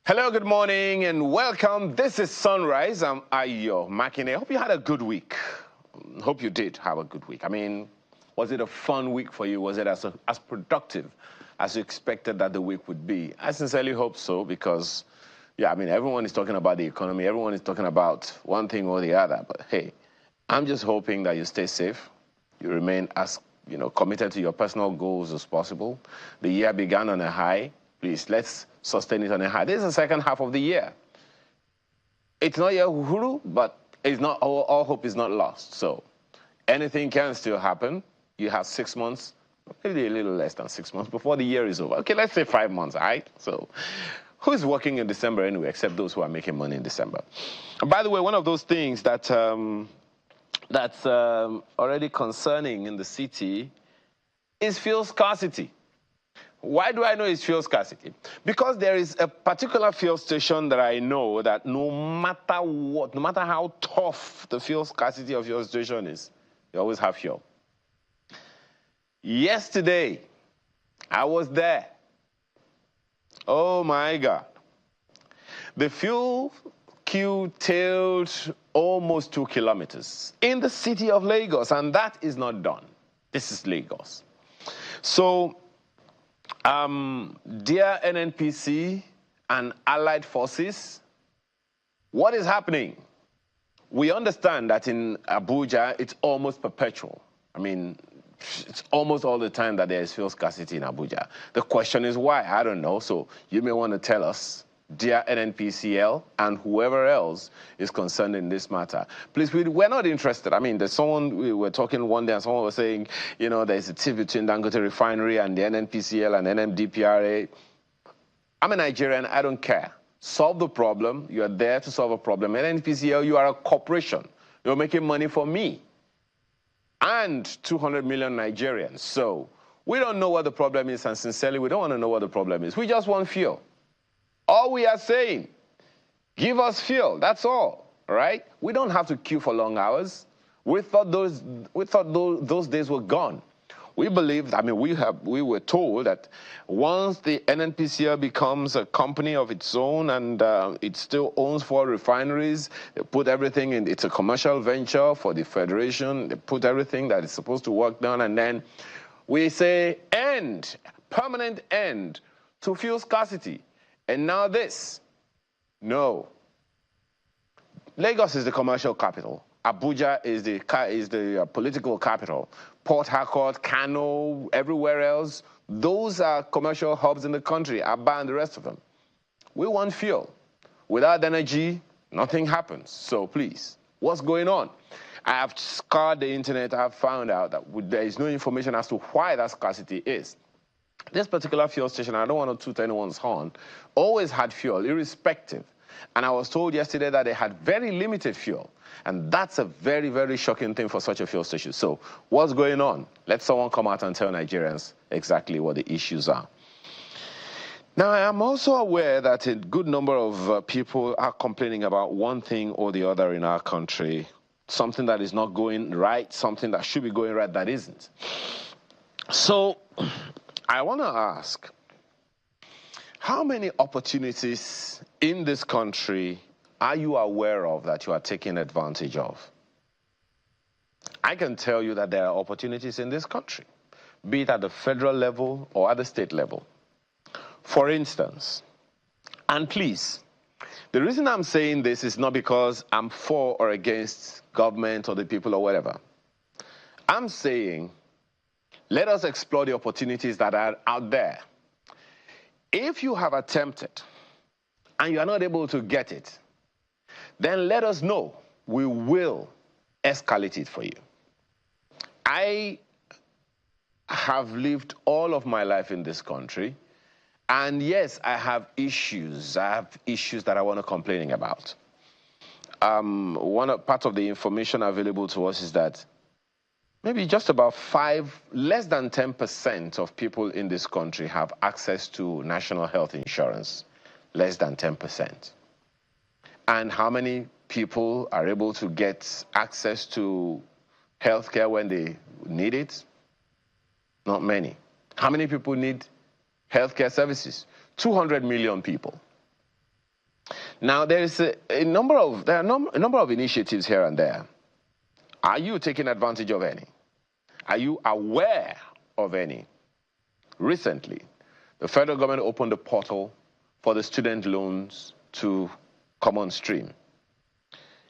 Hello, good morning, and welcome. This is Sunrise. I'm Ayo Makine. Hope you had a good week. Hope you did have a good week. I mean, was it a fun week for you? Was it as productive as you expected that the week would be? I sincerely hope so because, yeah, I mean, everyone is talking about the economy. Everyone is talking about one thing or the other. But, hey, I'm just hoping that you stay safe. You remain as, committed to your personal goals as possible. The year began on a high. Please, let's sustain it on a high. This is the second half of the year. It's not yet uhuru, but it's not all hope is not lost. So anything can still happen. You have 6 months, maybe a little less than 6 months before the year is over. Okay, let's say 5 months, all right? So who's working in December anyway, except those who are making money in December? And by the way, one of those things that that's already concerning in the city is fuel scarcity. Why do I know it's fuel scarcity? Because there is a particular fuel station that I know that no matter what, no matter how tough the fuel scarcity of your station is, you always have fuel. Yesterday, I was there. Oh my God. The fuel queue tailed almost 2 kilometers in the city of Lagos, and that is not done. This is Lagos. So, dear NNPC and allied forces, what is happening? We understand that in Abuja, it's almost perpetual. I mean, it's almost all the time that there is fuel scarcity in Abuja. The question is why? I don't know. So you may want to tell us, dear NNPCL and whoever else is concerned in this matter. Please, we're not interested. I mean, there's someone, we were talking one day and someone was saying, there's a tiff between Dangote Refinery and the NNPCL and NMDPRA. I'm a Nigerian, I don't care. Solve the problem. You are there to solve a problem. NNPCL, you are a corporation. You're making money for me and 200 million Nigerians. So we don't know what the problem is, and sincerely, we don't want to know what the problem is. We just want fuel. All we are saying, give us fuel, that's all right? We don't have to queue for long hours. We thought those days were gone. We believed, I mean, we were told that once the NNPCL becomes a company of its own and it still owns 4 refineries, they put everything in, it's a commercial venture for the federation, they put everything that is supposed to work done, and then we say end, permanent end to fuel scarcity. And now this. No. Lagos is the commercial capital. Abuja is the political capital. Port Harcourt, Kano, everywhere else, those are commercial hubs in the country, Aba and the rest of them. We want fuel. Without energy, nothing happens. So please, what's going on? I have scoured the internet. I have found out that there is no information as to why that scarcity is. This particular fuel station, I don't want to toot anyone's horn, always had fuel, irrespective. And I was told yesterday that they had very limited fuel. And that's a very, very shocking thing for such a fuel station. So what's going on? Let someone come out and tell Nigerians exactly what the issues are. Now, I am also aware that a good number of people are complaining about one thing or the other in our country, something that is not going right, something that should be going right that isn't. So I want to ask, how many opportunities in this country are you aware of that you are taking advantage of? I can tell you that there are opportunities in this country, be it at the federal level or at the state level. For instance, and please, the reason I'm saying this is not because I'm for or against government or the people or whatever. I'm saying, let us explore the opportunities that are out there. If you have attempted and you are not able to get it, then let us know. We will escalate it for you. I have lived all of my life in this country, and yes, I have issues. I have issues that I want to complain about. Part of the information available to us is that maybe just about less than 10% of people in this country have access to national health insurance. Less than 10%. And how many people are able to get access to health care when they need it? Not many. How many people need healthcare services? 200 million people. Now, there is a number of initiatives here and there. Are you taking advantage of any? Are you aware of any? Recently, the federal government opened a portal for the student loans to come on stream.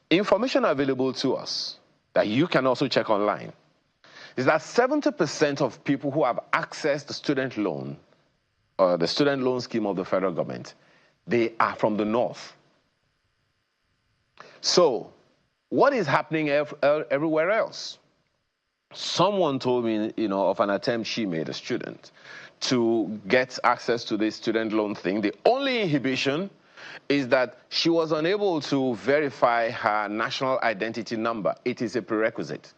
Information available to us that you can also check online is that 70% of people who have accessed the student loan, or the student loan scheme of the federal government, they are from the north. So, what is happening everywhere else? Someone told me, of an attempt she made, a student, to get access to this student loan thing. The only inhibition is that she was unable to verify her national identity number. It is a prerequisite.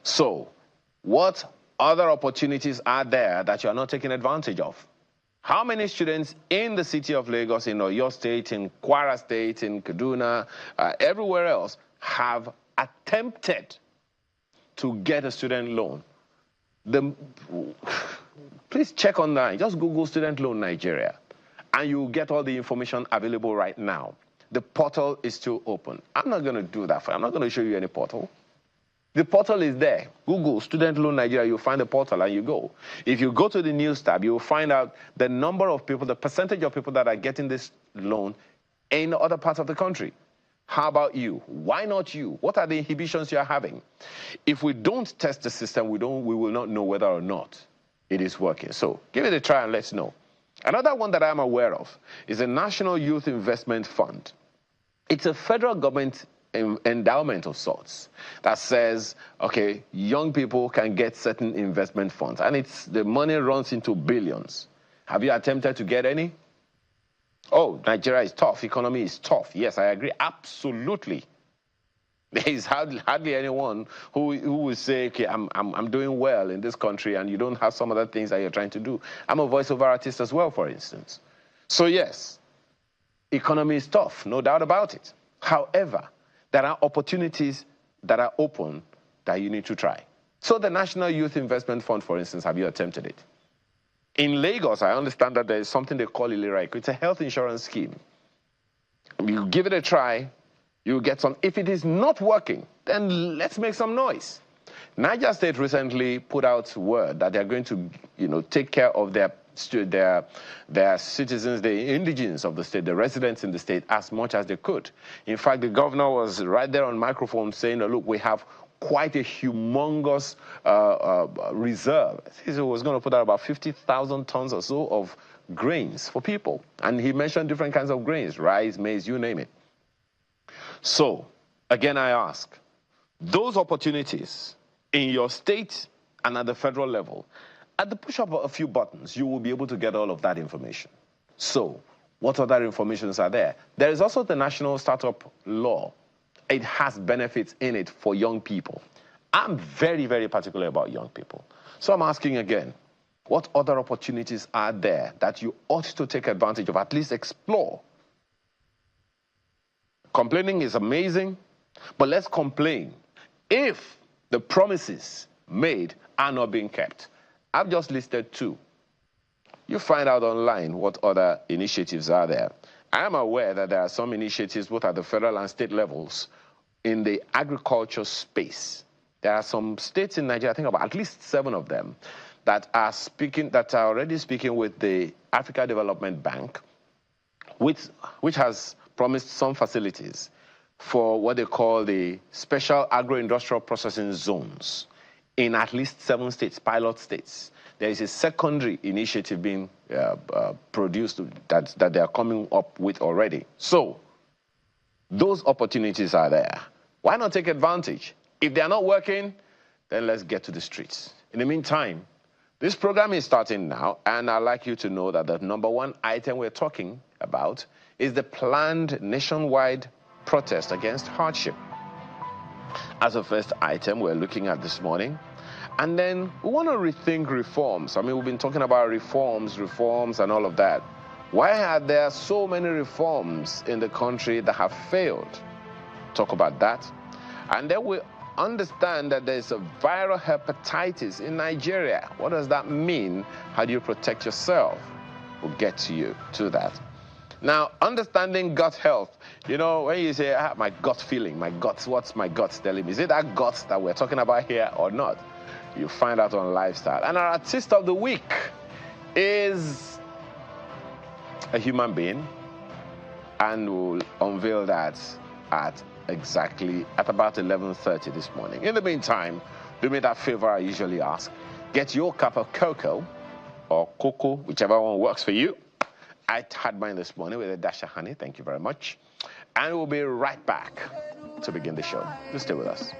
So, what other opportunities are there that you are not taking advantage of? How many students in the city of Lagos, in Oyo State, in Kwara State, in Kaduna, everywhere else, have attempted to get a student loan? Please check online. Just Google student loan Nigeria, and you'll get all the information available right now. The portal is still open. I'm not going to do that for you. I'm not going to show you any portal. The portal is there. Google student loan Nigeria, you'll find the portal and you go. If you go to the news tab, you'll find out the number of people, the percentage of people that are getting this loan in other parts of the country. How about you? Why not you? What are the inhibitions you're having? If we don't test the system, we will not know whether or not it is working. So give it a try and let's know. Another one that I'm aware of is the National Youth Investment Fund. It's a federal government endowment of sorts that says, okay, young people can get certain investment funds, and the money runs into billions. Have you attempted to get any? Oh, Nigeria is tough, economy is tough. Yes, I agree, absolutely. There is hardly anyone who will say, okay, I'm doing well in this country, and you don't have some other things that you're trying to do. I'm a voiceover artist as well, for instance. So yes, economy is tough, no doubt about it. However, there are opportunities that are open that you need to try. So the National Youth Investment Fund, for instance, have you attempted it? In Lagos, I understand that there is something they call Iliraiko. It's a health insurance scheme. You give it a try, you get some. If it is not working, then let's make some noise. Niger State recently put out word that they're going to, take care of their citizens, the indigenes of the state, the residents in the state, as much as they could. In fact, the governor was right there on microphone saying, look, we have quite a humongous reserve. He was going to put out about 50,000 tons or so of grains for people. And he mentioned different kinds of grains, rice, maize, you name it. So, again, I ask, those opportunities in your state and at the federal level, at the push of a few buttons, you will be able to get all of that information. So, what other informations are there? There is also the National Startup Law. It has benefits in it for young people. I'm very, very particular about young people. So I'm asking again, what other opportunities are there that you ought to take advantage of, at least explore? Complaining is amazing, but let's complain if the promises made are not being kept. I've just listed two. You find out online what other initiatives are there. I am aware that there are some initiatives both at the federal and state levels in the agriculture space. There are some states in Nigeria, I think about at least 7 of them, that are already speaking with the Africa Development Bank, which has promised some facilities for what they call the special agro-industrial processing zones in at least 7 states, pilot states. There is a secondary initiative being produced that they are coming up with already. So, those opportunities are there. Why not take advantage? If they are not working, then let's get to the streets. In the meantime, this program is starting now, and I'd like you to know that the #1 item we're talking about is the planned nationwide protest against hardship. As a first item we're looking at this morning. And then we want to rethink reforms. I mean, we've been talking about reforms, and all of that. Why are there so many reforms in the country that have failed? Talk about that. And then we understand that there's a viral hepatitis in Nigeria. What does that mean? How do you protect yourself? We'll get to that. Now, understanding gut health, you know, when you say, my gut feeling, my guts, what's my guts telling me? Is it that guts that we're talking about here or not? You find out on Lifestyle. And our artist of the week is a human being, and we'll unveil that at about 11:30 this morning. In the meantime, do me that favor I usually ask. Get your cup of cocoa or cocoa, whichever one works for you. I had mine this morning with a dash of honey. Thank you very much. And we'll be right back to begin the show. Just stay with us.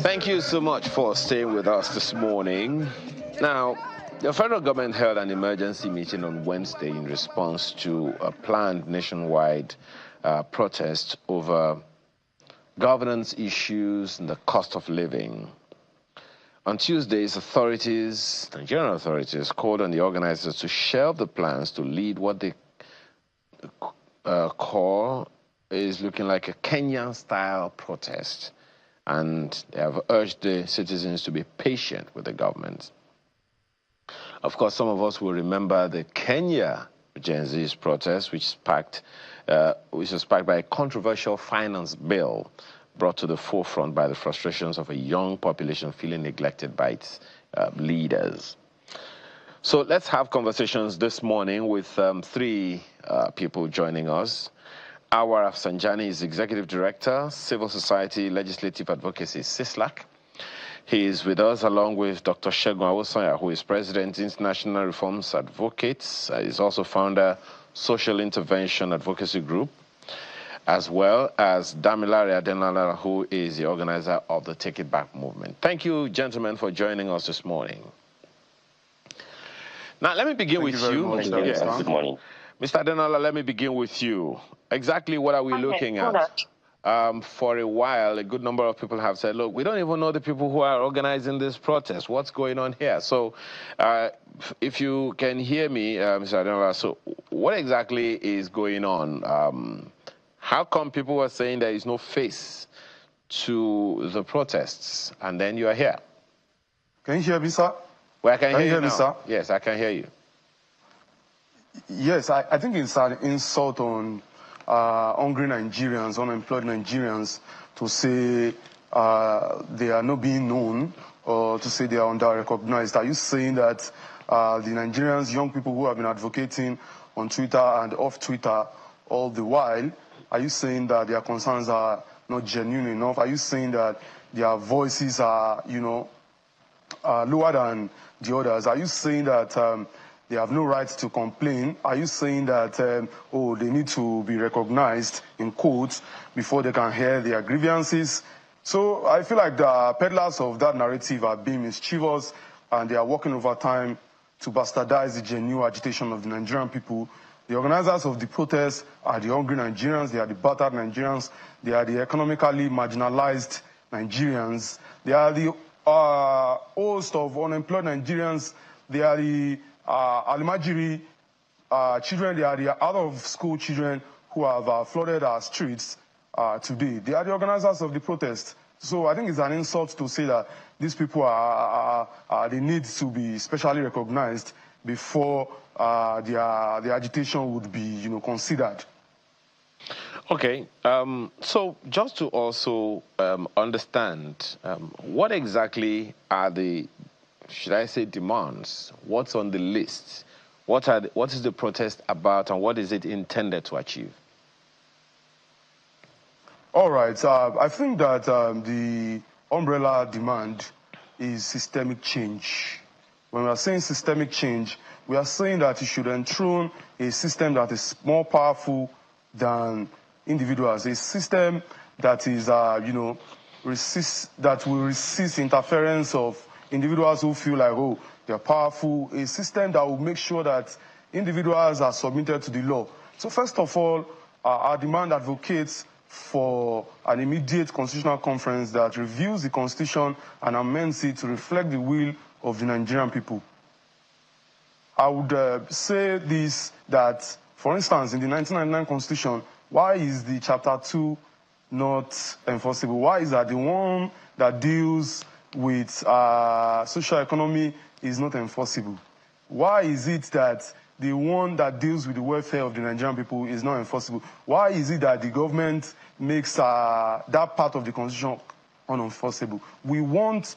Thank you so much for staying with us this morning. Now, the federal government held an emergency meeting on Wednesday in response to a planned nationwide protest over governance issues and the cost of living. On Tuesdays, Nigerian authorities, called on the organizers to shelve the plans to lead what they call is looking like a Kenyan-style protest. And they have urged the citizens to be patient with the government. Of course, some of us will remember the Kenya Gen Z's protest, which was sparked by a controversial finance bill brought to the forefront by the frustrations of a young population feeling neglected by its leaders. So let's have conversations this morning with three people joining us. Awar Afsanjani is Executive Director, Civil Society Legislative Advocacy, CISLAC. He is with us along with Dr. Segun Awosanya, who is President, International Reforms Advocates. He's also founder, Social Intervention Advocacy Group, as well as Damilare Adenala, who is the organizer of the Take It Back movement. Thank you, gentlemen, for joining us this morning. Now, let me begin with you. Good morning. Mr. Adenala, let me begin with you. Exactly what are we looking at? For a while, a good number of people have said, look, we don't even know the people who are organizing this protest. What's going on here? So if you can hear me, Mr. Adenala, so what exactly is going on? How come people were saying there is no face to the protests, and then you are here? Can you hear me, sir? Well, I can hear you me, now. sir? Yes, I can hear you. Yes, I think it's an insult on hungry Nigerians, unemployed Nigerians, to say they are not being known or to say they are under-recognized. Are you saying that the Nigerians, young people who have been advocating on Twitter and off Twitter all the while, are you saying that their concerns are not genuine enough? Are you saying that their voices are, lower than the others? Are you saying that they have no right to complain? Are you saying that, they need to be recognized, in quotes, before they can hear their grievances? So I feel like the peddlers of that narrative are being mischievous, and they are working overtime to bastardize the genuine agitation of the Nigerian people The organizers of the protests are the hungry Nigerians, they are the battered Nigerians, they are the economically marginalized Nigerians, they are the host of unemployed Nigerians, they are the Alimajiri children, they are the out-of-school children who have flooded our streets today. They are the organizers of the protest. So I think it's an insult to say that these people they need to be specially recognized before their agitation would be, considered. Okay, so just to also understand, what exactly are the, should I say, demands? What's on the list? What is the protest about, and what is it intended to achieve? All right, I think that the umbrella demand is systemic change. When we are saying systemic change, we are saying that you should enthrone a system that is more powerful than individuals, a system that is, that will resist interference of individuals who feel like, oh, they're powerful, a system that will make sure that individuals are submitted to the law. So first of all, our demand advocates for an immediate constitutional conference that reviews the constitution and amends it to reflect the will of the Nigerian people. I would say this, that, for instance, in the 1999 constitution, why is the chapter 2 not enforceable? Why is that the one that deals with social economy is not enforceable? Why is it that the one that deals with the welfare of the Nigerian people is not enforceable? Why is it that the government makes that part of the constitution unenforceable? We want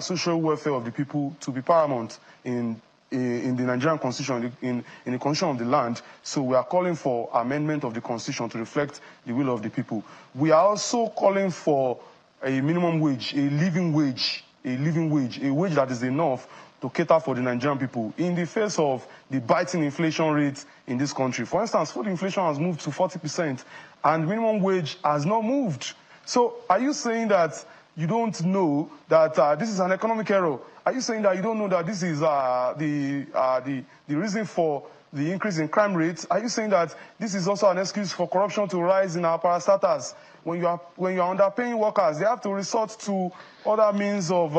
social welfare of the people to be paramount in the Nigerian constitution, in the constitution of the land. So we are calling for amendment of the constitution to reflect the will of the people. We are also calling for a minimum wage, a living wage, a wage that is enough to cater for the Nigerian people in the face of the biting inflation rate in this country. For instance, food inflation has moved to 40% and minimum wage has not moved. So are you saying that you don't know that this is an economic error? Are you saying that you don't know that this is the reason for the increase in crime rates? Are you saying that this is also an excuse for corruption to rise in our parastatals? When you are underpaying workers, they have to resort to other means of,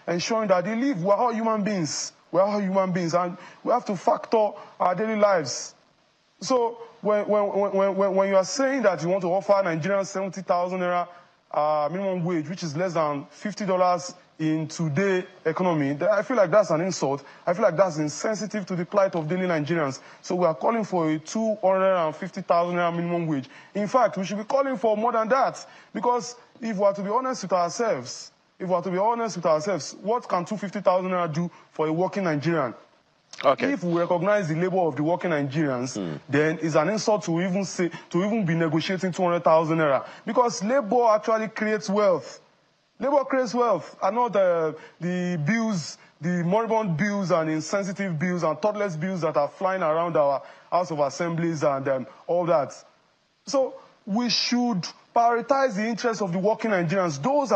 ensuring that they live. We're all human beings. We're all human beings, and we have to factor our daily lives. So when you are saying that you want to offer Nigerians 70,000 naira minimum wage, which is less than $50 in today's economy, I feel like that's an insult. I feel like that's insensitive to the plight of daily Nigerians. So we are calling for a 250,000 naira minimum wage. In fact, we should be calling for more than that, because if we are to be honest with ourselves, what can 250,000 naira do for a working Nigerian? Okay. If we recognize the labor of the working Nigerians, then it's an insult to even be negotiating 200,000 naira, because labor actually creates wealth. Labor creates wealth, and not the bills, the moribund bills and insensitive bills and thoughtless bills that are flying around our House of Assemblies and all that. So we should prioritize the interests of the working Nigerians, those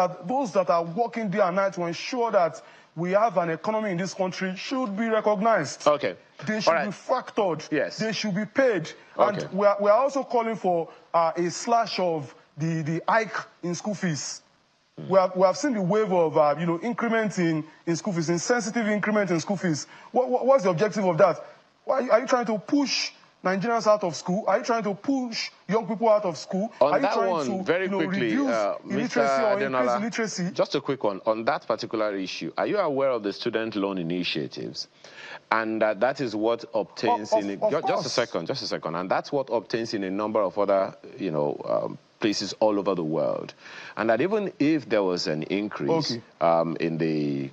that are working day and night to ensure that we have an economy in this country should be recognized. Okay. They should be factored. Yes. They should be paid. Okay. And we are also calling for a slash of the hike in school fees. We have seen the wave of increment in school fees, insensitive increment in school fees. What's the objective of that? Are you trying to push Nigerians out of school? Are you trying to push young people out of school? Are you trying to very quickly, reduce illiteracy or increase illiteracy? Just a quick one on that particular issue. Are you aware of the student loan initiatives? And that is what obtains just a second. And that's what obtains in a number of other places all over the world. And that even if there was an increase in the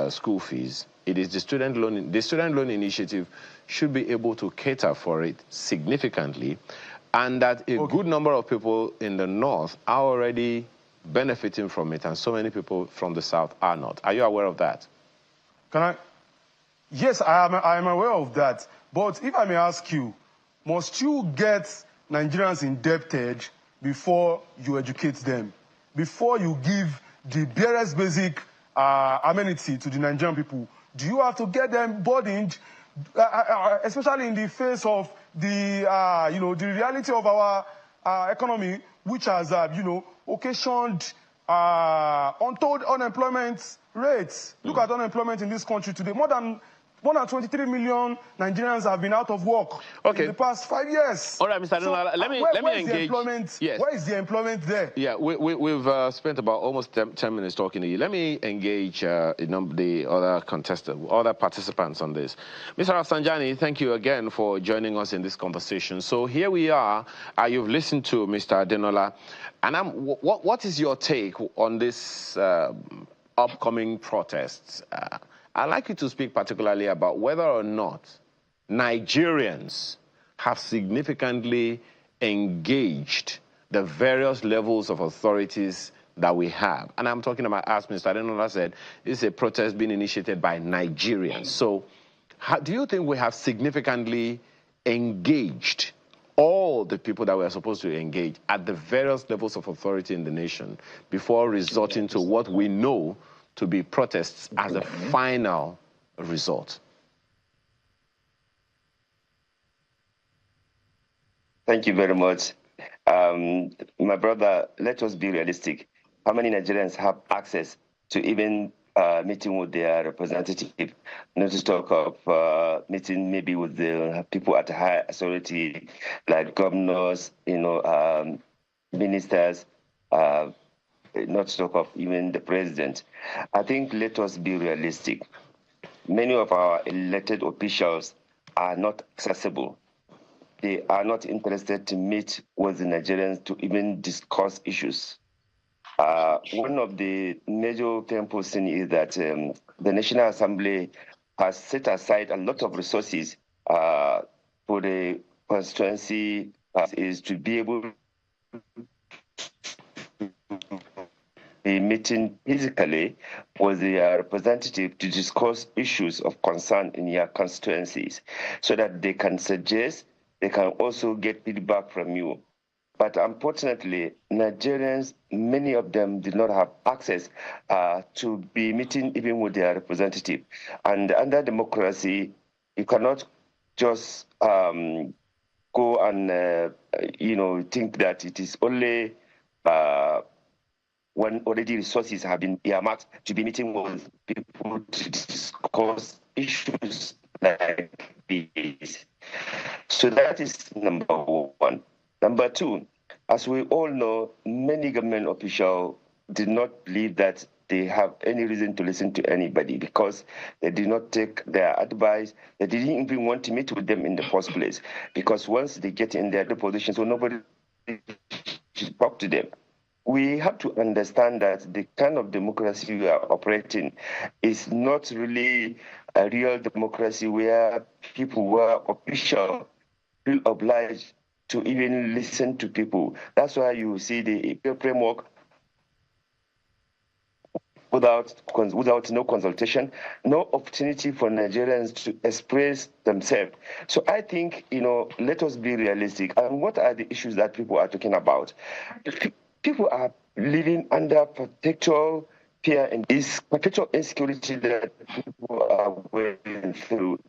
school fees, it is the student loan initiative should be able to cater for it significantly, and that a good number of people in the north are already benefiting from it, and so many people from the south are not. Are you aware of that? Yes, I am aware of that. But if I may ask you, must you get Nigerians indebted before you educate them, before you give the barest basic amenity to the Nigerian people? Do you have to get them burdened especially in the face of the, the reality of our economy, which has, occasioned untold unemployment rates. Look at unemployment in this country today. More than 23 million Nigerians have been out of work in the past 5 years. All right, Mr. Adenola, let me engage. Yes. Where is the employment there? Yeah, we've spent about almost 10 minutes talking to you. Let me engage the other participants on this. Mr. Rafsanjani, thank you again for joining us in this conversation. So here we are. You've listened to Mr. Adenola. And what is your take on this upcoming protests? I'd like you to speak particularly about whether or not Nigerians have significantly engaged the various levels of authorities that we have. And I'm talking about, as Mr. Adenola said, this is a protest being initiated by Nigerians. So do you think we have significantly engaged all the people that we are supposed to engage at the various levels of authority in the nation before resorting to what we know to be protests as a final result? Thank you very much. My brother, let us be realistic. How many Nigerians have access to even meeting with their representative, not to talk of meeting maybe with the people at high authority, like governors, ministers, not to talk of even the president. I think let us be realistic. Many of our elected officials are not accessible. They are not interested to meet with the Nigerians to even discuss issues. One of the major painful things is that the National Assembly has set aside a lot of resources for the constituency is to be able be meeting physically with their representative to discuss issues of concern in their constituencies so that they can suggest, they can also get feedback from you. But unfortunately, Nigerians, many of them did not have access to be meeting even with their representative. And under democracy, you cannot just go and, think that it is only when already resources have been earmarked to be meeting with people to discuss issues like these. So that is number one. Number two, as we all know, many government officials did not believe that they have any reason to listen to anybody because they did not take their advice. They didn't even want to meet with them in the first place because once they get in their position, so nobody should talk to them. We have to understand that the kind of democracy we are operating is not really a real democracy where people who are official feel obliged to even listen to people. That's why you see the framework without no consultation, no opportunity for Nigerians to express themselves. So I think, let us be realistic. And what are the issues that people are talking about? People are living under perpetual fear and this perpetual insecurity that people are going through.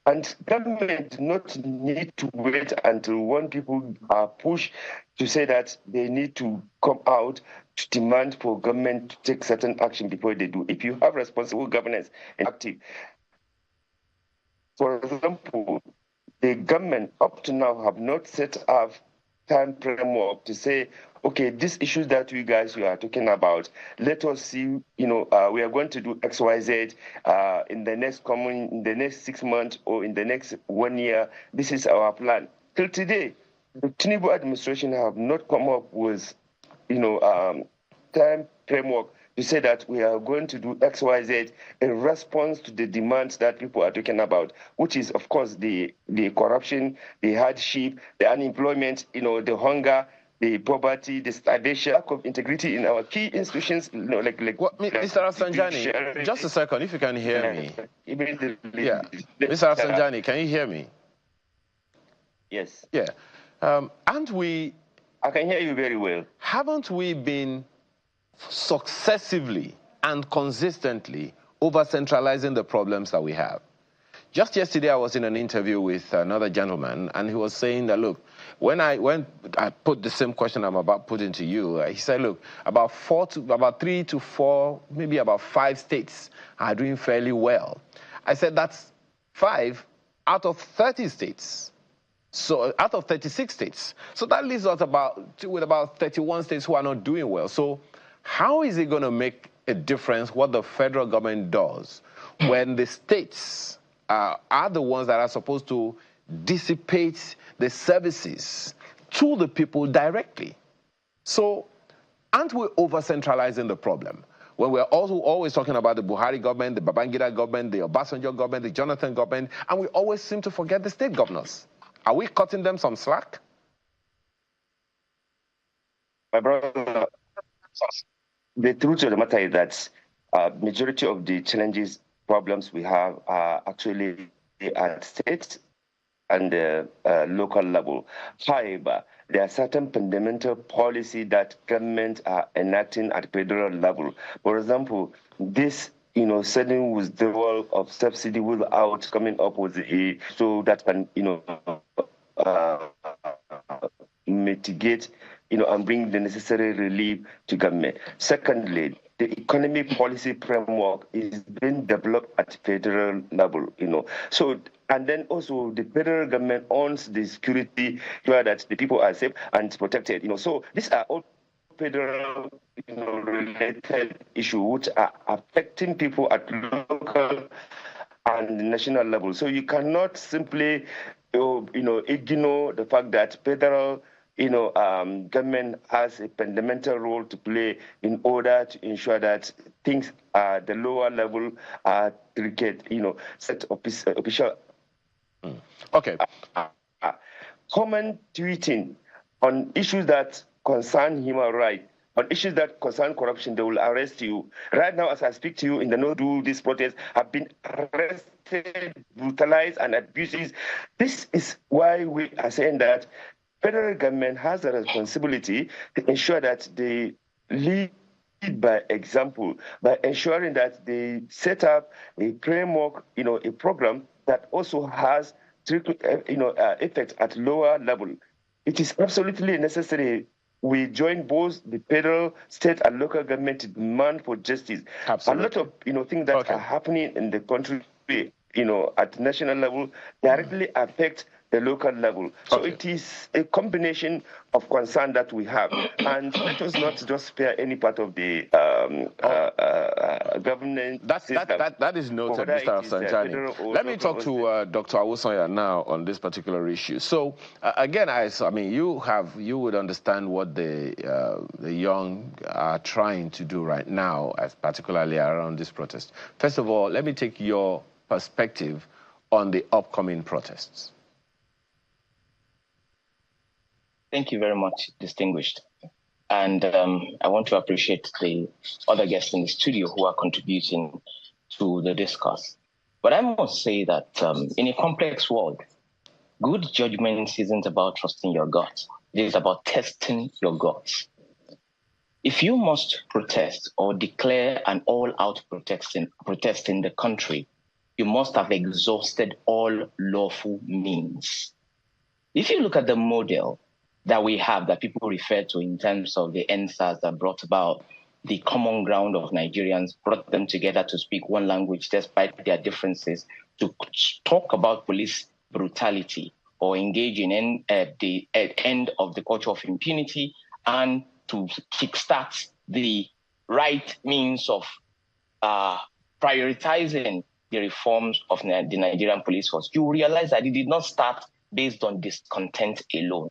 And government does not need to wait until when people are pushed to say that they need to come out to demand for government to take certain action before they do. If you have responsible governance and active, for example, the government up to now have not set up time framework to say, okay, these issues that you guys are talking about, let us see, we are going to do X, Y, Z in the next 6 months or in the next 1 year. This is our plan. Till today, the Tinubu administration have not come up with, time framework to say that we are going to do X, Y, Z in response to the demands that people are talking about, which is, of course, the corruption, the hardship, the unemployment, the hunger, the poverty, the starvation, lack of integrity in our key institutions, like Mr. Rafsanjani, just a second, if you can hear me. Yeah, Mr. Rafsanjani, can you hear me? Yes. Yeah. Aren't we... I can hear you very well. Haven't we been successively and consistently over-centralizing the problems that we have? Just yesterday, I was in an interview with another gentleman, and he was saying that, look, when I put the same question I'm about putting to you, he said, look, about 3 to 4, maybe about 5 states are doing fairly well. I said, that's 5 out of 30 states. So out of 36 states. So that leaves us with about 31 states who are not doing well. So how is it going to make a difference what the federal government does when the states are the ones that are supposed to dissipate the services to the people directly? So aren't we over-centralizing the problem? When we're also always talking about the Buhari government, the Babangida government, the Obasanjo government, the Jonathan government, and we always seem to forget the state governors. Are we cutting them some slack? My brother, the truth of the matter is that majority of the challenges, problems we have are actually at state and local level. However, there are certain fundamental policy that governments are enacting at federal level. For example, this sudden withdrawal of subsidy without coming up with a so that can mitigate and bring the necessary relief to government. Secondly, the economic policy framework is being developed at federal level, So, and then also the federal government owns the security so that the people are safe and protected, So these are all federal, related issues which are affecting people at local and national level. So you cannot simply, ignore the fact that federal government has a fundamental role to play in order to ensure that things at the lower level are delicate, set official. Okay. Common tweeting on issues that concern human rights, on issues that concern corruption, they will arrest you. Right now, as I speak to you, in the no-do, these protests have been arrested, brutalized, and abuses. This is why we are saying that federal government has a responsibility to ensure that they lead by example, by ensuring that they set up a framework, a program that also has effects at lower level. It is absolutely necessary we join both the federal, state, and local government to demand for justice. Absolutely. A lot of things that are happening in the country, at national level, directly affect the local level. So it is a combination of concern that we have, and let us not just spare any part of the government. That is noted, Mr. Sanjani. Let me talk to Dr. Awosanya now on this particular issue. So again, I mean, you would understand what the young are trying to do right now, as particularly around this protest. First of all, let me take your perspective on the upcoming protests. Thank you very much, distinguished. And I want to appreciate the other guests in the studio who are contributing to the discourse. But I must say that in a complex world, good judgment isn't about trusting your gut. It is about testing your guts. If you must protest or declare an all-out protest in the country, you must have exhausted all lawful means. If you look at the model that we have, that people refer to in terms of the NSAS that brought about the common ground of Nigerians, brought them together to speak one language despite their differences, to talk about police brutality or engage in the end of the culture of impunity, and to kickstart the right means of prioritizing the reforms of the Nigerian police force. You realize that it did not start based on discontent alone.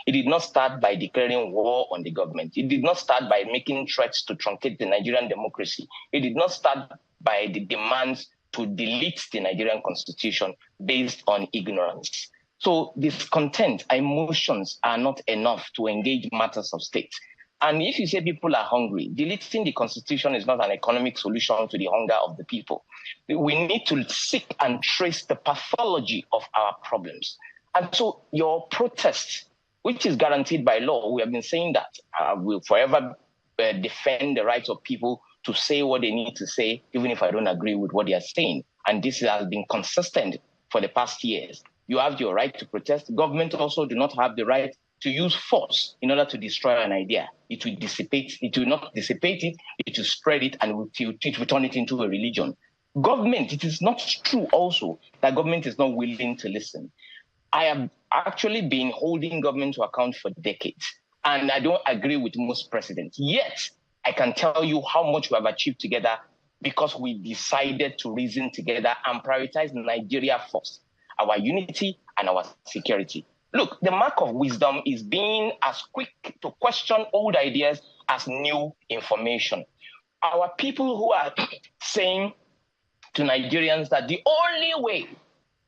It did not start by declaring war on the government. It did not start by making threats to truncate the Nigerian democracy. It did not start by the demands to delete the Nigerian constitution based on ignorance. So discontent, emotions are not enough to engage matters of state. And if you say people are hungry, deleting the constitution is not an economic solution to the hunger of the people. We need to seek and trace the pathology of our problems. And so your protest, which is guaranteed by law, we have been saying that will forever defend the rights of people to say what they need to say, even if I don't agree with what they are saying. and this has been consistent for the past years. You have your right to protest. Government also do not have the right to use force in order to destroy an idea. It will dissipate. It will not dissipate it. It will spread it, and it will turn it into a religion. Government, it is not true also that government is not willing to listen. I have actually been holding government to account for decades, and I don't agree with most presidents. Yet, I can tell you how much we have achieved together because we decided to reason together and prioritize Nigeria first, our unity and our security. Look, the mark of wisdom is being as quick to question old ideas as new information. Our people who are saying to Nigerians that the only way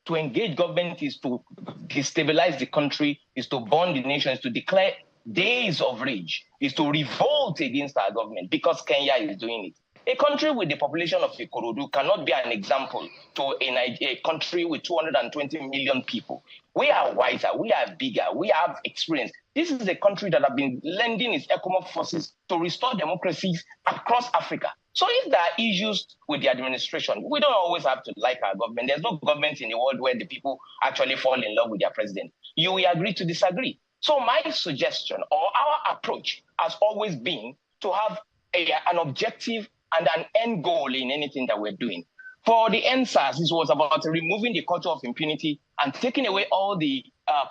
to engage government is to destabilize the country, is to burn the nation, is to declare days of rage, is to revolt against our government because Kenya is doing it. A country with the population of Ikorodu cannot be an example to a country with 220 million people. We are wiser, we are bigger, we have experience. This is a country that has been lending its economic forces to restore democracies across Africa. So if there are issues with the administration, we don't always have to like our government. There's no government in the world where the people actually fall in love with their president. You will agree to disagree. So my suggestion or our approach has always been to have an objective and an end goal in anything that we're doing. For the NSAS, this was about removing the culture of impunity and taking away all the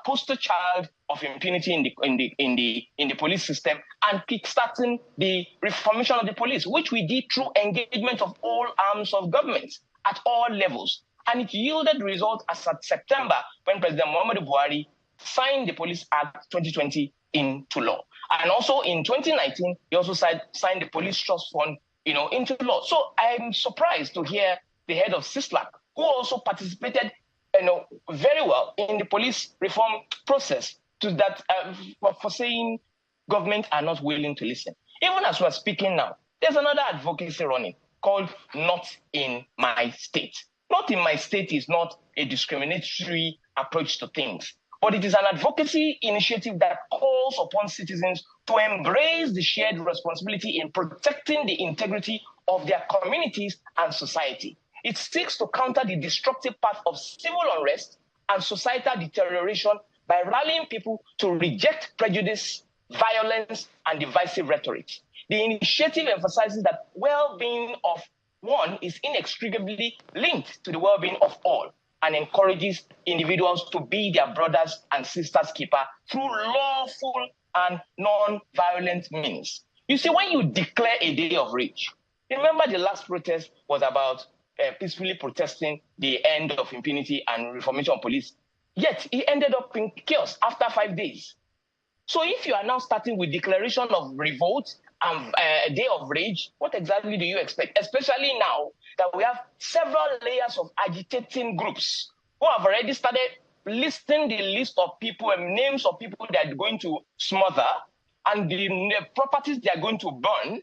poster child of impunity in the police system and kickstarting the reformation of the police, which we did through engagement of all arms of government at all levels. And it yielded results as at September when President Muhammadu Buhari signed the Police Act 2020 into law. And also in 2019, he also signed the Police Trust Fund into law. So I'm surprised to hear the head of CISLAC, who also participated very well in the police reform process, for saying government are not willing to listen. Even as we're speaking now, there's another advocacy running called Not in My State. Not in My State is not a discriminatory approach to things, but it is an advocacy initiative that calls upon citizens to embrace the shared responsibility in protecting the integrity of their communities and society. It seeks to counter the destructive path of civil unrest and societal deterioration by rallying people to reject prejudice, violence, and divisive rhetoric. The initiative emphasizes that well-being of one is inextricably linked to the well-being of all, and encourages individuals to be their brothers and sisters' keeper through lawful and non-violent means. You see, when you declare a day of rage, remember the last protest was about peacefully protesting the end of impunity and reformation of police, yet it ended up in chaos after 5 days. So if you are now starting with declaration of revolt and a day of rage, what exactly do you expect? Especially now that we have several layers of agitating groups who have already started listing the list of people and names of people they are going to smother and the properties they are going to burn.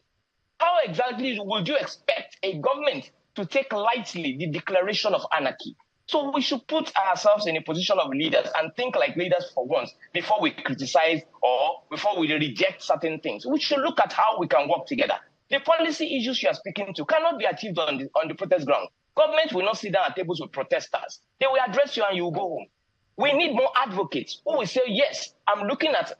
How exactly would you expect a government to take lightly the declaration of anarchy? So we should put ourselves in a position of leaders and think like leaders for once before we criticize or before we reject certain things. We should look at how we can work together. The policy issues you are speaking to cannot be achieved on the protest ground. Government will not sit down at tables with protesters. They will address you and you will go home. We need more advocates who will say, yes, I'm looking at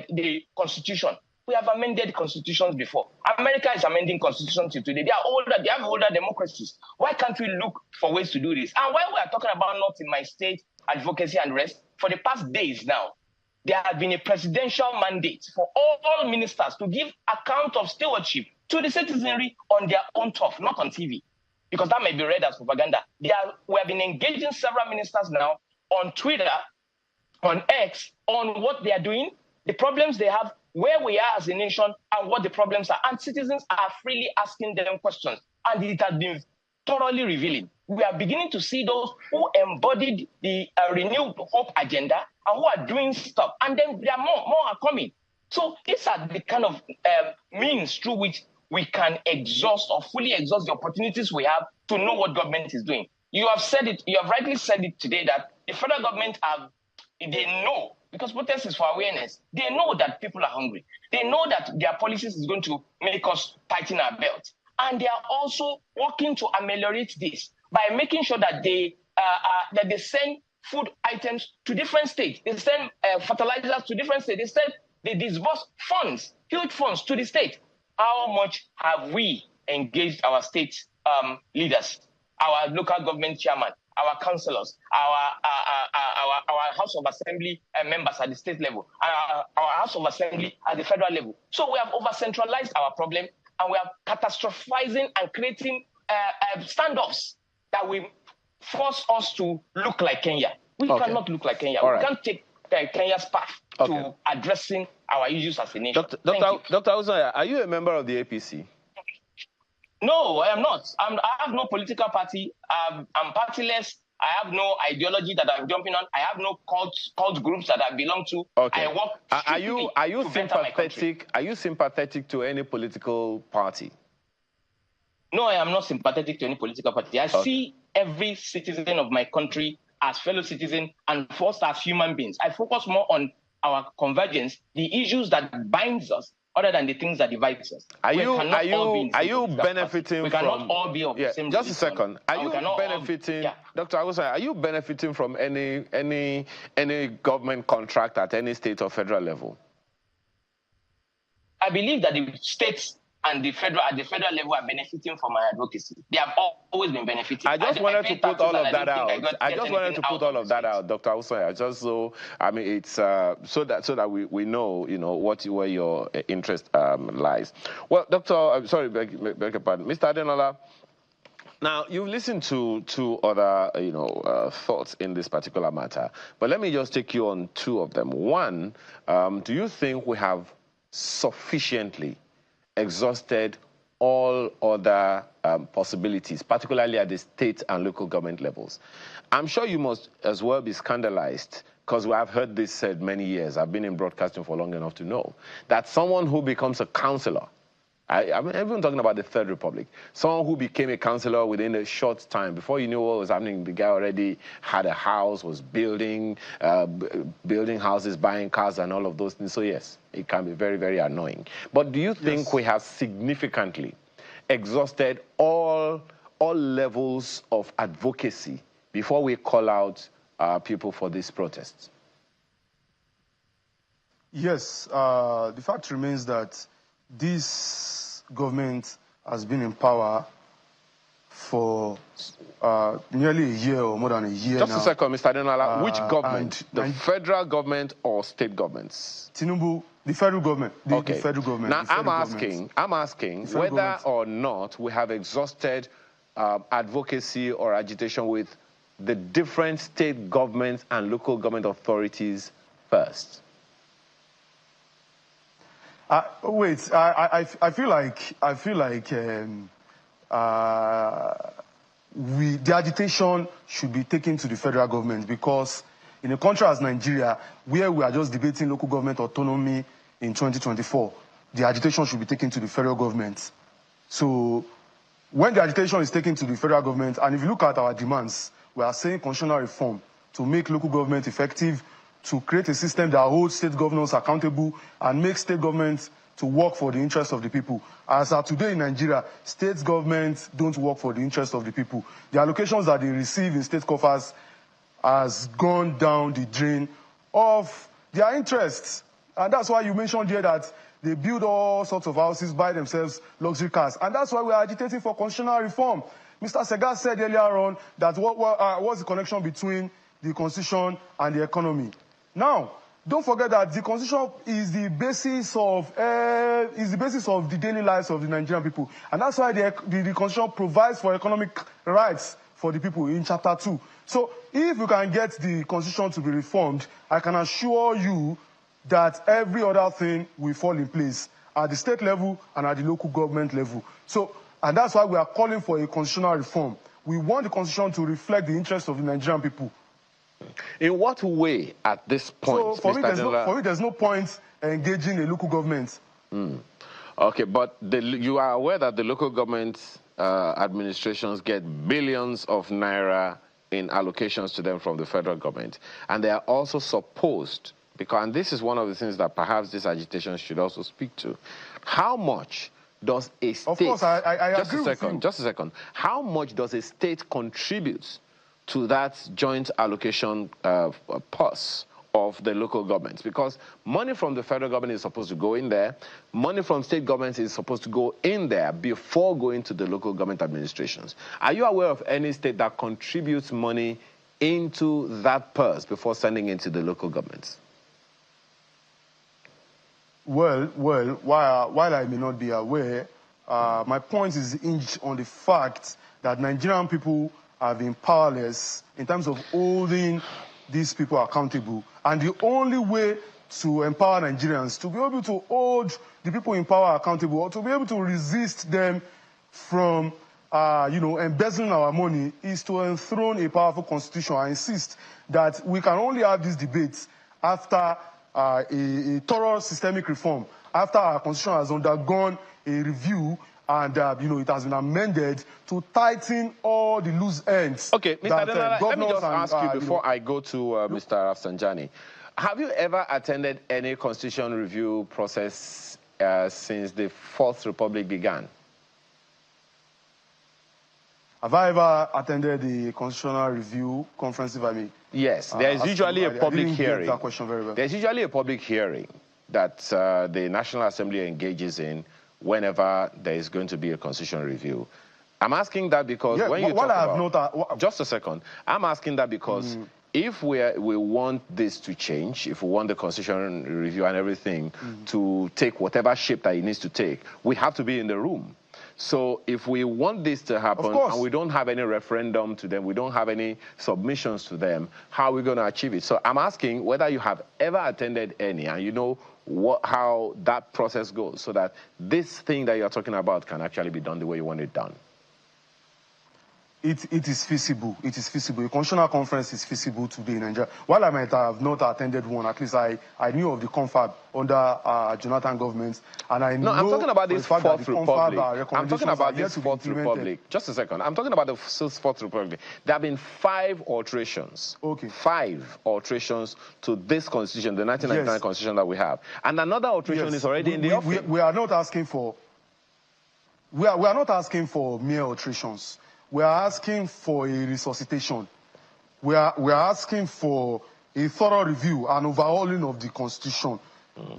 the Constitution. We have amended constitutions before. America is amending constitutions today. They are older, they have older democracies. Why can't we look for ways to do this? And while we are talking about Not in My State, advocacy and rest, for the past days now, there has been a presidential mandate for all ministers to give account of stewardship to the citizenry on their own turf, not on TV, because that may be read as propaganda. We have been engaging several ministers now on Twitter, on X, on what they are doing, the problems they have, where we are as a nation, and what the problems are. And citizens are freely asking them questions. And it has been thoroughly revealing. We are beginning to see those who embodied the renewed hope agenda and who are doing stuff. And then there are more are coming. So these are the kind of means through which we can exhaust or fully exhaust the opportunities we have to know what government is doing. You have said it, you have rightly said it today that the federal government they know, because protest is for awareness, they know that people are hungry. They know that their policies is going to make us tighten our belt. And they are also working to ameliorate this. by making sure that they send food items to different states. They send fertilizers to different states. They disburse funds, huge funds to the state. How much have we engaged our state leaders, our local government chairman, our councillors, our House of Assembly members at the state level, our House of Assembly at the federal level? So we have over-centralized our problem, and we are catastrophizing and creating standoffs that will force us to look like Kenya. We cannot look like Kenya. We can't take Kenya's path to addressing our issues as a nation. Dr. Uzaya, are you a member of the APC? No, I am not. I have no political party. I'm partyless. I have no ideology that I'm jumping on. I have no cult groups that I belong to. Okay. I work are you sympathetic? Are you sympathetic to any political party? No, I am not sympathetic to any political party. I see every citizen of my country as fellow citizen and first as human beings. I focus more on our convergence, the issues that binds us, other than the things that divides us. Are you benefiting from? We cannot all be of the same. Just a second. Are you benefiting, Dr. Awusa? Are you benefiting from any government contract at any state or federal level? I believe that the states and at the federal level are benefiting from my advocacy. They have always been benefiting. I just wanted to put all of that out. I just wanted to put all of that out, Dr. Awusa. Just so it's so that we know, where your interest lies. Well, Doctor, sorry, beg your pardon, Mr. Adenola. Now, you've listened to two other, thoughts in this particular matter, but let me just take you on two of them. One, do you think we have sufficiently exhausted all other possibilities, particularly at the state and local government levels? I'm sure you must as well be scandalized, because I've heard this said many years. I've been in broadcasting for long enough to know that someone who becomes a councillor, I'm even talking about the Third Republic, someone who became a councillor within a short time, before you knew what was happening, the guy already had a house, was building houses, buying cars, and all of those things. So yes, it can be very, very annoying. But do you think we have significantly exhausted all levels of advocacy before we call out people for these protests? Yes, the fact remains that this government has been in power for nearly a year or more than a year now. Just a second, Mr. Adenola. Which government? The federal government or state governments? Tinubu, the federal government. The federal government. Now, I'm asking whether or not we have exhausted advocacy or agitation with the different state governments and local government authorities first. Wait, I feel like the agitation should be taken to the federal government, because in a country as Nigeria, where we are just debating local government autonomy in 2024, the agitation should be taken to the federal government. So when the agitation is taken to the federal government, and if you look at our demands, we are saying constitutional reform to make local government effective, to create a system that holds state governors accountable and make state governments to work for the interests of the people. As of today in Nigeria, state governments don't work for the interests of the people. The allocations that they receive in state coffers has gone down the drain of their interests. And that's why you mentioned here that they build all sorts of houses, buy themselves luxury cars. And that's why we are agitating for constitutional reform. Mr. Segar said earlier on that what's the connection between the constitution and the economy. Now, don't forget that the constitution is the basis of the daily lives of the Nigerian people, and that's why the constitution provides for economic rights for the people in Chapter 2. So, if you can get the constitution to be reformed, I can assure you that every other thing will fall in place at the state level and at the local government level. So, and that's why we are calling for a constitutional reform. We want the constitution to reflect the interests of the Nigerian people. In what way at this point? So for me, there's no point engaging a local government. Okay, but you are aware that the local government administrations get billions of naira in allocations to them from the federal government, and they are also supposed, and this is one of the things that perhaps this agitation should also speak to, how much does a state... Of course, I agree with you. Just a second. How much does a state contribute to that joint allocation purse of the local governments? Because money from the federal government is supposed to go in there. Money from state governments is supposed to go in there before going to the local government administrations. Are you aware of any state that contributes money into that purse before sending it to the local governments? Well, while I may not be aware, my point is hinged on the fact that Nigerian people have been powerless in terms of holding these people accountable. And the only way to empower Nigerians, to be able to hold the people in power accountable, or to be able to resist them from, embezzling our money, is to enthrone a powerful constitution. I insist that we can only have these debates after a thorough systemic reform, after our constitution has undergone a review and, it has been amended to tighten all the loose ends. Okay, Mr. Denala, let me just ask you before I go to Mr. Rafsanjani. Have you ever attended any constitution review process since the Fourth Republic began? Have I ever attended the constitutional review conference, if I may? Yes, there is usually a public hearing. That question very well. There's usually a public hearing that the National Assembly engages in whenever there is going to be a constitutional review. I'm asking that because when you talk about... Just a second. I'm asking that because if we want this to change, if we want the constitutional review and everything to take whatever shape that it needs to take, we have to be in the room. So if we want this to happen and we don't have any referendum to them, we don't have any submissions to them, how are we going to achieve it? So I'm asking whether you have ever attended any and you know how that process goes so that this thing that you're talking about can actually be done the way you want it done. It is feasible. It is feasible. A constitutional conference is feasible today in Nigeria. While I might have not attended one, at least I knew of the confab under Jonathan government, and I know... No, I'm talking about this Fourth Republic. I'm talking about this Fourth Republic. Just a second. I'm talking about the Fourth Republic. There have been 5 alterations. Okay. 5 alterations to this constitution, the 1999 constitution that we have, and another alteration is already in the offing. We are not asking for... We are not asking for mere alterations. We are asking for a resuscitation. We are asking for a thorough review and overhauling of the Constitution.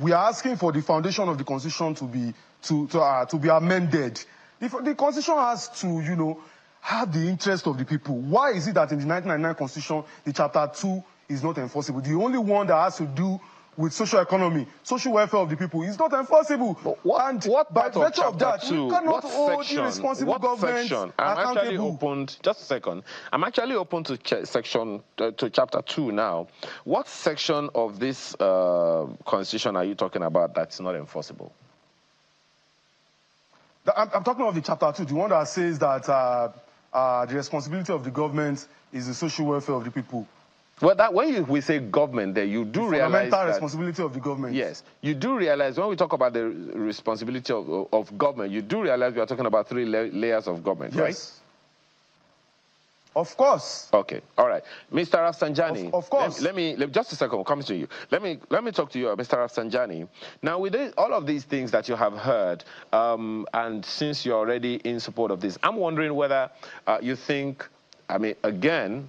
We are asking for the foundation of the Constitution to be amended. The Constitution has to, have the interest of the people. Why is it that in the 1999 Constitution, the Chapter 2 is not enforceable? The only one that has to do with social economy, social welfare of the people is not enforceable. What by virtue of that, you cannot hold irresponsible government accountable. Just a second. I'm actually open to to Chapter 2 now. What section of this constitution are you talking about that's not enforceable? I'm talking of the Chapter 2, the one that says that the responsibility of the government is the social welfare of the people. Well, when we say government, there you do realize fundamental responsibility of the government. Yes, you do realize when we talk about the responsibility of government, you do realize we are talking about 3 layers of government, right? Of course. Okay, all right, Mr. Rafsanjani. Of course. Let me just a second. Coming to you. Let me talk to you, Mr. Rafsanjani. Now, with all of these things that you have heard, and since you're already in support of this, I'm wondering whether you think, again,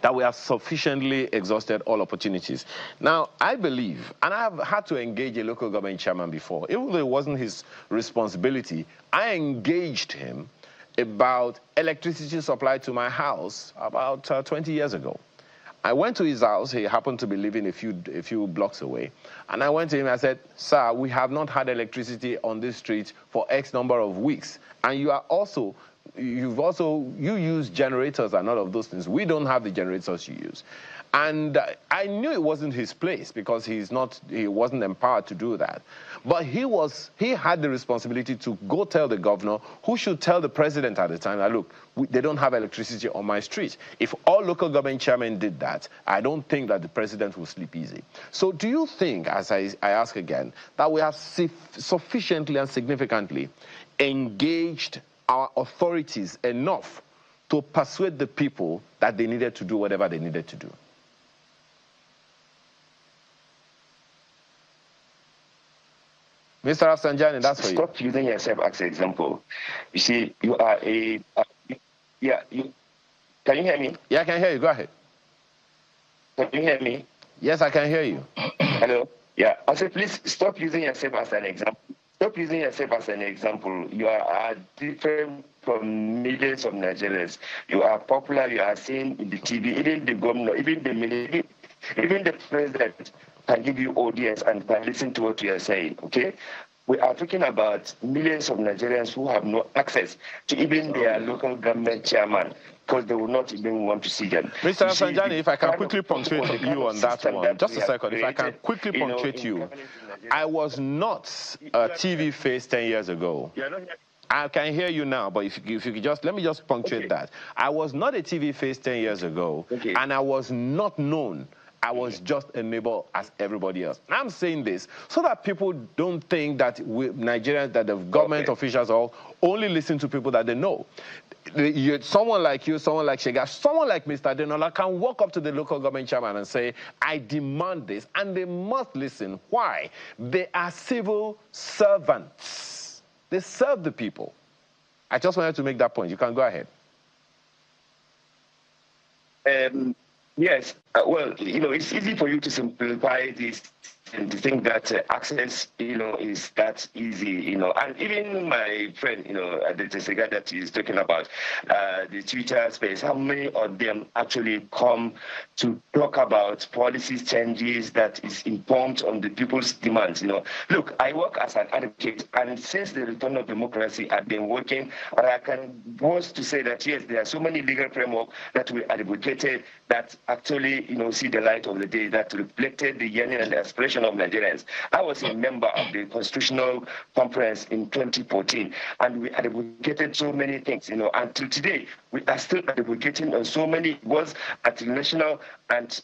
that we have sufficiently exhausted all opportunities. Now, I believe, and I have had to engage a local government chairman before, even though it wasn't his responsibility, I engaged him about electricity supply to my house about 20 years ago. I went to his house. He happened to be living a few blocks away. And I went to him and I said, sir, we have not had electricity on this street for X number of weeks. And you use generators and all of those things. We don't have the generators you use. And I knew it wasn't his place because he wasn't empowered to do that. But he had the responsibility to go tell the governor, who should tell the president at the time, that, look, they don't have electricity on my street. If all local government chairmen did that, I don't think that the president will sleep easy. So do you think, as I ask again, that we have sufficiently and significantly engaged our authorities enough to persuade the people that they needed to do whatever they needed to do? Mr. Rafsanjani, that's for you. Stop using yourself as an example. You see, you are yeah, can you hear me? Yeah, I can hear you. Go ahead. Can you hear me? Yes, I can hear you. Hello? Yeah. I said, please stop using yourself as an example. Stop using yourself as an example. You are different from millions of Nigerians. You are popular. You are seen in the TV. Even the governor, even the minister, even the president can give you audience and can listen to what you are saying. Okay? We are talking about millions of Nigerians who have no access to even their local government chairman because they will not even want to see them. Mr. Rafsanjani, if I can quickly punctuate you on that one, just a second, if I can quickly punctuate you. I was not a TV face 10 years ago. I can hear you now, but if you could just, let me just punctuate that. I was not a TV face 10 years ago, and I was not known. I was just a neighbor as everybody else. And I'm saying this so that people don't think that Nigerians, that the government officials all only listen to people that they know. Someone like you, someone like Shega, someone like Mr. Denola can walk up to the local government chairman and say, I demand this, and they must listen. Why? They are civil servants. They serve the people. I just wanted to make that point. You can go ahead. Yes, well, it's easy for you to simplify this and to think that access, is that easy, and even my friend, the guy that he's talking about, the Twitter space, how many of them actually come to talk about policy changes that is informed on the people's demands, Look, I work as an advocate, and since the return of democracy, I've been working, and I can boast to say that, yes, there are so many legal frameworks that we advocated that actually, see the light of the day, that reflected the yearning and the aspiration of Nigerians. I was a member of the Constitutional Conference in 2014, and we advocated so many things, until today, we are still advocating on so many was at the national and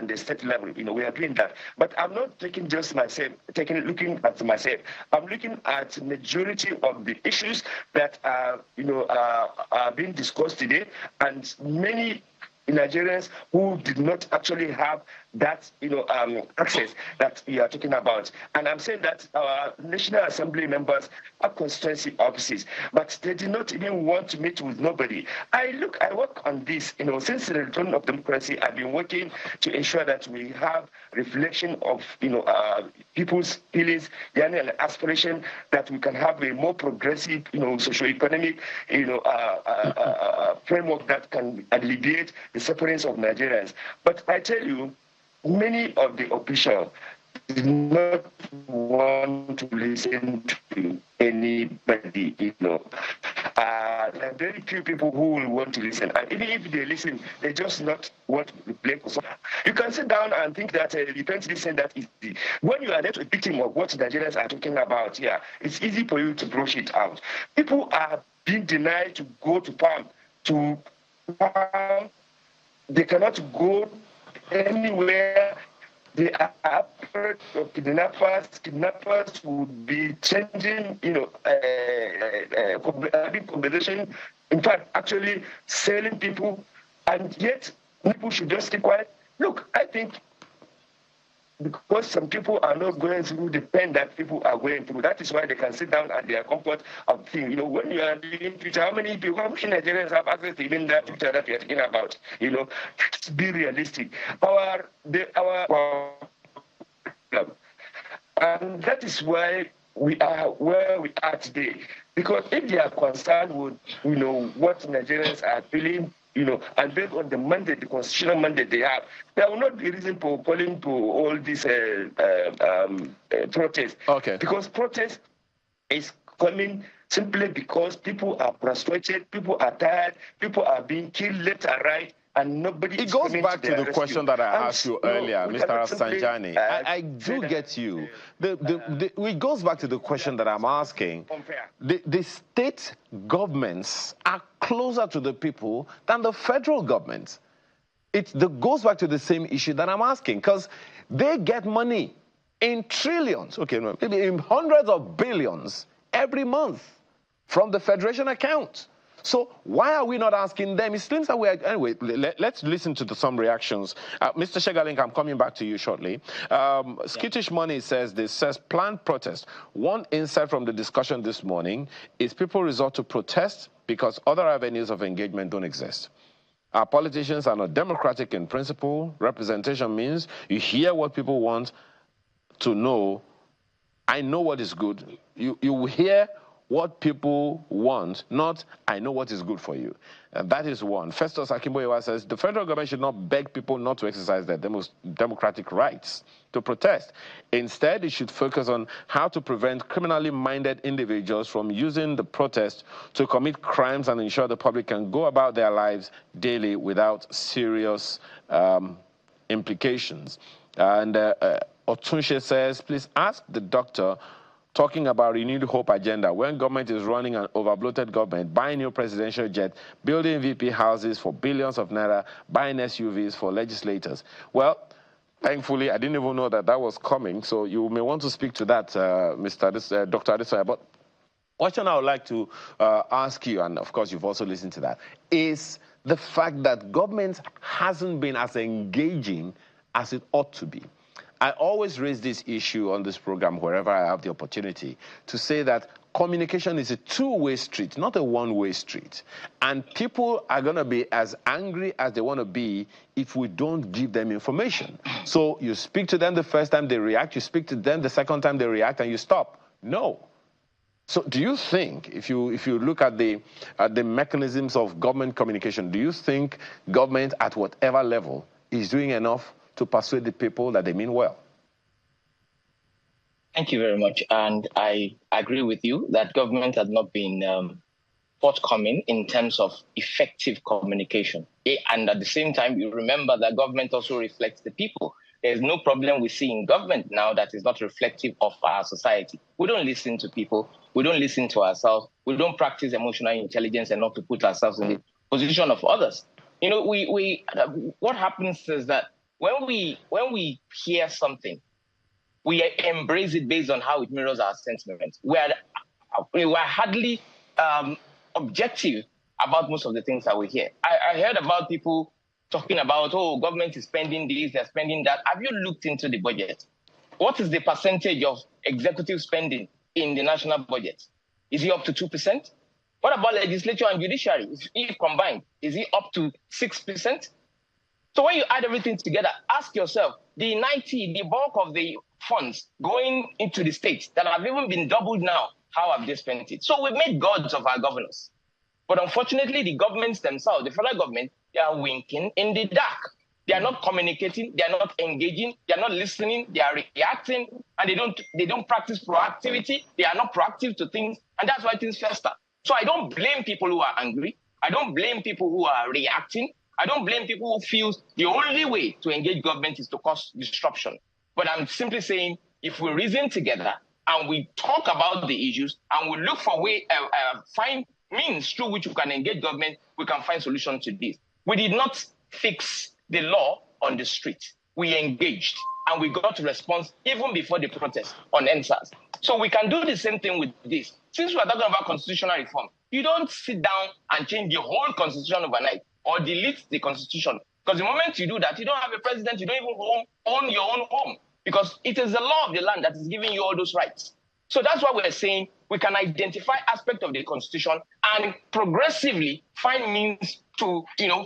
the state level. We are doing that. But I'm not taking just myself, looking at myself. I'm looking at the majority of the issues that are being discussed today, and many Nigerians who did not actually have that, access that we are talking about. And I'm saying that our National Assembly members have constituency offices, but they did not even want to meet with nobody. I work on this, since the return of democracy, I've been working to ensure that we have reflection of, people's feelings, and aspiration, that we can have a more progressive, socio-economic, framework that can alleviate the sufferings of Nigerians. But I tell you, many of the officials did not want to listen to anybody, There are very few people who will want to listen. And even if they listen, they just not want to reflect. You can sit down and think that you can't listen that easy. When you are not a victim of what Nigerians are talking about here, it's easy for you to brush it out. People are being denied to go to farm. They cannot go anywhere. They are afraid of kidnappers. Kidnappers would be changing, having conversation. In fact, actually selling people, and yet people should just keep quiet. Look, I think because some people are not going through the pain that people are going through, that is why they can sit down at their comfort of things. When you are doing Twitter, how many Nigerians have access to even that Twitter that we are talking about? Let's be realistic. Our and that is why we are where we are today. Because if they are concerned with, what Nigerians are feeling, and based on the mandate, the constitutional mandate they have, there will not be reason for calling to all these protests. Okay. Because protest is coming simply because people are frustrated, people are tired, people are being killed left and right, and nobody It is goes coming back to to their the rescue. question that I asked you earlier, Mr. Rafsanjani. I do get you. It goes back to the question that I'm asking. The state governments are closer to the people than the federal government. It goes back to the same issue that I'm asking, because they get money in trillions, maybe in hundreds of billions every month from the federation account. So why are we not asking them? It seems that we are, anyway, let's listen to some reactions. Mr. Shegalink, I'm coming back to you shortly. Skittish Money says this, says planned protest. One insight from the discussion this morning is people resort to protest because other avenues of engagement don't exist. Our politicians are not democratic in principle. Representation means you hear what people want to know. I know what is good. You hear what people want, not I know what is good for you. That is one. Festus Akimboyewa says the federal government should not beg people not to exercise their democratic rights to protest. Instead, it should focus on how to prevent criminally minded individuals from using the protest to commit crimes and ensure the public can go about their lives daily without serious implications. And Otunshe says, please ask the doctor talking about renewed hope agenda when government is running an overbloated government, buying new presidential jet, building VP houses for billions of naira, buying SUVs for legislators. Well, thankfully, I didn't even know that that was coming, so you may want to speak to that, Dr. Adesoya. But question I would like to ask you, and of course you've also listened to that, is the fact that government hasn't been as engaging as it ought to be. I always raise this issue on this program wherever I have the opportunity to say that communication is a two-way street, not a one-way street. And people are going to be as angry as they want to be if we don't give them information. So you speak to them the first time, they react. You speak to them the second time, they react, and you stop. No. So do you think, if you look at the mechanisms of government communication, do you think government at whatever level is doing enough to persuade the people that they mean well? Thank you very much. And I agree with you that government has not been forthcoming in terms of effective communication. And at the same time, you remember that government also reflects the people. There's no problem we see in government now that is not reflective of our society. We don't listen to people. We don't listen to ourselves. We don't practice emotional intelligence enough to put ourselves in the position of others. You know, what happens is that when we hear something, we embrace it based on how it mirrors our sentiments. We're hardly objective about most of the things that we hear. I heard about people talking about, oh, government is spending this, they're spending that. Have you looked into the budget? What is the percentage of executive spending in the national budget? Is it up to 2%? What about legislature and judiciary? If combined, is it up to 6%? So when you add everything together, ask yourself, the bulk of the funds going into the states that have even been doubled now, how have they spent it? So we've made gods of our governors. But unfortunately, the governments themselves, the federal government, they are winking in the dark. They are not communicating, they are not engaging, they are not listening, they are reacting, and they don't practice proactivity, they are not proactive to things, and that's why things fester. So I don't blame people who are angry. I don't blame people who are reacting. I don't blame people who feel the only way to engage government is to cause disruption. But I'm simply saying, if we reason together and we talk about the issues and we look for find means through which we can engage government, we can find solutions to this. We did not fix the law on the street. We engaged and we got a response even before the protest on NSAS. So we can do the same thing with this. Since we're talking about constitutional reform, you don't sit down and change the whole constitution overnight or delete the constitution. Because the moment you do that, you don't have a president, you don't even own your own home. Because it is the law of the land that is giving you all those rights. So that's why we're saying we can identify aspects of the constitution and progressively find means to,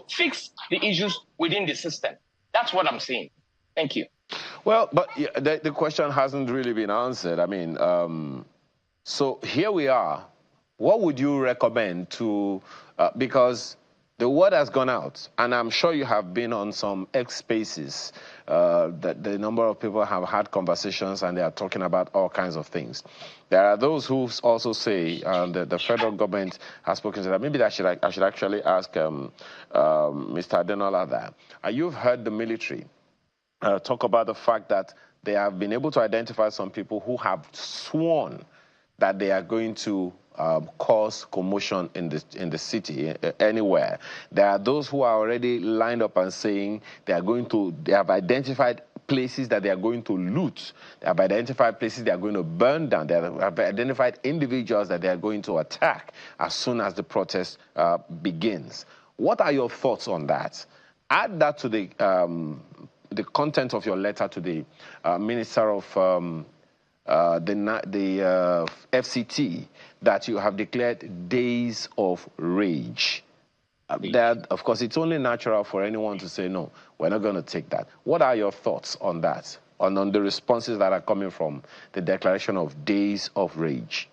fix the issues within the system. That's what I'm saying. Thank you. Well, but the question hasn't really been answered. I mean, so here we are. What would you recommend to, because the word has gone out, and I'm sure you have been on some X spaces that the number of people have had conversations and they are talking about all kinds of things. There are those who also say that the federal government has spoken to that. Maybe I should actually ask Mr. Adenola that. You've heard the military talk about the fact that they have been able to identify some people who have sworn that they are going to cause commotion in the city, anywhere. There are those who are already lined up and saying they have identified places that they are going to loot. They have identified places they are going to burn down. They have identified individuals that they are going to attack as soon as the protest begins. What are your thoughts on that? Add that to the content of your letter to the Minister of the FCT, that you have declared days of rage. That, of course, it's only natural for anyone to say, no, we're not going to take that. What are your thoughts on that, on the responses that are coming from the declaration of days of rage?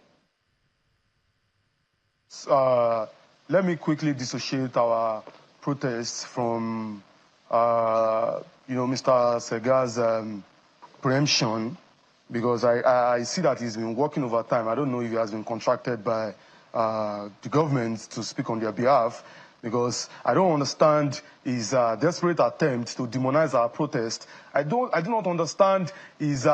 Let me quickly dissociate our protests from, Mr. Sega's preemption, because I see that he's been working over time. I don't know if he has been contracted by the government to speak on their behalf, because I don't understand his desperate attempt to demonize our protest. I do not understand his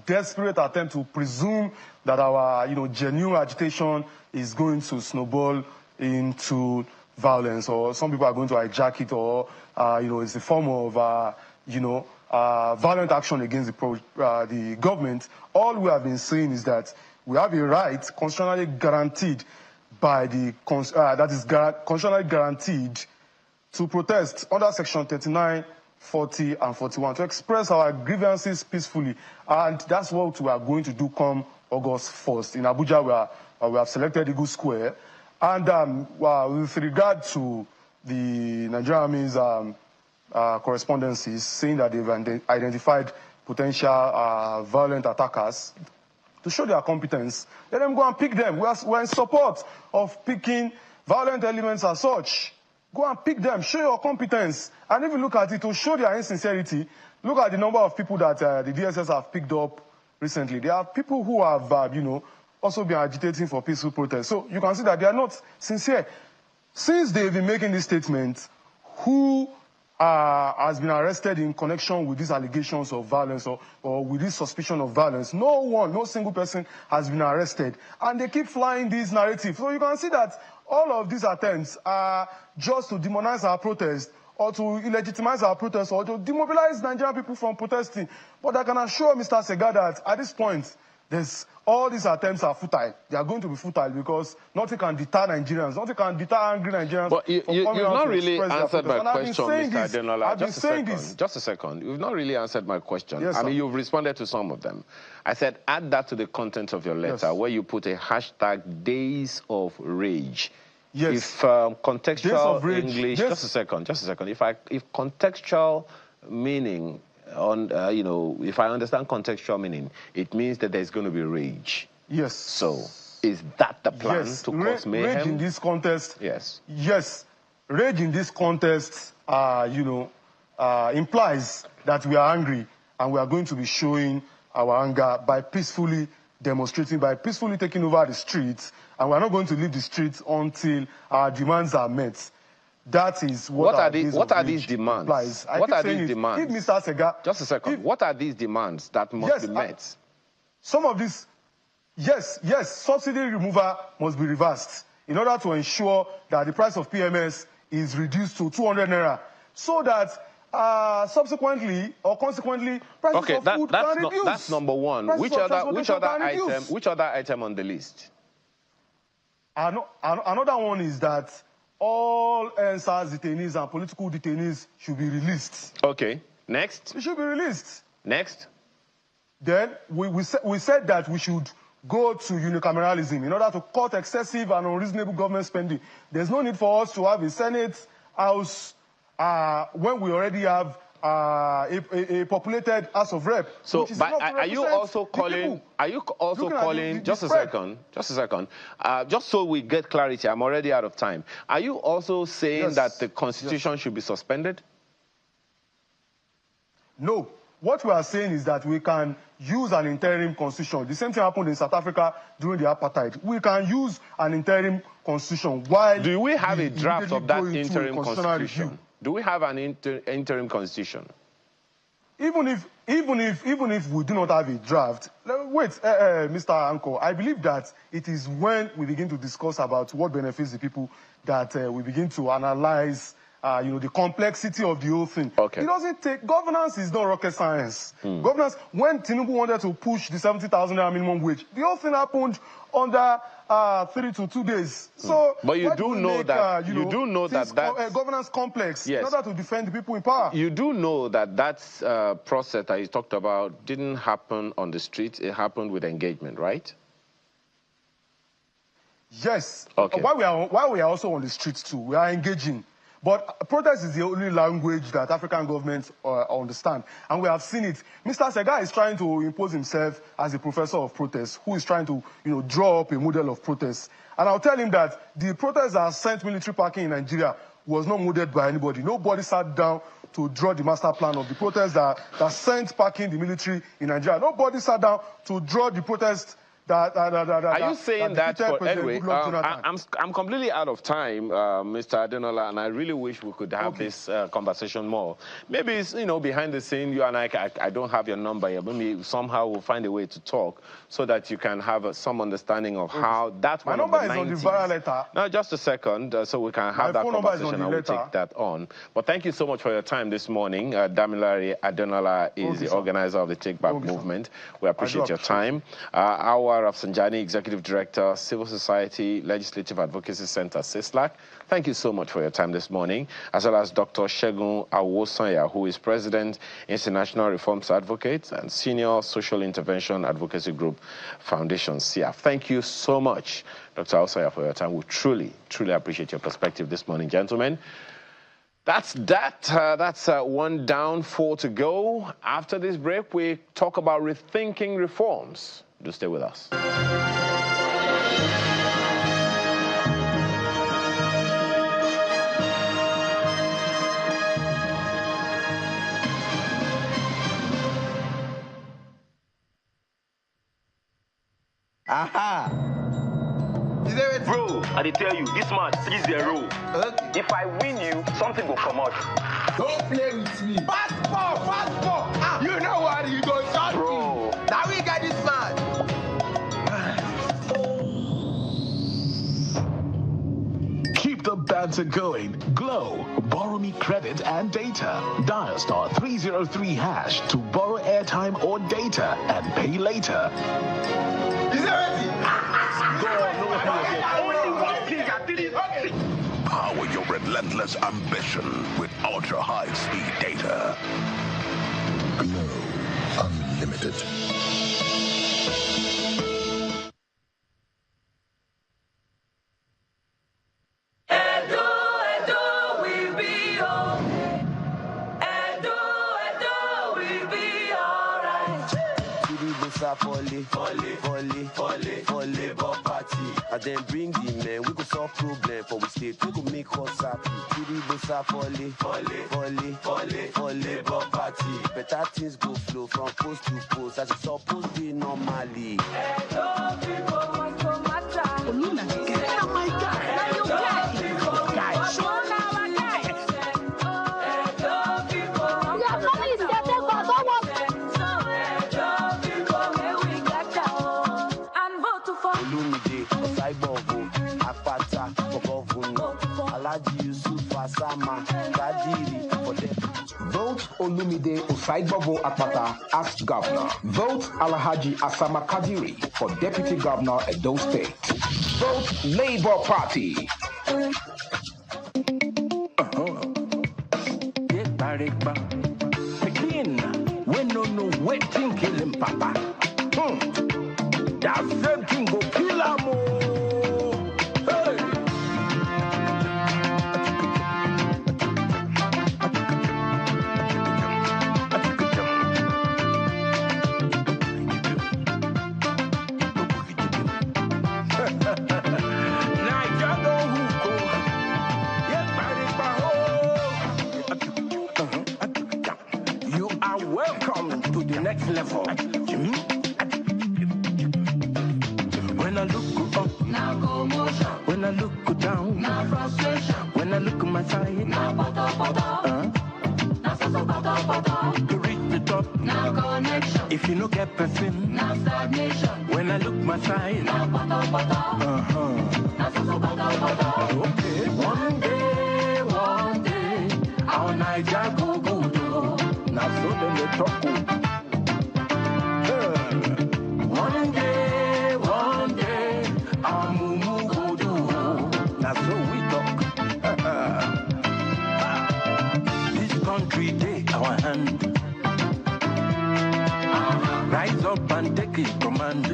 desperate attempt to presume that our genuine agitation is going to snowball into violence, or some people are going to hijack it, or it's a form of violent action against the government. All we have been saying is that we have a right constitutionally guaranteed by the constitutionally guaranteed to protest under Section 39, 40, and 41, to express our grievances peacefully, and that's what we are going to do come August 1st in Abuja, where we have selected Eagle Square. And with regard to the Nigerian Army's correspondences saying that they've identified potential violent attackers, to show their competence, let them go and pick them. We're in support of picking violent elements as such. Go and pick them, show your competence. And if you look at it, to show their insincerity, look at the number of people that the DSS have picked up recently. There are people who have, also been agitating for peaceful protest. So you can see that they are not sincere. Since they've been making this statement, who has been arrested in connection with these allegations of violence or with this suspicion of violence? No single person has been arrested. And they keep flying these narratives. So you can see that all of these attempts are just to demonize our protest, or to illegitimize our protest, or to demobilize Nigerian people from protesting. But I can assure Mr. Sega that at this point, all these attempts are futile. They are going to be futile because nothing can deter Nigerians. Nothing can deter angry Nigerians. But you've not really answered my question, Mr. Adenola. Just a second. You've not really answered my question. Yes, I mean, you've responded to some of them. I said, add that to the content of your letter, where you put a hashtag days of rage. Yes. If contextual English, just a second. If contextual meaning, if I understand contextual meaning, it means that there's going to be rage. Yes. So, is that the plan to cause mayhem? Rage in this contest. Yes. Yes. Rage in this contest, implies that we are angry, and we are going to be showing our anger by peacefully demonstrating, by peacefully taking over the streets, and we are not going to leave the streets until our demands are met. That is what are these demands? Implies. What are these demands? If Mr. Sega, just a second. What are these demands that must be met? Some of these, yes, subsidy removal must be reversed in order to ensure that the price of PMS is reduced to 200 naira, so that subsequently or consequently prices of food can reduce. That's number one. Which other item on the list? Another one is that all NSAS detainees and political detainees should be released. Okay. Next. They should be released. Next. Then we said that we should go to unicameralism in order to cut excessive and unreasonable government spending. There's no need for us to have a Senate House when we already have a populated House of Rep. So, are you also calling? Just a second. Just so we get clarity, I'm already out of time. Are you also saying that the Constitution should be suspended? No. What we are saying is that we can use an interim constitution. The same thing happened in South Africa during the apartheid. We can use an interim constitution while. Do we have a draft of that interim constitution? Do we have an interim constitution? Even if we do not have a draft, wait, Mr. Anko, I believe that it is when we begin to discuss about what benefits the people that we begin to analyze the complexity of the whole thing. Okay. It doesn't take, governance is not rocket science. Governance, when Tinubu wanted to push the 70,000 minimum wage, the whole thing happened under 3 to 2 days. So, but you do know that governance complex, yes, in order to defend the people in power. You do know that process that you talked about didn't happen on the streets. It happened with engagement, right? Yes. Okay. While we are also on the streets too, we are engaging. But protest is the only language that African governments understand. And we have seen it. Mr. Sega is trying to impose himself as a professor of protest, who is trying to, draw up a model of protest. And I'll tell him that the protest that sent military parking in Nigeria was not modeled by anybody. Nobody sat down to draw the master plan of the protest that sent parking the military in Nigeria. Nobody sat down to draw the protest Are you saying that for, anyway, I'm completely out of time, Mr. Adenola, and I really wish we could have this conversation more. Maybe it's, behind the scene, you and I don't have your number here. Maybe somehow we'll find a way to talk so that you can have some understanding of how that one of the 90s... My number is on the viral letter. No, just a second, so we can have that conversation and we'll take that on. But thank you so much for your time this morning. Damilare Adenola is the organizer of the Take Back movement. We appreciate your time. Our Rafsanjani, Executive Director, Civil Society Legislative Advocacy Center, CISLAC. Thank you so much for your time this morning, as well as Dr. Segun Awosanya, who is President, International Reforms Advocates and Senior Social Intervention Advocacy Group Foundation, CIAF. Thank you so much, Dr. Awosanya, for your time. We truly, truly appreciate your perspective this morning, gentlemen. That's that. That's 1 down, 4 to go. After this break, we talk about rethinking reforms. Do stay with us. Aha! Bro, I tell you, this match 3-0. Okay. If I win you, something will come out. Don't play with me. Fast ball. You know what? You go shot me. Now we got this match. Keep the banter going. Glow. Borrow me credit and data. Dial *303# to borrow airtime or data and pay later. Is it ready? Power your relentless ambition with ultra-high-speed data. Glow Unlimited. Volley, party. And then bring the men, we go solve problem for we state, we go make us happy. Volley, party. Better things go flow from post to post, as it's supposed to be normally. Vote Olumide Osaibovo Akpata as governor. Vote Alhaji Asama Kadiri for deputy governor Edo State. Vote Labour Party. Begin. We no waiting kill him, Papa. That same thing go kill him. Next level. When I look up, now commotion. When I look down, now frustration. When I look at my side, now bottom. Now so bottom. To reach the top, now connection. If you no get person, now stagnation. When I look my side, now bottom. Now so bottom. Okay. One day. Naija go good. Now so then they talk. One day, our mumu go do. Now so we talk. This country take our hand. Rise up and take it command.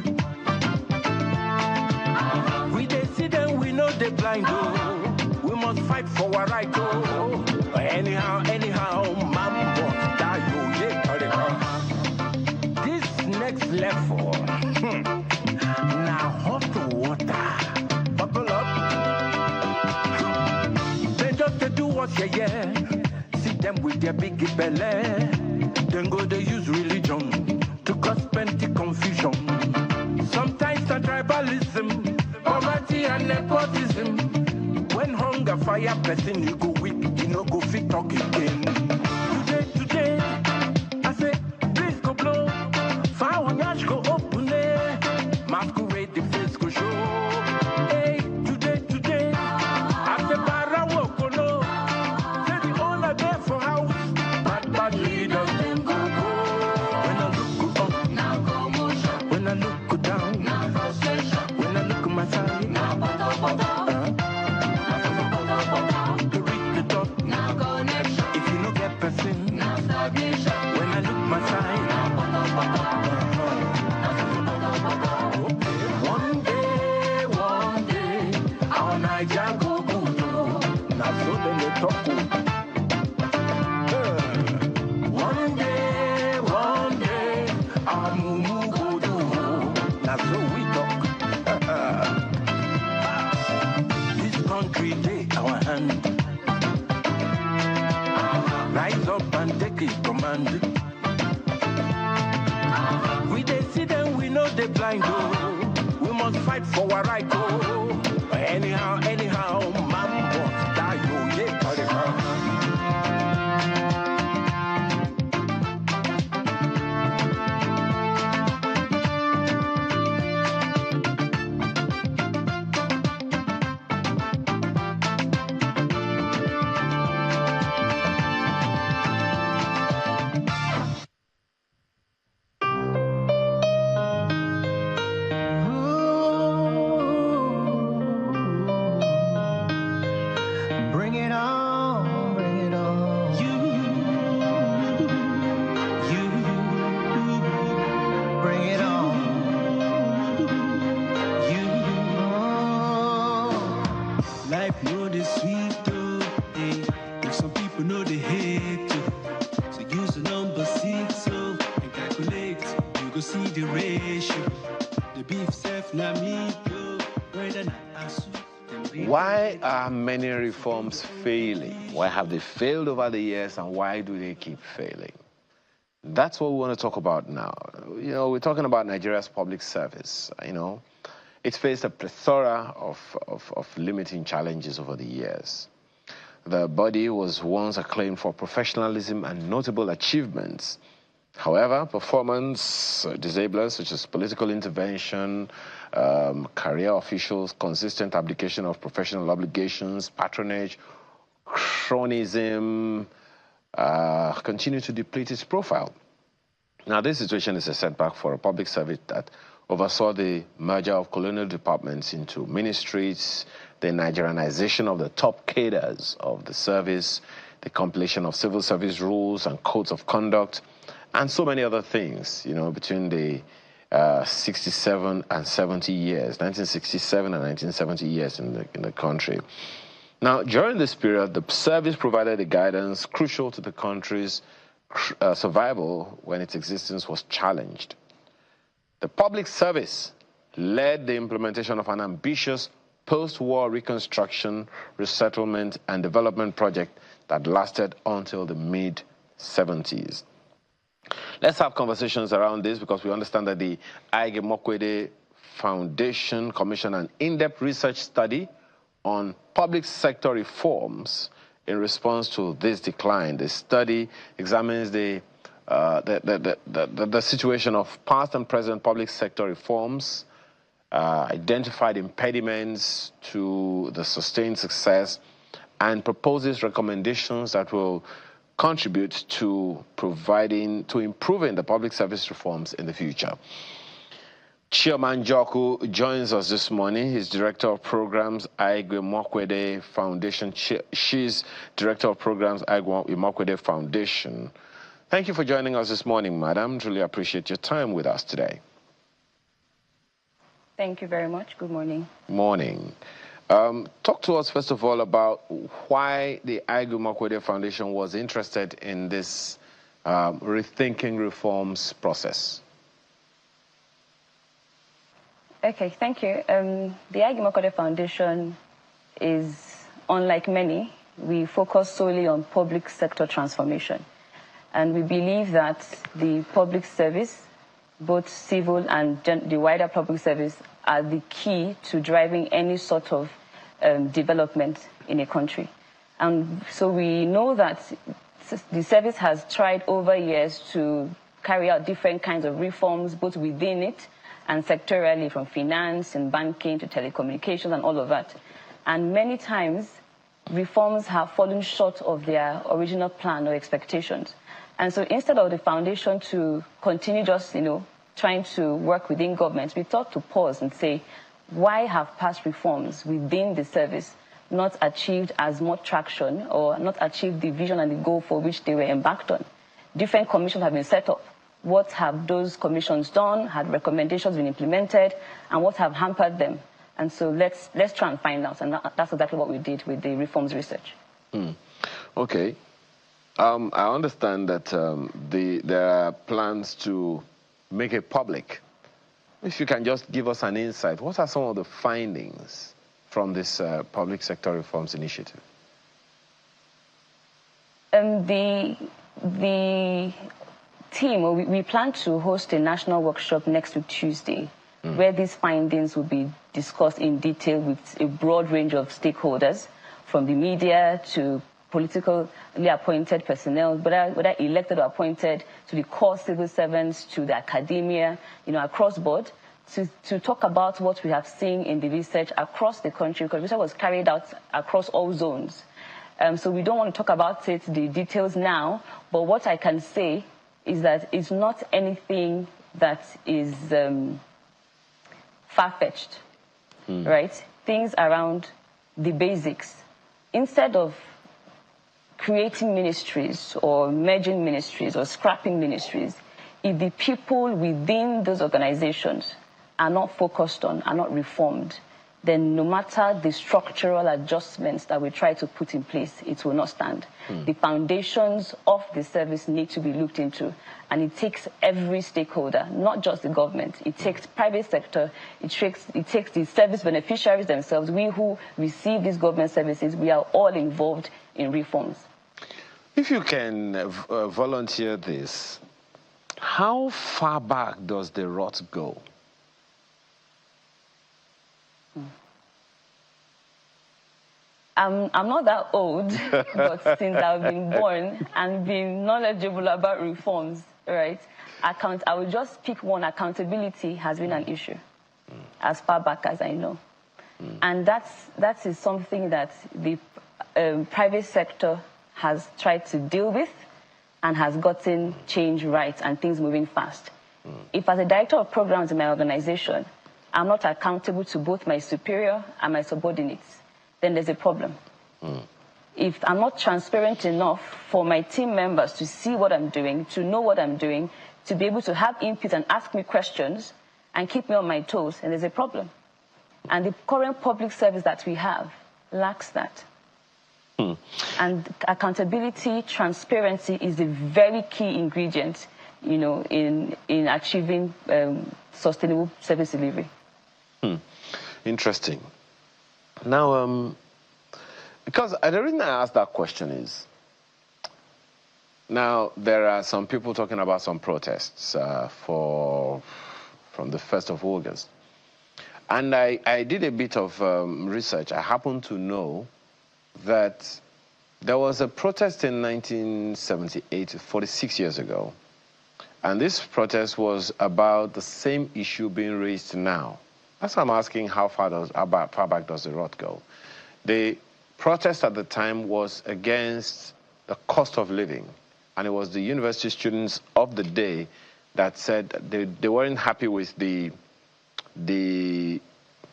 We they see them, we know they blind. Oh. We must fight for our right. Oh. Anyhow, man boss die. This next level, now hot water. Buckle up. They just they do what yeah. See them with their big belly. Then go they use religion to cause plenty confusion. Sometimes the tribalism, poverty and nepotism. When hunger fire person, you go weak, you no go fit talk again. Today, I say, please go blow. Fire yash go open there. Masquerade the face go show. Hey, today, I say, para walk no. Say the owner there for house. Bad leaders then go. When I look up, now commotion. When I look down, now frustration. When I look at my side, now poto. To reach the top, now connection. If you no get person, now stagnation. When I look my side, now poto. One day, our Naija go good. Now so then they talk. One day, our mumu go do. Now so we talk. This country take our hand. Rise up and take it command. We they see them, we know they blind. Oh. We must fight for our right. Oh. Anyhow, man boss die. Bring it on. You. Bring it on. You. Life know the sweet though. Hey, if some people know they hate too. So use the number 6 so and calculate. You go see the ratio. The beef self na meat though. Whether not asu. Why are many reforms failing? Why have they failed over the years, and why do they keep failing? That's what we want to talk about now. You know, we're talking about Nigeria's public service. You know, it's faced a plethora of limiting challenges over the years. The body was once acclaimed for professionalism and notable achievements. However, performance disablers such as political intervention, career officials, consistent abdication of professional obligations, patronage, cronyism, continue to deplete its profile. Now, this situation is a setback for a public service that oversaw the merger of colonial departments into ministries, the Nigerianization of the top cadres of the service, the compilation of civil service rules and codes of conduct, and so many other things, you know, between the 67 and 70 years, 1967 and 1970 years in the country. Now, during this period, the service provided a guidance crucial to the country's survival when its existence was challenged. The public service led the implementation of an ambitious post-war reconstruction, resettlement, and development project that lasted until the mid-70s. Let's have conversations around this because we understand that the Aige Mokwede Foundation commissioned an in-depth research study on public sector reforms in response to this decline. The study examines the situation of past and present public sector reforms, identified impediments to the sustained success, and proposes recommendations that will contribute to improving the public service reforms in the future. Chioma Njoku joins us this morning. He's Director of Programs, Igwe Mokwede Foundation. She's Director of Programs, Igwe Mokwede Foundation. Thank you for joining us this morning, madam. Truly appreciate your time with us today. Thank you very much. Good morning. Morning. Talk to us, first of all, about why the Igwe Mokwede Foundation was interested in this Rethinking Reforms process. Okay, thank you. The Igwe Mokwede Foundation is, unlike many, we focus solely on public sector transformation. And we believe that the public service, both civil and the wider public service, are the key to driving any sort of development in a country. And so we know that the service has tried over years to carry out different kinds of reforms, both within it and sectorally, from finance and banking to telecommunications and all of that. And many times, reforms have fallen short of their original plan or expectations. And so instead of the foundation to continue just, trying to work within government, we thought to pause and say, why have past reforms within the service not achieved as much traction or not achieved the vision and the goal for which they were embarked on? Different commissions have been set up. What have those commissions done? Had recommendations been implemented? And what have hampered them? And so let's try and find out. And that's exactly what we did with the reforms research. Okay. I understand that there are plans to make it public. If you can just give us an insight, what are some of the findings from this public sector reforms initiative? The team, we plan to host a national workshop next week, Tuesday, where these findings will be discussed in detail with a broad range of stakeholders, from the media to politically appointed personnel, whether elected or appointed, to the core civil servants, to the academia, across board, to talk about what we have seen in the research across the country, because research was carried out across all zones. So we don't want to talk about the details now, but what I can say is that it's not anything that is far-fetched, right? Things around the basics. Instead of creating ministries or merging ministries or scrapping ministries, if the people within those organizations are not focused on, are not reformed, then no matter the structural adjustments that we try to put in place, it will not stand. The foundations of the service need to be looked into, and it takes every stakeholder, not just the government. It takes private sector, it takes the service beneficiaries themselves. We who receive these government services, we are all involved in reforms. If you can volunteer this, how far back does the rot go? I'm not that old, but since I've been born and been knowledgeable about reforms, right, I will just pick one. Accountability has been an issue as far back as I know. And that is something that the private sector has tried to deal with and has gotten change right and things moving fast. If as a director of programs in my organization, I'm not accountable to both my superior and my subordinates, then there's a problem. If I'm not transparent enough for my team members to see what I'm doing, to know what I'm doing, to be able to have input and ask me questions and keep me on my toes, then there's a problem. And the current public service that we have lacks that. And accountability, transparency is a very key ingredient, in achieving sustainable service delivery. Interesting. Now, because the reason I asked that question is, now there are some people talking about some protests from the 1st of August. And I did a bit of research. I happen to know that there was a protest in 1978, 46 years ago. And this protest was about the same issue being raised now. That's why I'm asking how far back does the rot go. The protest at the time was against the cost of living. And it was the university students of the day that said they weren't happy with the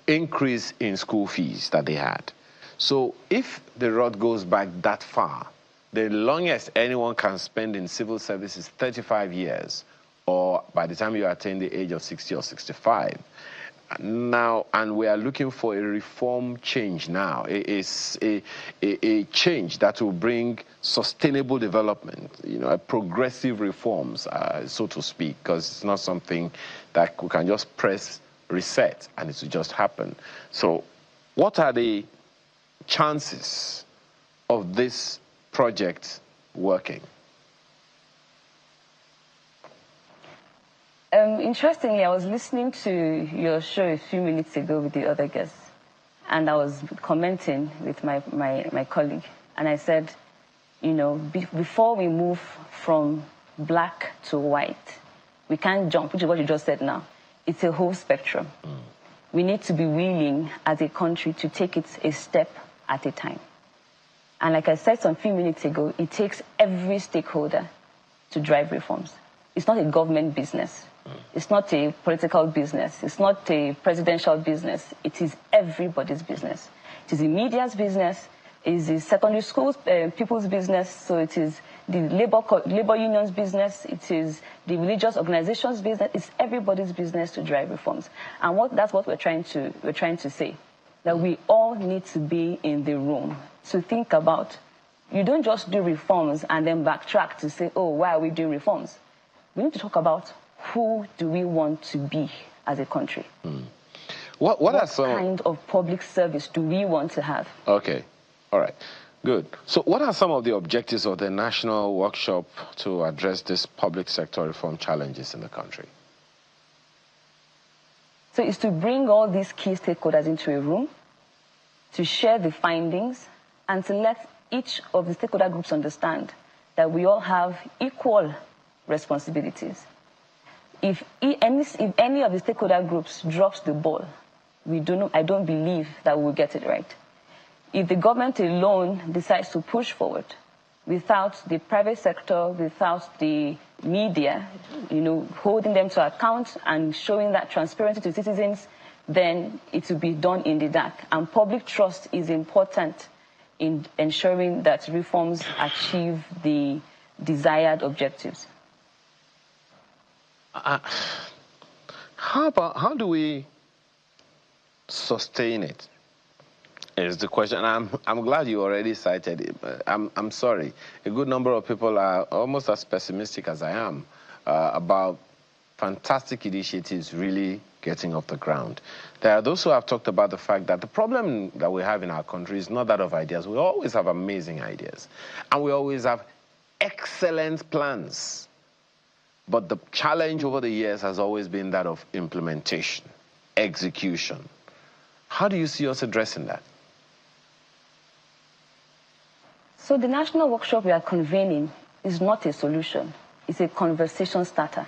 increase in school fees that they had. So if the road goes back that far, the longest anyone can spend in civil service is 35 years, or by the time you attain the age of 60 or 65. Now, and we are looking for a reform change now. It's a change that will bring sustainable development, a progressive reforms, so to speak, because it's not something that we can just press reset and it will just happen. So what are the chances of this project working? Interestingly, I was listening to your show a few minutes ago with the other guests, and I was commenting with my colleague, and I said, before we move from black to white, we can't jump, which is what you just said now. It's a whole spectrum. We need to be willing as a country to take it a step at a time. And like I said some few minutes ago, it takes every stakeholder to drive reforms. It's not a government business. It's not a political business. It's not a presidential business. It is everybody's business. It is the media's business. It is the secondary schools, people's business. So it is the labor unions' business. It is the religious organizations' business. It's everybody's business to drive reforms. And that's what we're trying to say, that we all need to be in the room to think about. You don't just do reforms and then backtrack to say, oh, why are we doing reforms? We need to talk about who do we want to be as a country. What kind of public service do we want to have? Okay, all right, good. So what are some of the objectives of the national workshop to address this public sector reform challenges in the country? So it's to bring all these key stakeholders into a room, to share the findings, and to let each of the stakeholder groups understand that we all have equal responsibilities. If any of the stakeholder groups drops the ball, I don't believe that we will get it right. If the government alone decides to push forward without the private sector, without the media, holding them to account and showing that transparency to citizens, then it will be done in the dark. And public trust is important in ensuring that reforms achieve the desired objectives. How do we sustain it? Is the question. And I'm glad you already cited it. But I'm sorry. A good number of people are almost as pessimistic as I am about fantastic initiatives really getting off the ground. There are those who have talked about the fact that the problem that we have in our country is not that of ideas. We always have amazing ideas, and we always have excellent plans. But the challenge over the years has always been that of implementation, execution. How do you see us addressing that? So the national workshop we are convening is not a solution. It's a conversation starter.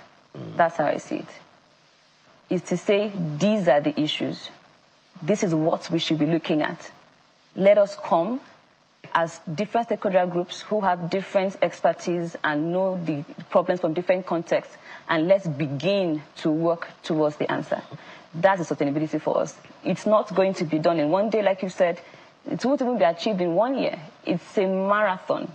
That's how I see it. It's to say, these are the issues. This is what we should be looking at. Let us come as different stakeholder groups who have different expertise and know the problems from different contexts, and let's begin to work towards the answer. That's the sustainability for us. It's not going to be done in one day, like you said. It won't even be achieved in 1 year. It's a marathon.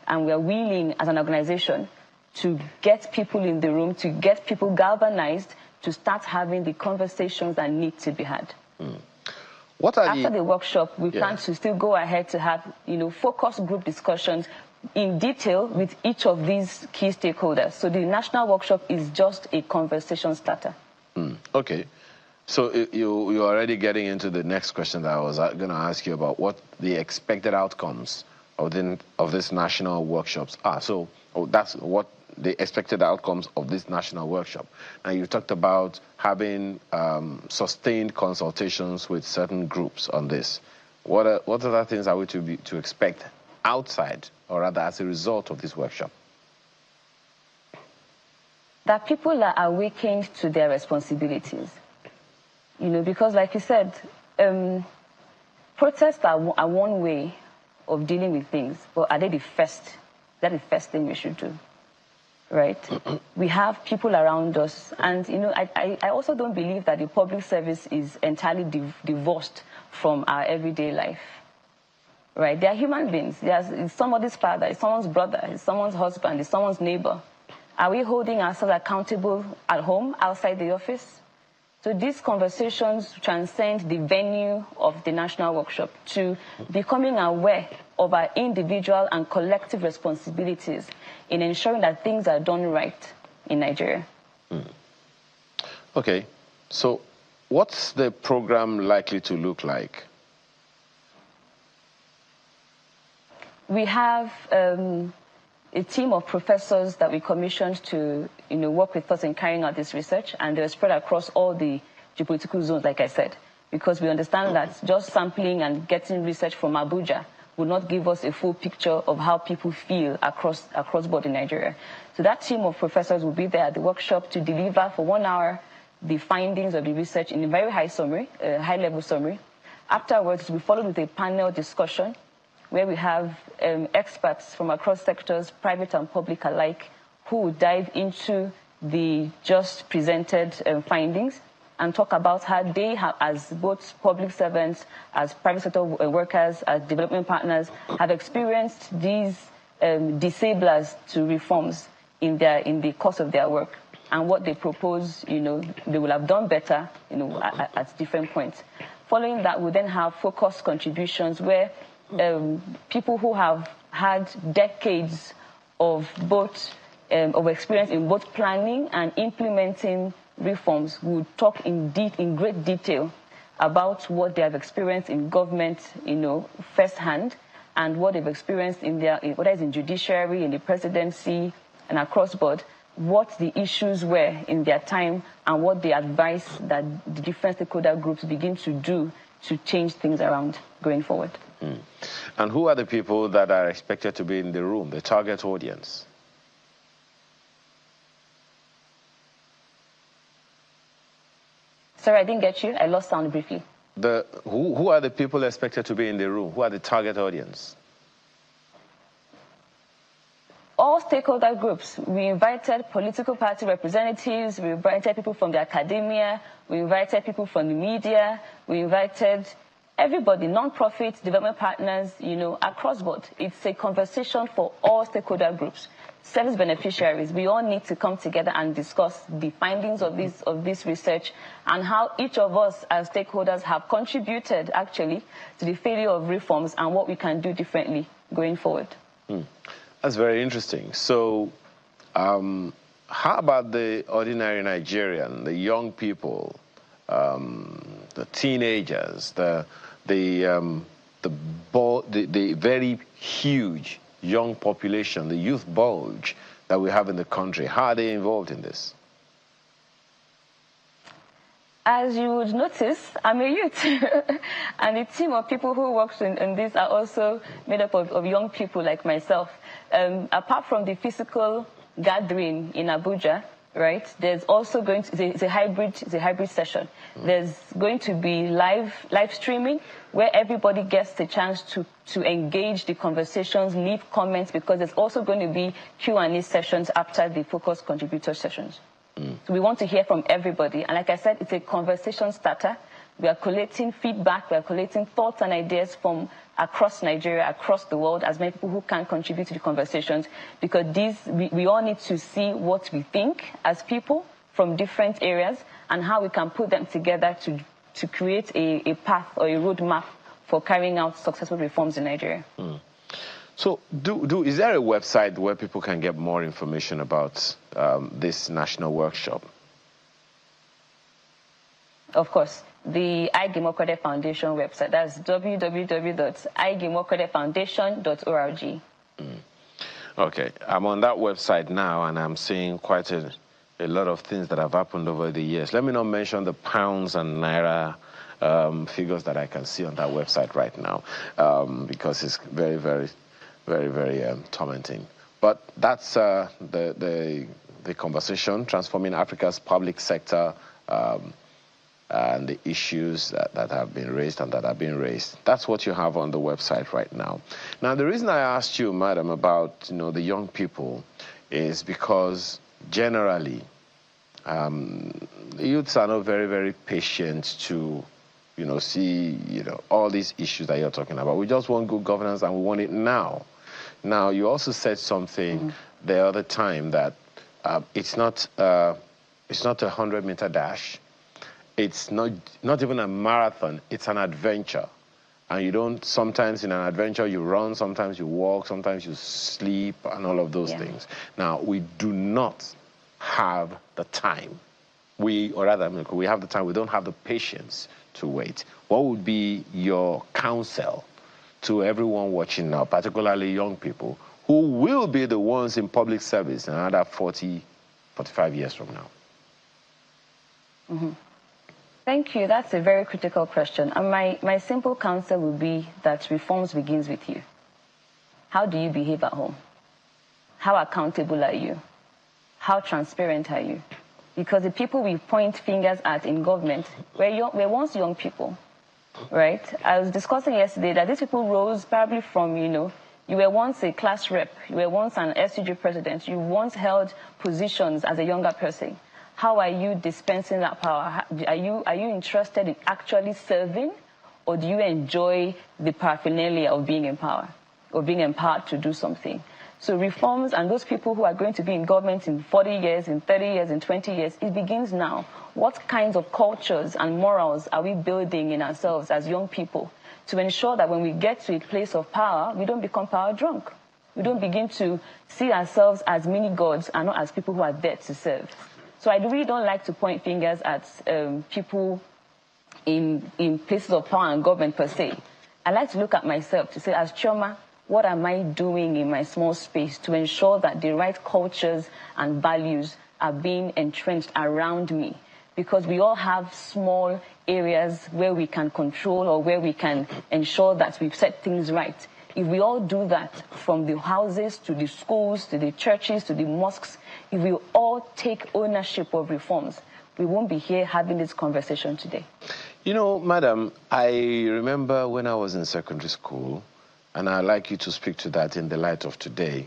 And we're willing, as an organization, to get people in the room, to get people galvanized, to start having the conversations that need to be had. After the workshop, we plan to still go ahead to have, focus group discussions in detail with each of these key stakeholders. So the national workshop is just a conversation starter. Okay. So you're already getting into the next question that I was going to ask you about what the expected outcomes of this national workshops are. So that's what the expected outcomes of this national workshop. Now, you talked about having sustained consultations with certain groups on this. What other things are we to expect outside, or rather as a result of this workshop? That people are awakened to their responsibilities. Because like you said, protests are one way of dealing with things, but are they the first? That is the first thing we should do, right? We have people around us, and I also don't believe that the public service is entirely divorced from our everyday life, right? They are human beings. It's somebody's father, it's someone's brother, it's someone's husband, it's someone's neighbor. Are we holding ourselves accountable at home, outside the office? So these conversations transcend the venue of the national workshop to becoming aware of our individual and collective responsibilities in ensuring that things are done right in Nigeria. Okay, so what's the program likely to look like? We have a team of professors that we commissioned to work with us in carrying out this research, and they're spread across all the geopolitical zones, like I said, because we understand that just sampling and getting research from Abuja will not give us a full picture of how people feel across board in Nigeria. So that team of professors will be there at the workshop to deliver for 1 hour the findings of the research in a very high-level summary. Afterwards, we followed with a panel discussion where we have experts from across sectors, private and public alike, who will dive into the just presented findings and talk about how they have, as both public servants, as private sector workers, as development partners, have experienced these disablers to reforms in the course of their work, and what they propose, they will have done better, at different points. Following that, we then have focused contributions where people who have had decades of experience in both planning and implementing reforms would talk in great detail about what they have experienced in government, firsthand, and what they've experienced whether it's in judiciary, in the presidency, and across board, what the issues were in their time and what they advise that the different stakeholder groups begin to do to change things around going forward. And who are the people that are expected to be in the room, the target audience? Sorry, I didn't get you. I lost sound briefly. Who are the people expected to be in the room? Who are the target audience? All stakeholder groups. We invited political party representatives, we invited people from the academia, we invited people from the media, we invited everybody, non-profit, development partners, across board. It's a conversation for all stakeholder groups. Service beneficiaries, we all need to come together and discuss the findings of this research and how each of us as stakeholders have contributed, actually, to the failure of reforms and what we can do differently going forward. That's very interesting. So how about the ordinary Nigerian, the young people, the teenagers, the very huge young population, the youth bulge that we have in the country? How are they involved in this? As you would notice, I'm a youth. And the team of people who works in this are also made up of young people like myself. Apart from the physical gathering in Abuja, right, there's also going to, it's a hybrid session. There's going to be live streaming where everybody gets the chance to engage the conversations, leave comments, because there's also going to be Q&A sessions after the focus contributor sessions. So we want to hear from everybody. And like I said, it's a conversation starter. We are collating feedback, we are collating thoughts and ideas from across Nigeria, across the world, as many people who can contribute to the conversations, because we all need to see what we think as people from different areas and how we can put them together to create a path or a roadmap for carrying out successful reforms in Nigeria. So is there a website where people can get more information about this national workshop? Of course. The Igimokode Foundation website. That's www.igimokodefoundation.org. Okay, I'm on that website now, and I'm seeing quite a lot of things that have happened over the years. Let me not mention the pounds and naira figures that I can see on that website right now, because it's very, very, very, very tormenting. But that's the conversation, transforming Africa's public sector and the issues that have been raised and that are being raised. That's what you have on the website right now. Now, the reason I asked you, madam, about the young people is because generally the youths are not very, very patient to see all these issues that you're talking about. We just want good governance and we want it now. Now, you also said something the other time that it's not a 100-meter dash. It's not even a marathon. It's an adventure. And you don't, sometimes in an adventure you run, sometimes you walk, sometimes you sleep, and all of those things. Now, we do not have the time. We have the time, we don't have the patience to wait. What would be your counsel to everyone watching now, particularly young people, who will be the ones in public service in another 40, 45 years from now? Thank you. That's a very critical question. And my simple counsel would be that reforms begins with you. How do you behave at home? How accountable are you? How transparent are you? Because the people we point fingers at in government were once young people, right? I was discussing yesterday that these people rose probably from, you were once a class rep, you were once an SUG president, you once held positions as a younger person. How are you dispensing that power? Are you interested in actually serving, or do you enjoy the paraphernalia of being in power, or being empowered to do something? So reforms and those people who are going to be in government in 40 years, in 30 years, in 20 years, it begins now. What kinds of cultures and morals are we building in ourselves as young people to ensure that when we get to a place of power, we don't become power drunk? We don't begin to see ourselves as mini gods and not as people who are there to serve. So I really don't like to point fingers at people in places of power and government per se. I like to look at myself to say, as Chioma, what am I doing in my small space to ensure that the right cultures and values are being entrenched around me? Because we all have small areas where we can control or where we can ensure that we've set things right. If we all do that, from the houses to the schools, to the churches, to the mosques, if we all take ownership of reforms, we won't be here having this conversation today. Madam, I remember when I was in secondary school, and I'd like you to speak to that in the light of today.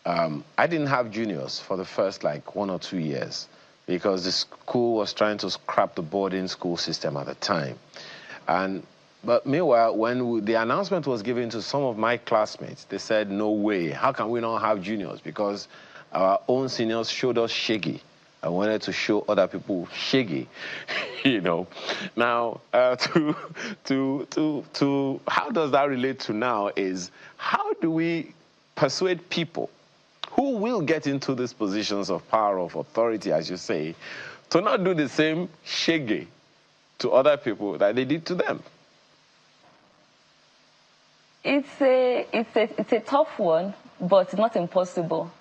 I didn't have juniors for the first 1 or 2 years because the school was trying to scrap the boarding school system at the time. But meanwhile, when the announcement was given to some of my classmates, they said, no way, how can we not have juniors? Because our own seniors showed us shaggy. I wanted to show other people shaggy, Now, how does that relate to now is, how do we persuade people who will get into these positions of power, of authority, as you say, to not do the same shaggy to other people that they did to them? It's a tough one, but it's not impossible.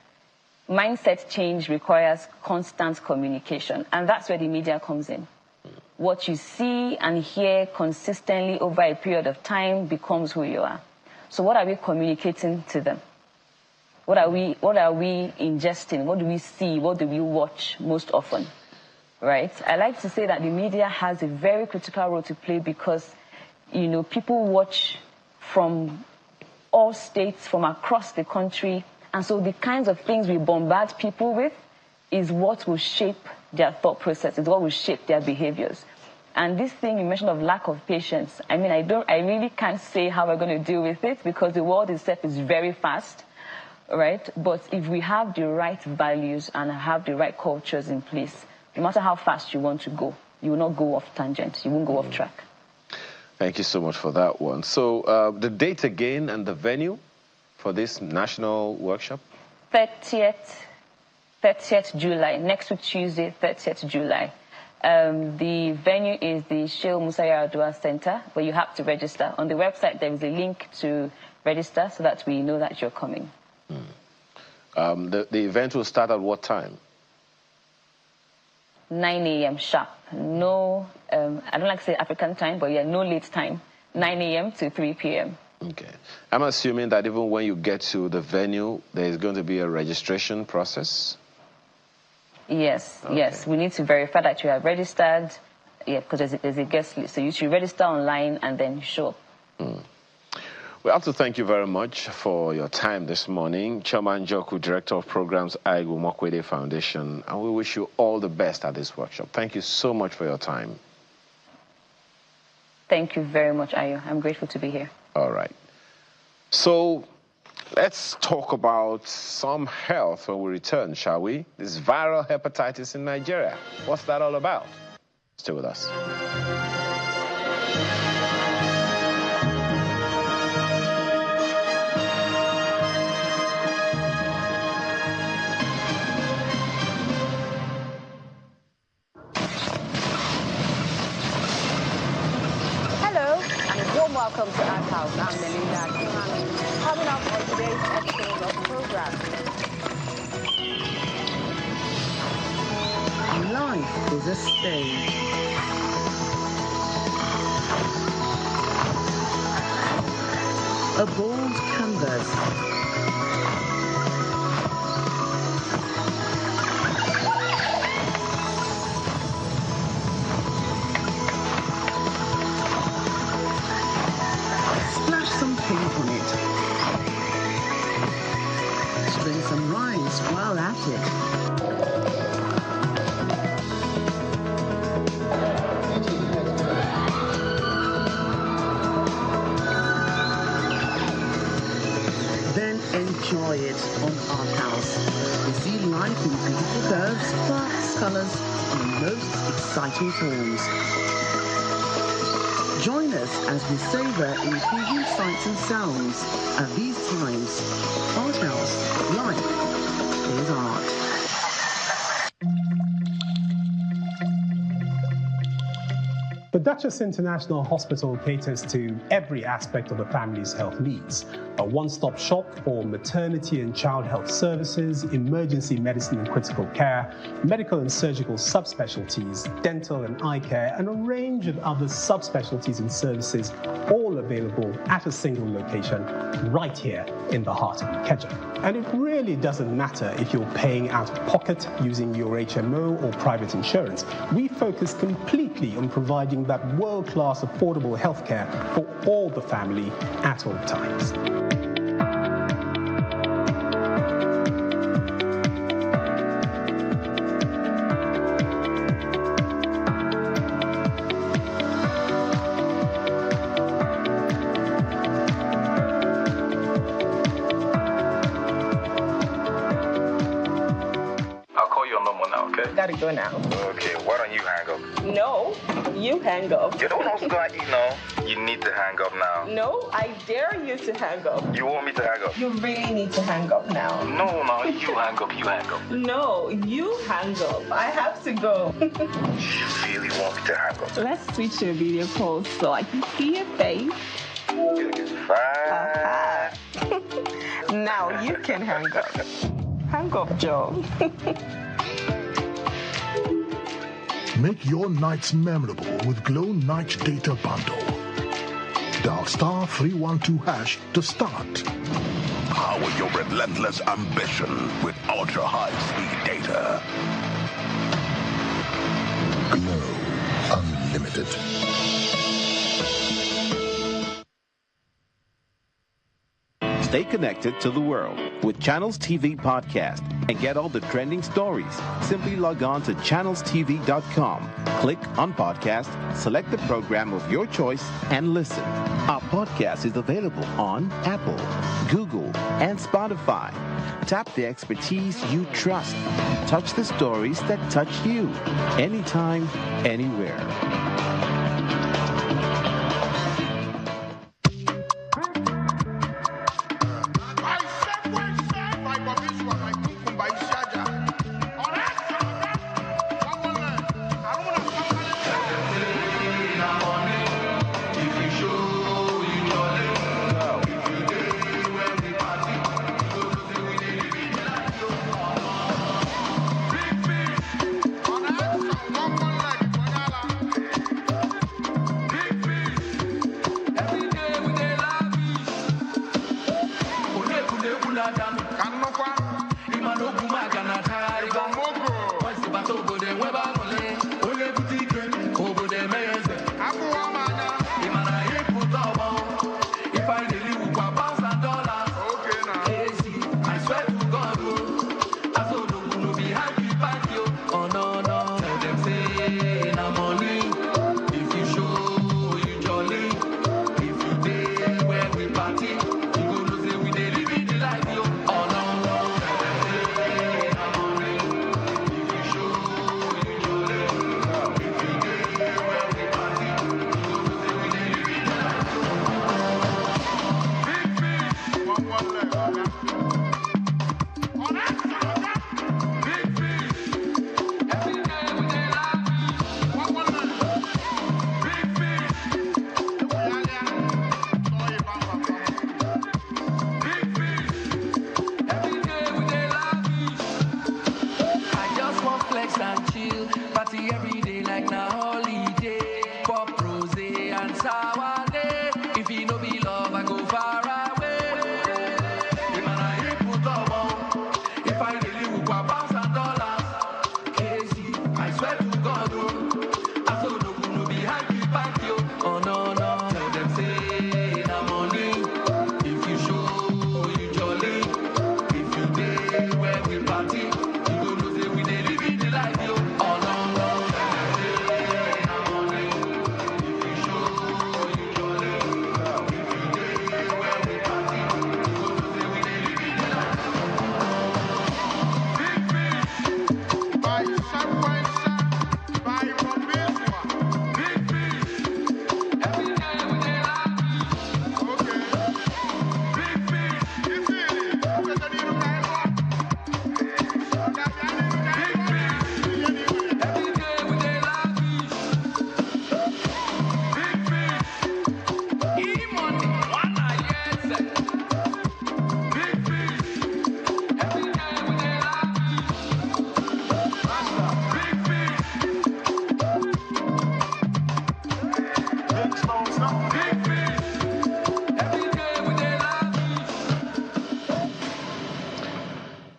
Mindset change requires constant communication, and that's where the media comes in. What you see and hear consistently over a period of time becomes who you are. So what are we communicating to them? What are we ingesting? What do we see? What do we watch most often? Right? I like to say that the media has a very critical role to play because, people watch from all states, from across the country. And so the kinds of things we bombard people with is what will shape their thought process, is what will shape their behaviors. And this thing you mentioned of lack of patience, I really can't say how we're going to deal with it because the world itself is very fast, right? But if we have the right values and have the right cultures in place, no matter how fast you want to go, you will not go off tangent, you won't go off track. Thank you so much for that one. So the date again and the venue for this national workshop? 30th July, next week Tuesday, 30th July. The venue is the Sheikh Musa Yar'Adua Center, where you have to register. On the website, there is a link to register so that we know that you're coming. The event will start at what time? 9 a.m. sharp. No, I don't like to say African time, but yeah, no late time. 9 a.m. to 3 p.m. Okay. I'm assuming that even when you get to the venue, there is going to be a registration process? Yes, okay. Yes. We need to verify that you are registered. Yeah, because there's a guest list. So you should register online and then show up. We have to thank you very much for your time this morning. Chairman Joku, Director of Programs, Aigu Mokwede Foundation, and we wish you all the best at this workshop. Thank you so much for your time. Thank you very much, Ayo. I'm grateful to be here. All right. So let's talk about some health when we return, shall we? This viral hepatitis in Nigeria. What's that all about? Stay with us. Welcome to our house. I'm Melinda. Coming up on today's episode of the program. Life is a stage. A bold canvas. On it. Spring some rhymes while at it. Then enjoy it on Art House. We see life in beautiful curves, sparks, colors, and most exciting forms. Join us as we savor intriguing sights and sounds. At these times, Art House, life is art. The Duchess International Hospital caters to every aspect of the family's health needs. A one-stop shop for maternity and child health services, emergency medicine and critical care, medical and surgical subspecialties, dental and eye care, and a range of other subspecialties and services, all available at a single location right here in the heart of Ikeja. And it really doesn't matter if you're paying out of pocket using your HMO or private insurance. We focus completely on providing that world-class affordable healthcare for all the family at all times. Gotta go now. Okay, why don't you hang up? No, you hang up. You don't know what's going on, you need to hang up now. No, I dare you to hang up. You want me to hang up? You really need to hang up now. No, you hang up, you hang up. No, you hang up. I have to go. You really want me to hang up? Let's switch to a video call so I can see your face. Fine. Now you can hang up. Hang up, Joe. Make your nights memorable with Glow Night Data Bundle. Dial *312# to start. Power your relentless ambition with ultra-high-speed data. Glow Unlimited. Stay connected to the world with Channels TV Podcast and get all the trending stories. Simply log on to channelstv.com. Click on podcast, select the program of your choice, and listen. Our podcast is available on Apple, Google, and Spotify. Tap the expertise you trust. Touch the stories that touch you. Anytime, anywhere.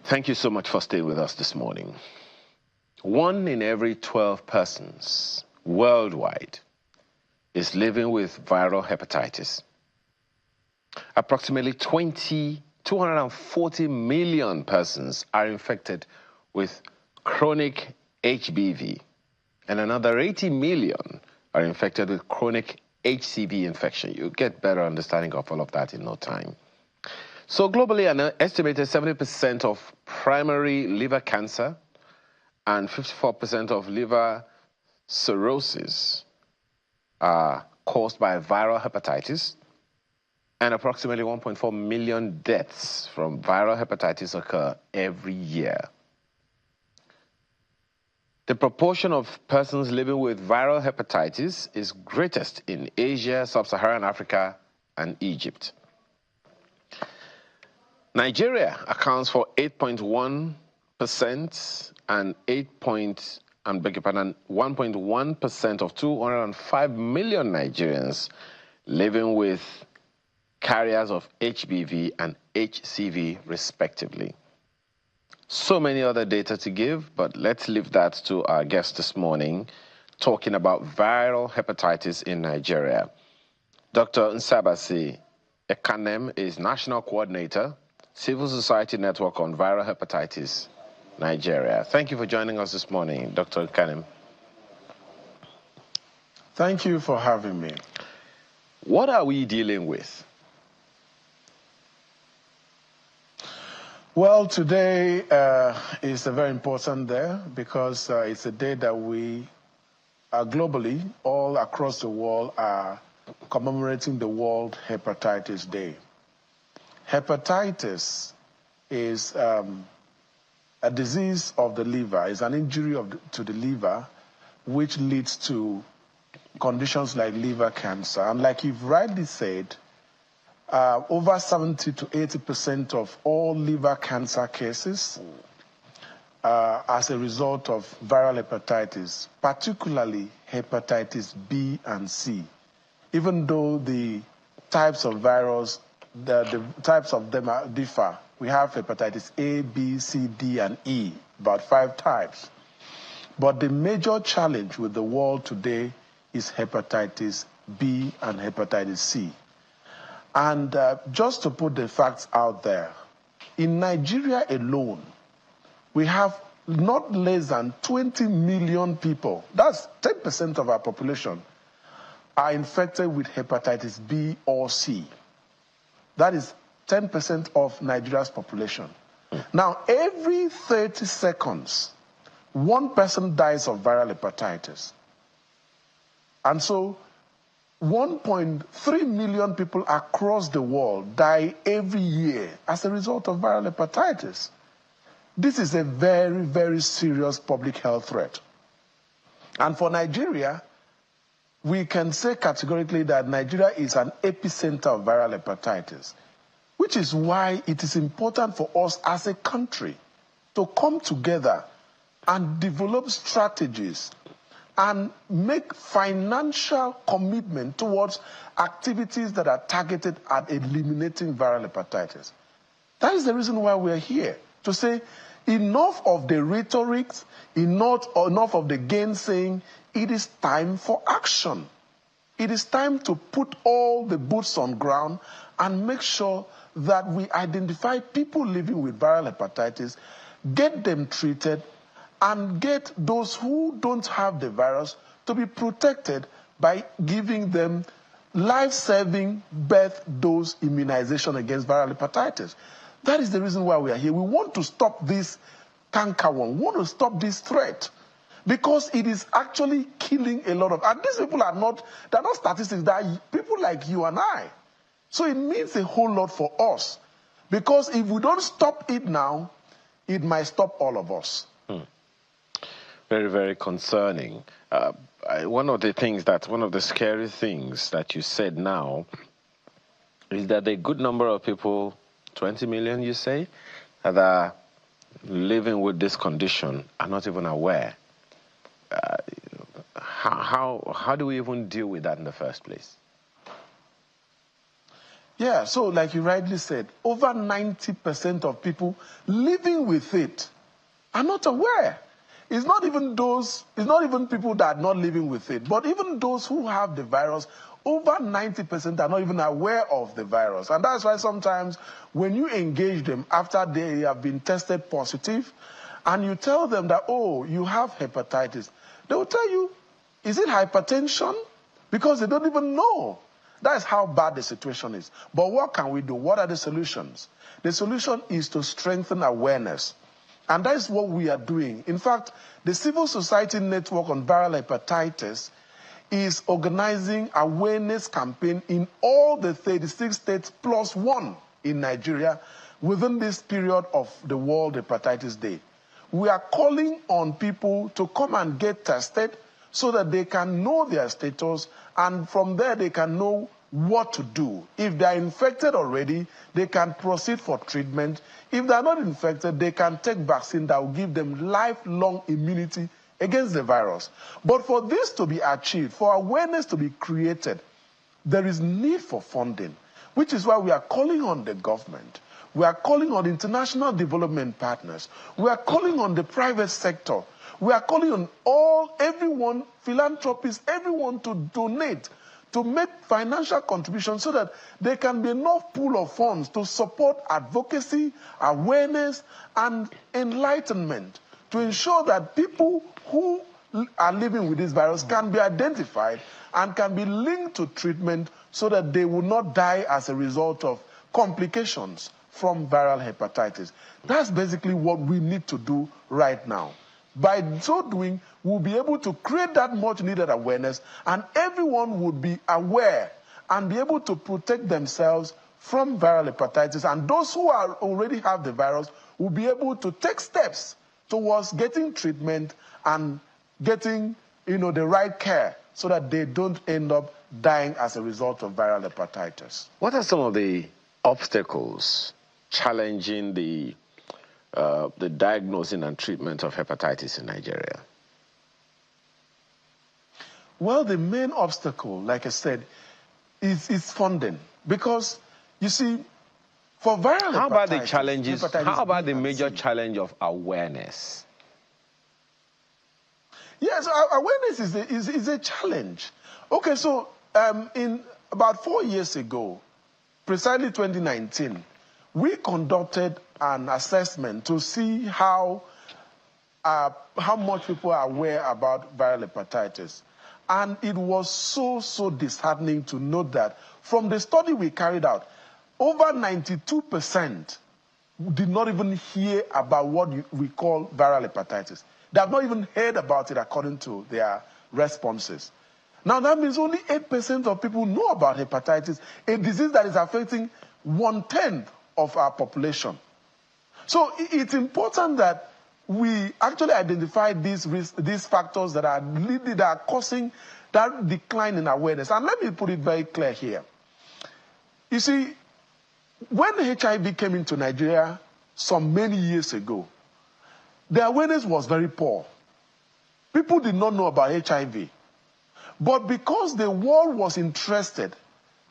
Thank you so much for staying with us this morning. 1 in every 12 persons worldwide is living with viral hepatitis. Approximately 240 million persons are infected with chronic HBV, and another 80 million are infected with chronic HCV infection. You'll get better understanding of all of that in no time. So globally, an estimated 70% of primary liver cancer and 54% of liver cirrhosis are caused by viral hepatitis, and approximately 1.4 million deaths from viral hepatitis occur every year. The proportion of persons living with viral hepatitis is greatest in Asia, Sub-Saharan Africa, and Egypt. Nigeria accounts for 8.1% and 1.1% of 205 million Nigerians living with carriers of HBV and HCV respectively. So many other data to give, but let's leave that to our guest this morning, talking about viral hepatitis in Nigeria. Dr. Nsabasi Ekanem is National Coordinator, Civil Society Network on Viral Hepatitis, Nigeria. Thank you for joining us this morning, Dr. Ekanem. Thank you for having me. What are we dealing with? Well, today is a very important day because it's a day that we globally, all across the world, are commemorating the World Hepatitis Day. Hepatitis is a disease of the liver, is an injury to the liver, which leads to conditions like liver cancer. And like you've rightly said, over 70 to 80% of all liver cancer cases as a result of viral hepatitis, particularly hepatitis B and C. Even though the types of virus, the types of them differ. We have hepatitis A, B, C, D, and E, about 5 types. But the major challenge with the world today is hepatitis B and hepatitis C. And just to put the facts out there, in Nigeria alone, we have not less than 20 million people, that's 10% of our population, are infected with hepatitis B or C. That is 10% of Nigeria's population. Now, every 30 seconds, one person dies of viral hepatitis. And so 1.3 million people across the world die every year as a result of viral hepatitis. This is a very, very serious public health threat. And for Nigeria, we can say categorically that Nigeria is an epicenter of viral hepatitis, which is why it is important for us as a country to come together and develop strategies and make financial commitment towards activities that are targeted at eliminating viral hepatitis. That is the reason why we're here, to say enough of the rhetoric, enough of the gainsaying. It is time for action. It is time to put all the boots on ground and make sure that we identify people living with viral hepatitis, get them treated, and get those who don't have the virus to be protected by giving them life-saving birth dose immunization against viral hepatitis. That is the reason why we are here. We want to stop this cankerworm. We want to stop this threat because it is actually killing a lot of, and these people are not, they're not statistics, they're people like you and I. So it means a whole lot for us because if we don't stop it now, it might stop all of us. Very, very concerning. One of the scary things that you said now is that a good number of people, 20 million you say, that are living with this condition are not even aware. How do we even deal with that in the first place? Yeah, so like you rightly said, over 90% of people living with it are not aware. It's not even people that are not living with it, but even those who have the virus, over 90% are not even aware of the virus. And that's why sometimes when you engage them after they have been tested positive, and you tell them that, oh, you have hepatitis, they will tell you, is it hypertension? Because they don't even know. That's how bad the situation is. But what can we do? What are the solutions? The solution is to strengthen awareness. And that is what we are doing. In fact, the Civil Society Network on Viral Hepatitis is organizing awareness campaign in all the 36 states plus one in Nigeria within this period of the World Hepatitis Day. We are calling on people to come and get tested so that they can know their status, and from there they can know what to do. If they are infected already, they can proceed for treatment. If they are not infected, they can take vaccine that will give them lifelong immunity against the virus. But for this to be achieved, for awareness to be created, there is need for funding, which is why we are calling on the government. We are calling on international development partners. We are calling on the private sector. We are calling on everyone, philanthropists, everyone to donate, to make financial contributions so that there can be enough pool of funds to support advocacy, awareness, and enlightenment to ensure that people who are living with this virus can be identified and can be linked to treatment so that they will not die as a result of complications from viral hepatitis. That's basically what we need to do right now. By so doing, we'll be able to create that much needed awareness, and everyone would be aware and be able to protect themselves from viral hepatitis. And those who already have the virus will be able to take steps towards getting treatment and getting, the right care so that they don't end up dying as a result of viral hepatitis. What are some of the obstacles challenging the diagnosing and treatment of hepatitis in Nigeria? Well, the main obstacle, like I said, is funding. Because, you see, for viral hepatitis... How about the challenges? How about the major challenge of awareness? Yes, awareness is a challenge. Okay, so in about 4 years ago, precisely 2019, we conducted an assessment to see how much people are aware about viral hepatitis. And it was so disheartening to note that from the study we carried out, over 92% did not even hear about what we call viral hepatitis. They have not even heard about it according to their responses. Now that means only 8% of people know about hepatitis, a disease that is affecting 1/10 of our population. So it's important that we actually identify these factors that are causing that decline in awareness. And let me put it very clear here. You see, when HIV came into Nigeria many years ago, the awareness was very poor. People did not know about HIV. But because the world was interested,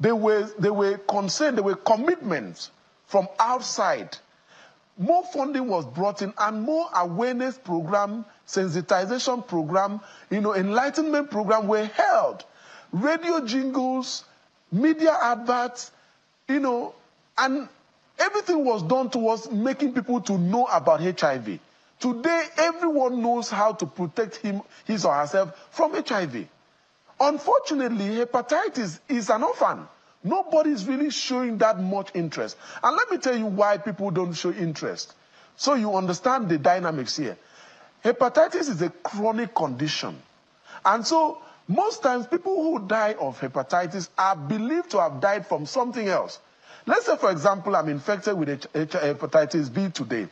there were concerned, there were commitments from outside. More funding was brought in and more awareness program, sensitization program, enlightenment program were held. Radio jingles, media adverts, and everything was done towards making people to know about HIV. Today, everyone knows how to protect his or herself from HIV. Unfortunately, hepatitis is an orphan. Nobody is really showing that much interest. And let me tell you why people don't show interest, so you understand the dynamics here. Hepatitis is a chronic condition. And so most times people who die of hepatitis are believed to have died from something else. Let's say, for example, I'm infected with hepatitis B today.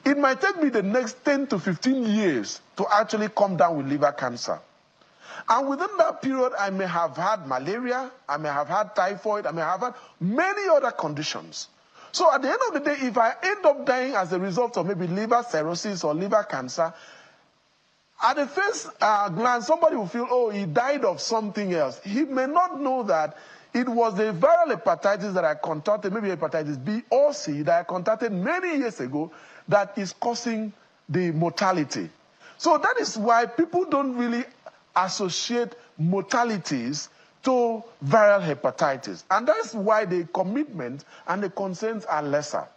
It might take me the next 10 to 15 years to actually come down with liver cancer. And within that period, I may have had malaria, I may have had typhoid, I may have had many other conditions. So at the end of the day, if I end up dying as a result of maybe liver cirrhosis or liver cancer, at the first glance, somebody will feel, oh, he died of something else. He may not know that It was the viral hepatitis that I contracted, maybe hepatitis B or C, that I contracted many years ago that is causing the mortality. So that is why people don't really associate mortalities to viral hepatitis. And that's why the commitment and the concerns are lesser.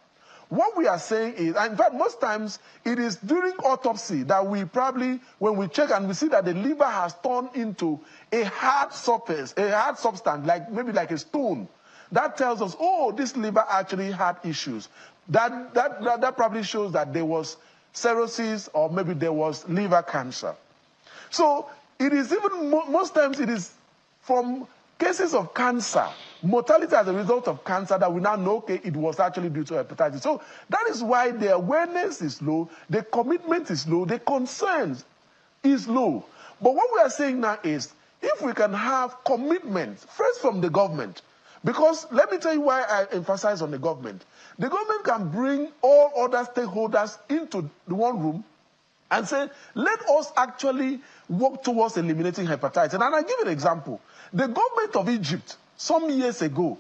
What we are saying is, and in fact, most times it is during autopsy that we probably, when we check and we see that the liver has turned into a hard surface, a hard substance, like maybe like a stone, that tells us, oh, this liver actually had issues. That probably shows that there was cirrhosis or maybe there was liver cancer. So it is even, most times it is from cases of cancer, mortality as a result of cancer, that we now know, okay, it was actually due to hepatitis. So that is why the awareness is low, the commitment is low, the concerns is low. But what we are saying now is, if we can have commitment, first from the government, because let me tell you why I emphasize on the government. The government can bring all other stakeholders into the one room and say, let us actually work towards eliminating hepatitis. And I'll give you an example. The government of Egypt, some years ago,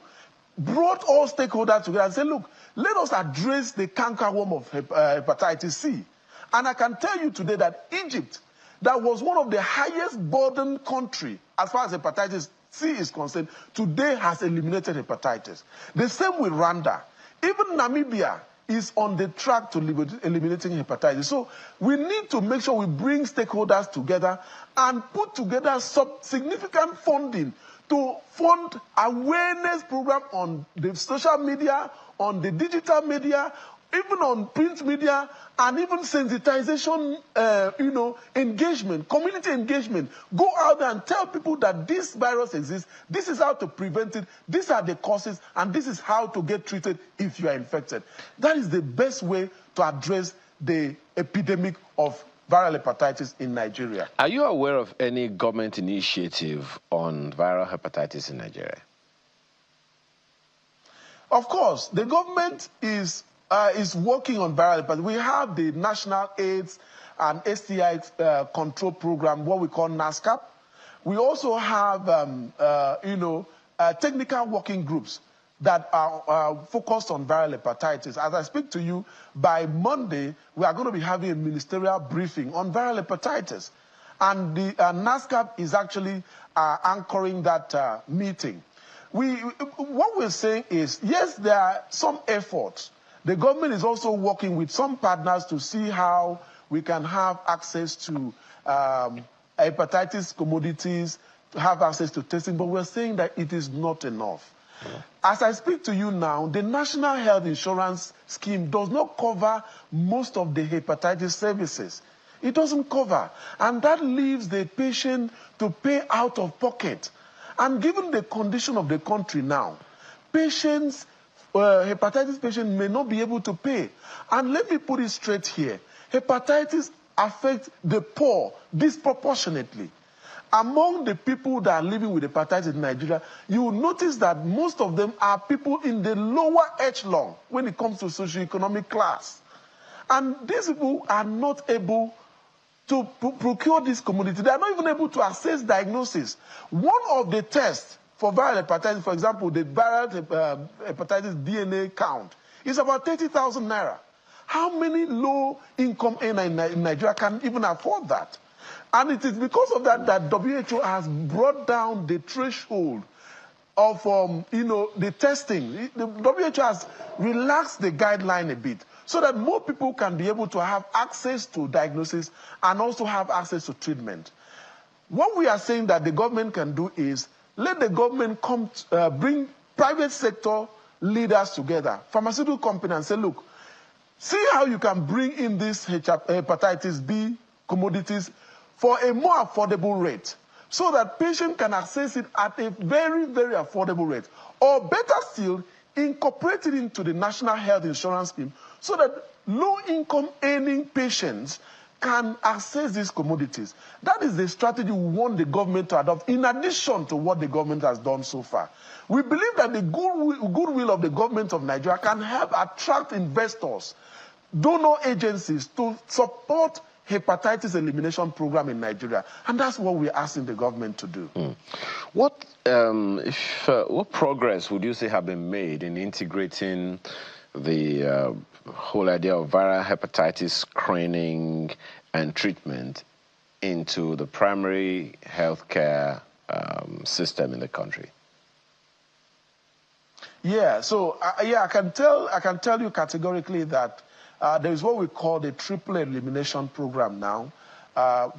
brought all stakeholders together and said, look, let us address the cankerworm of hepatitis C. And I can tell you today that Egypt, that was one of the highest burden country as far as hepatitis C is concerned, today has eliminated hepatitis. The same with Rwanda. Even Namibia is on the track to eliminating hepatitis. So we need to make sure we bring stakeholders together and put together significant funding to fund awareness program on the social media, on the digital media, even on print media, and even sensitization, engagement, community engagement. Go out there and tell people that this virus exists, this is how to prevent it, these are the causes, and this is how to get treated if you are infected. That is the best way to address the epidemic of viral hepatitis in Nigeria. Are you aware of any government initiative on viral hepatitis in Nigeria? Of course, the government is working on viral hepatitis. We have the National AIDS and STI Control Program, what we call NASCAP. We also have, technical working groups that are focused on viral hepatitis. As I speak to you, by Monday, we are going to be having a ministerial briefing on viral hepatitis. And the NASCAP is actually anchoring that meeting. What we're saying is, yes, there are some efforts. The government is also working with some partners to see how we can have access to hepatitis commodities, to have access to testing, but we're saying that it is not enough. As I speak to you now, the National Health Insurance Scheme does not cover most of the hepatitis services. It doesn't cover. And that leaves the patient to pay out of pocket. And given the condition of the country now, patients, hepatitis patients may not be able to pay. And let me put it straight here. Hepatitis affects the poor disproportionately. Among the people that are living with hepatitis in Nigeria, you will notice that most of them are people in the lower echelon when it comes to socioeconomic class. And these people are not able to procure this commodity. They are not even able to access diagnosis. One of the tests for viral hepatitis, for example, the viral hepatitis DNA count, is about 30,000 naira. How many low-income earners in Nigeria can even afford that? And it is because of that that WHO has brought down the threshold of, the testing. The WHO has relaxed the guideline a bit so that more people can be able to have access to diagnosis and also have access to treatment. What we are saying that the government can do is let the government bring private sector leaders together, pharmaceutical companies, and say, look, see how you can bring in this hepatitis B commodities for a more affordable rate so that patients can access it at a very, very affordable rate. Or better still, incorporate it into the National Health Insurance Scheme so that low-income earning patients can access these commodities. That is the strategy we want the government to adopt in addition to what the government has done so far. We believe that the goodwill of the government of Nigeria can help attract investors, donor agencies to support hepatitis elimination program in Nigeria. And that's what we're asking the government to do. What progress would you say have been made in integrating the whole idea of viral hepatitis screening and treatment into the primary healthcare system in the country? Yeah, so I can tell you categorically that there is what we call the triple elimination program now,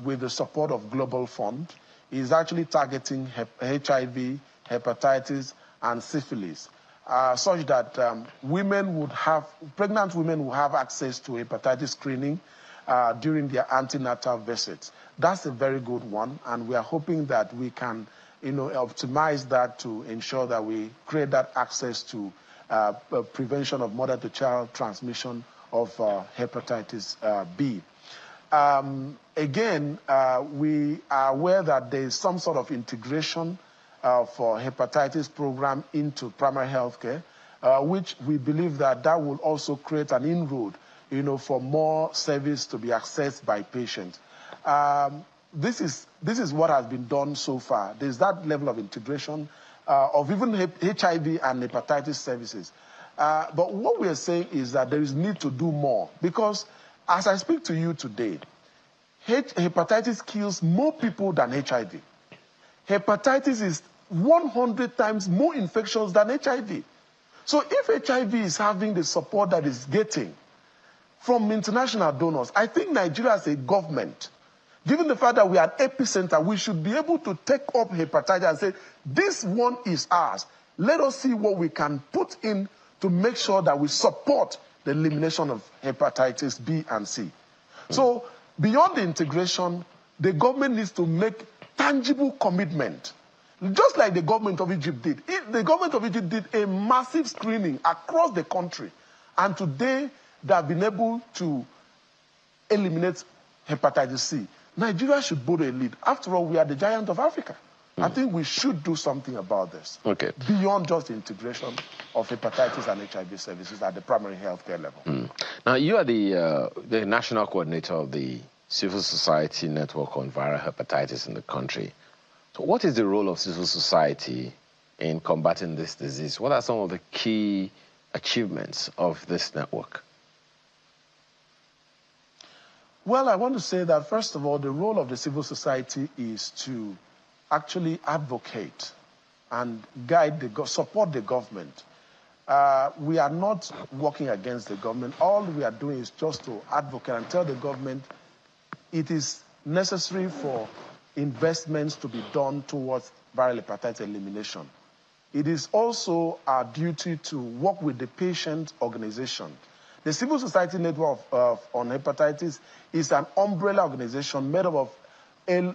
with the support of Global Fund. Is actually targeting HIV, hepatitis, and syphilis, such that pregnant women will have access to hepatitis screening during their antenatal visits. That's a very good one, and we are hoping that we can, optimize that to ensure that we create that access to prevention of mother-to-child transmission of hepatitis B. Again, we are aware that there is some sort of integration for hepatitis program into primary healthcare, which we believe that will also create an inroad, for more service to be accessed by patients. This is what has been done so far. There's that level of integration of even HIV and hepatitis services. But what we are saying is that there is need to do more, because as I speak to you today, hepatitis kills more people than HIV. Hepatitis is 100 times more infectious than HIV. So if HIV is having the support that it's getting from international donors, I think Nigeria as a government, given the fact that we are an epicenter, we should be able to take up hepatitis and say, this one is ours. Let us see what we can put in to make sure that we support the elimination of hepatitis B and C. So beyond the integration, the government needs to make tangible commitment, just like the government of Egypt did. The government of Egypt did a massive screening across the country, and today they have been able to eliminate hepatitis C. Nigeria should borrow a lead. After all, we are the giant of Africa. I think we should do something about this. Okay. Beyond just the integration of hepatitis and HIV services at the primary healthcare level. Now, you are the national coordinator of the Civil Society Network on Viral Hepatitis in the country. So what is the role of civil society in combating this disease? What are some of the key achievements of this network? Well, I want to say that, first of all, the role of the civil society is to actually advocate and support the government. We are not working against the government. All we are doing is just to advocate and tell the government it is necessary for investments to be done towards viral hepatitis elimination. It is also our duty to work with the patient organization. The Civil Society Network on Hepatitis is an umbrella organization made up of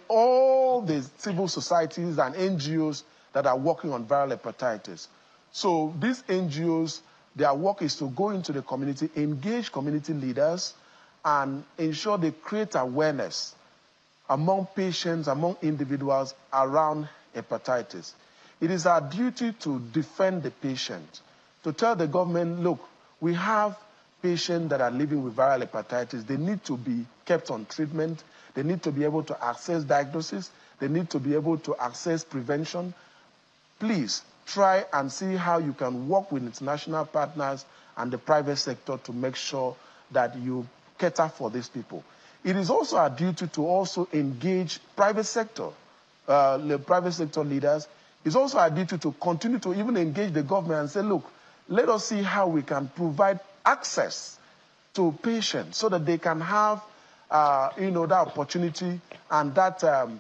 all the civil societies and NGOs that are working on viral hepatitis. So these NGOs, their work is to go into the community, engage community leaders, and ensure they create awareness among patients, among individuals around hepatitis. It is our duty to defend the patient, to tell the government, look, we have patients that are living with viral hepatitis. They need to be kept on treatment. They need to be able to access diagnosis. They need to be able to access prevention. Please try and see how you can work with international partners and the private sector to make sure that you cater for these people. It is also our duty to also engage private sector, the private sector leaders. It's also our duty to continue to even engage the government and say, look, let us see how we can provide access to patients so that they can have, that opportunity and that, that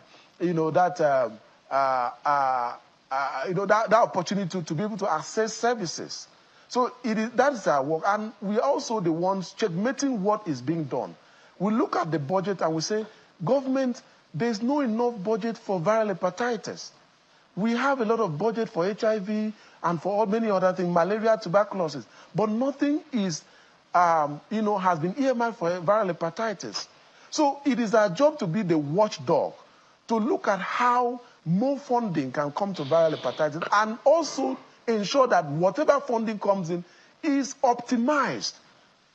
opportunity to be able to access services. So that is our work, and we are also the ones checkmating what is being done. We look at the budget and we say, government, there's no enough budget for viral hepatitis. We have a lot of budget for HIV and for many other things, malaria, tuberculosis, but nothing is, has been earmarked for viral hepatitis. So it is our job to be the watchdog, to look at how more funding can come to viral hepatitis and also ensure that whatever funding comes in is optimized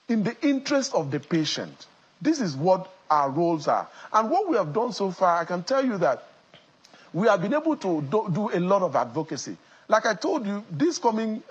in the interest of the patient. This is what our roles are. And what we have done so far, I can tell you that we have been able to do a lot of advocacy. Like I told you, this coming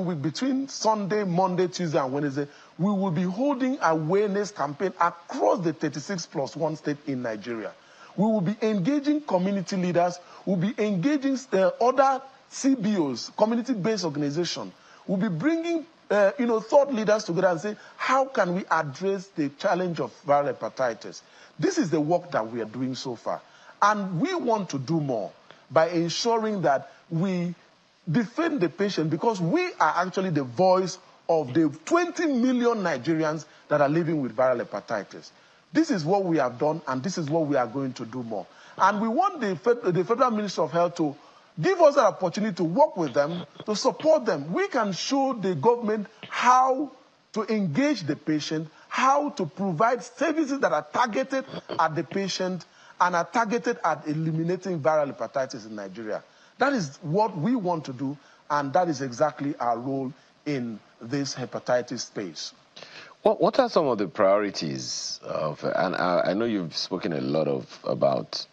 week, between Sunday, Monday, Tuesday, and Wednesday, we will be holding awareness campaign across the 36+1 state in Nigeria. We will be engaging community leaders. We'll be engaging other CBOs, community-based organizations. We'll be bringing thought leaders together and say, how can we address the challenge of viral hepatitis? This is the work that we are doing so far. And we want to do more by ensuring that we defend the patient, because we are actually the voice of the 20 million Nigerians that are living with viral hepatitis. This is what we have done, and this is what we are going to do more. And we want the Federal Ministry of Health to give us an opportunity to work with them, to support them. We can show the government how to engage the patient, how to provide services that are targeted at the patient and are targeted at eliminating viral hepatitis in Nigeria. That is what we want to do, and that is exactly our role in this hepatitis space. What are some of the priorities of, and I know you've spoken a lot about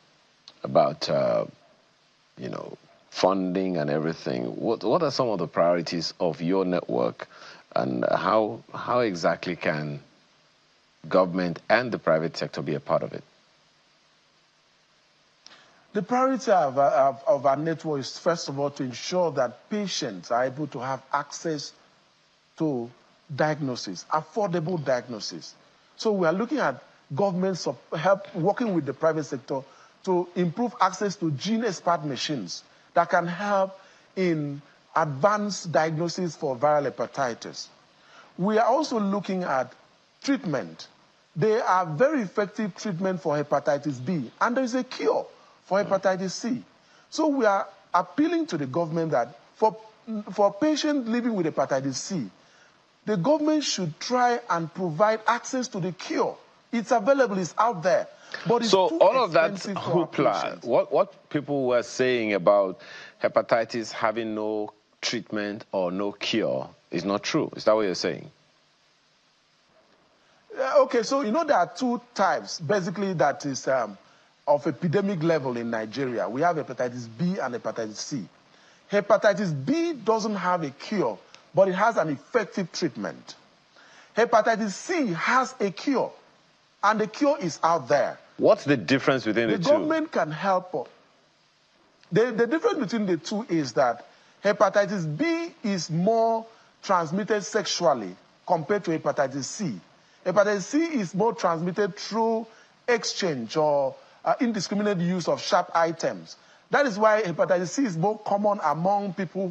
funding and everything. What are some of the priorities of your network, and how exactly can government and the private sector be a part of it? The priority of our network is, first of all, to ensure that patients are able to have access to diagnosis, affordable diagnosis. So we are looking at government's help working with the private sector to improve access to gene expert machines that can help in advanced diagnosis for viral hepatitis. We are also looking at treatment. There are very effective treatment for hepatitis B, and there is a cure for hepatitis C. So we are appealing to the government that for patients living with hepatitis C, the government should try and provide access to the cure. It's available, it's out there. But it's so too all of that expensive for hoopla, what people were saying about hepatitis having no treatment or no cure is not true. Is that what you're saying? Okay, so there are two types, basically, that is of epidemic level in Nigeria. We have hepatitis B and hepatitis C. Hepatitis B doesn't have a cure, but it has an effective treatment. Hepatitis C has a cure, and the cure is out there. What's the difference between the two? The government can help us. The difference between the two is that hepatitis B is more transmitted sexually compared to hepatitis C. Hepatitis C is more transmitted through exchange or indiscriminate use of sharp items. That is why hepatitis C is more common among people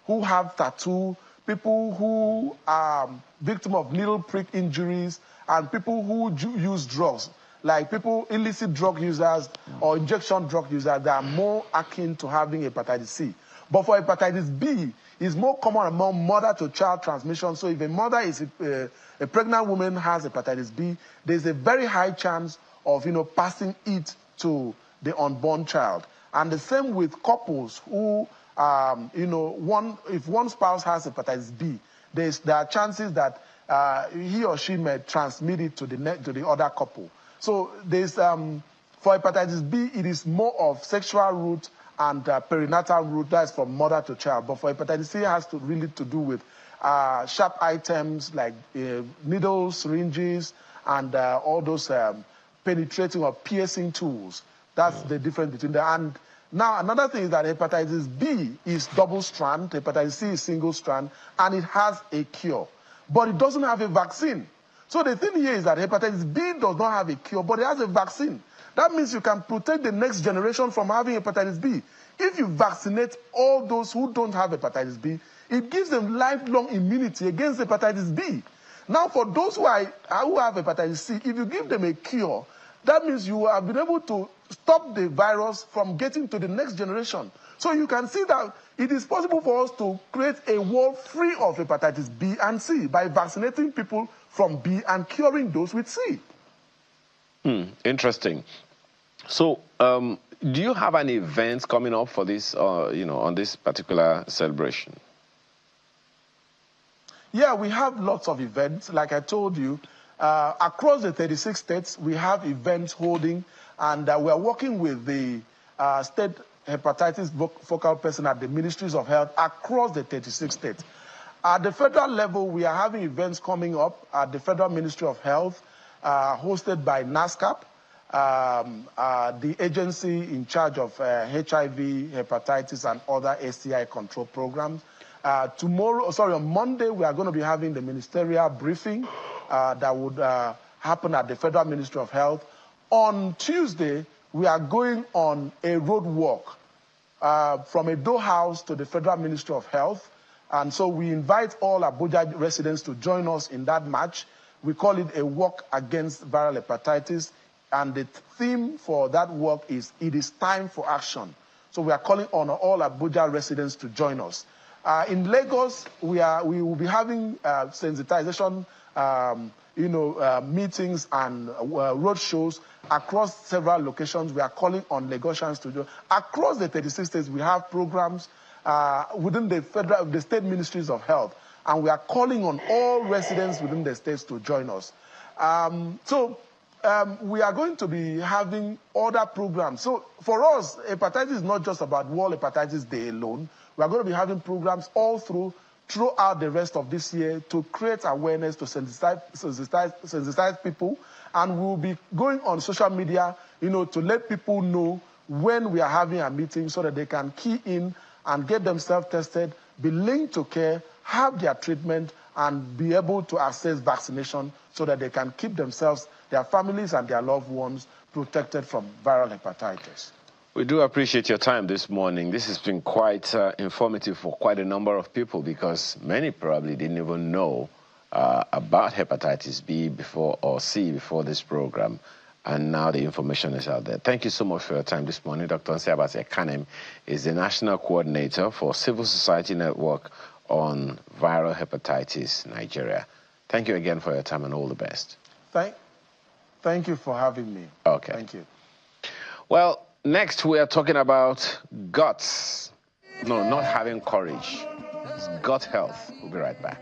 who have tattoo, people who are victims of needle prick injuries, and people who use drugs, like illicit drug users or injection drug users that are more akin to having hepatitis C. But for hepatitis B, it's more common among mother-to-child transmission. So if a mother is a pregnant woman has hepatitis B, there's a very high chance of passing it to the unborn child. And the same with couples who, if one spouse has hepatitis B, there are chances that he or she may transmit it to the other couple. So there's for hepatitis B, it is more of sexual route and perinatal route, that's from mother to child. But for hepatitis C, it has to really to do with sharp items like needles, syringes, and all those penetrating or piercing tools. That's the difference between them. And now another thing is that hepatitis B is double strand, hepatitis C is single strand, and it has a cure. But it doesn't have a vaccine. So the thing here is that hepatitis B does not have a cure, but it has a vaccine. That means you can protect the next generation from having hepatitis B. If you vaccinate all those who don't have hepatitis B, it gives them lifelong immunity against hepatitis B. Now, for those who have hepatitis C, if you give them a cure, that means you have been able to stop the virus from getting to the next generation. So you can see that it is possible for us to create a world free of hepatitis B and C by vaccinating people from B and curing those with C. Interesting. So, do you have any events coming up for this, on this particular celebration? Yeah, we have lots of events. Like I told you, Across the 36 states, we have events holding, and we are working with the state hepatitis focal person at the Ministries of Health across the 36 states. At the federal level, we are having events coming up at the Federal Ministry of Health, hosted by NASCAP, the agency in charge of HIV, hepatitis, and other STI control programs. On Monday, we are going to be having the ministerial briefing that would happen at the Federal Ministry of Health. On Tuesday, we are going on a road walk from Edo House to the Federal Ministry of Health. And so we invite all Abuja residents to join us in that march. We call it a walk against viral hepatitis. And the theme for that walk is, it is time for action. So we are calling on all Abuja residents to join us. In Lagos, we will be having sensitization meetings and road shows across several locations. We are calling on Lagosians to join. Across the 36 states, we have programs within the state ministries of health, and we are calling on all residents within the states to join us. We are going to be having other programs. So for us, hepatitis is not just about World Hepatitis Day alone. We are going to be having programs all throughout the rest of this year to create awareness, to sensitize people, and we will be going on social media, to let people know when we are having a meeting so that they can key in and get themselves tested, be linked to care, have their treatment, and be able to access vaccination so that they can keep themselves, their families, and their loved ones protected from viral hepatitis. We do appreciate your time this morning. This has been quite informative for quite a number of people, because many probably didn't even know about hepatitis B before or C before this program. And now the information is out there. Thank you so much for your time this morning. Dr. Nsiabase Kanem is the National Coordinator for Civil Society Network on Viral Hepatitis Nigeria. Thank you again for your time, and all the best. Thank you for having me. Okay. Thank you. Well, next we are talking about guts. No, not having courage. It's gut health. We'll be right back.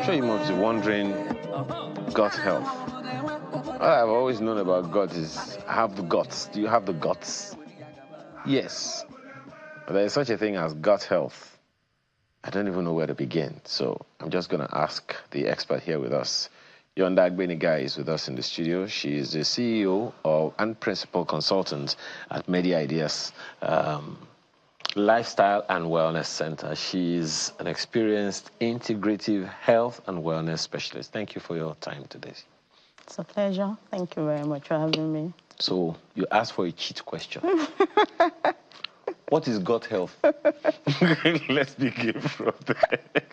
I'm sure you must be wondering, gut health. What I've always known about gut is I have the guts. Do you have the guts? Yes. But there is such a thing as gut health. I don't even know where to begin. So I'm just going to ask the expert here with us. Yonda Agbeniga is with us in the studio. She is the CEO and principal consultant at Media Ideas Lifestyle and Wellness Center. She is an experienced integrative health and wellness specialist. Thank you for your time today. It's a pleasure. Thank you very much for having me. So you asked for a cheat question. What is gut health? Let's begin from there.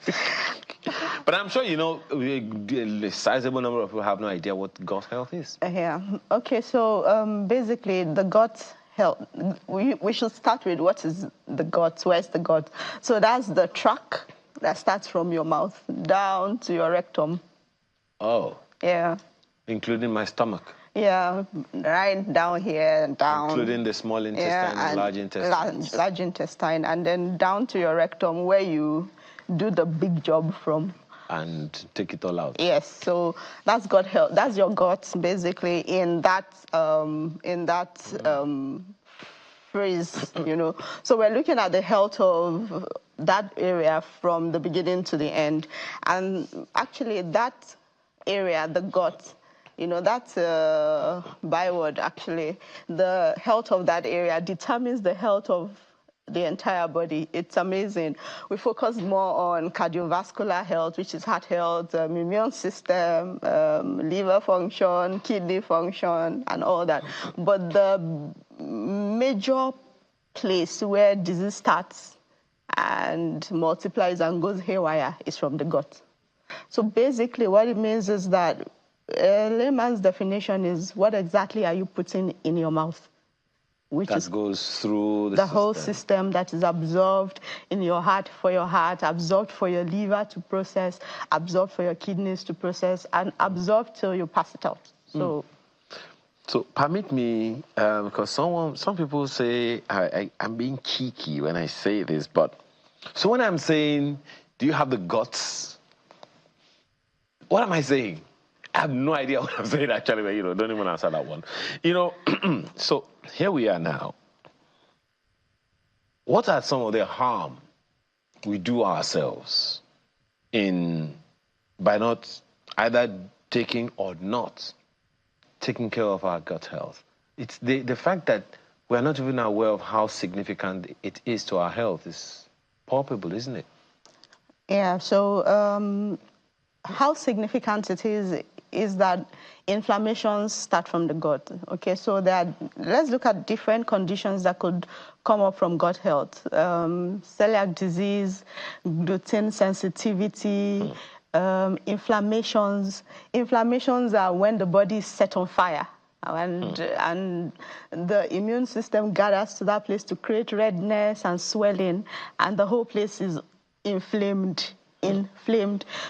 But I'm sure you know a sizable number of people have no idea what gut health is. Yeah. Okay, so basically the gut health, we should start with what is the gut, where's the gut? So that's the tract that starts from your mouth down to your rectum. Oh. Yeah. Including my stomach. Yeah, right down here and down. Including the small intestine and large intestine. Large intestine, and then down to your rectum where you do the big job from. And take it all out. Yes, so that's gut health. That's your gut, basically, in that phrase, you know. So we're looking at the health of that area from the beginning to the end, and actually that area, the gut. You know, that's a byword, actually. The health of that area determines the health of the entire body. It's amazing. We focus more on cardiovascular health, which is heart health, immune system, liver function, kidney function, and all that. But the major place where disease starts and multiplies and goes haywire is from the gut. So basically what it means is that a layman's definition is what exactly are you putting in your mouth? Which that goes through the whole system that is absorbed in your heart for your heart, absorbed for your liver to process, absorbed for your kidneys to process, and absorbed till you pass it out. So, so permit me, because some people say I'm being cheeky when I say this, but so when I'm saying, do you have the guts? What am I saying? I have no idea what I'm saying, actually, but, you know, don't even answer that one. You know, so here we are now. What are some of the harm we do ourselves by not either taking or not taking care of our gut health? It's the fact that we're not even aware of how significant it is to our health is palpable, isn't it? Yeah, so how significant it is that inflammations start from the gut. Okay, so let's look at different conditions that could come up from gut health. Celiac disease, gluten sensitivity, inflammations. Inflammations are when the body is set on fire. And the immune system gathers to that place to create redness and swelling, and the whole place is inflamed.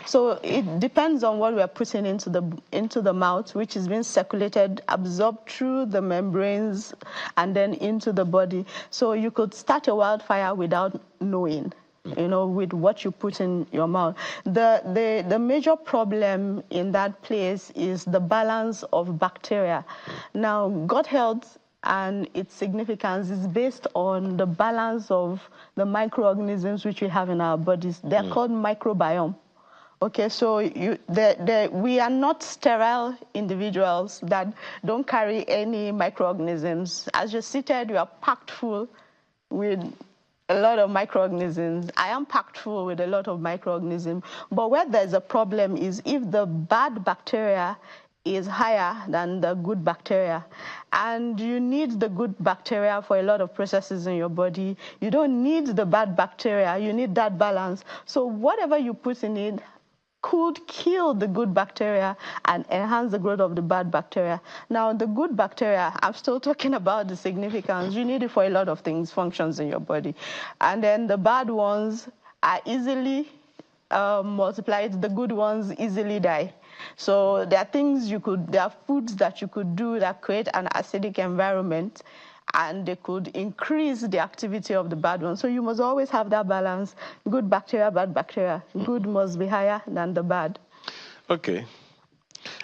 So it depends on what we're putting into the mouth, which is being circulated, absorbed through the membranes, and then into the body. So you could start a wildfire without knowing, with what you put in your mouth. The major problem in that place is the balance of bacteria. Now, gut health and its significance is based on the balance of the microorganisms which we have in our bodies. They're called microbiome. Okay, so we are not sterile individuals that don't carry any microorganisms. As you're seated, you are packed full with a lot of microorganisms. I am packed full with a lot of microorganisms. But where there's a problem is if the bad bacteria is higher than the good bacteria. And you need the good bacteria for a lot of processes in your body. You don't need the bad bacteria. You need that balance. So whatever you put in it could kill the good bacteria and enhance the growth of the bad bacteria. Now, the good bacteria, I'm still talking about the significance. You need it for a lot of things, functions in your body. And then the bad ones are easily multiplied. The good ones easily die. So there are there are foods that you could do that create an acidic environment, and they could increase the activity of the bad ones. So you must always have that balance. Good bacteria, bad bacteria. Good must be higher than the bad. Okay.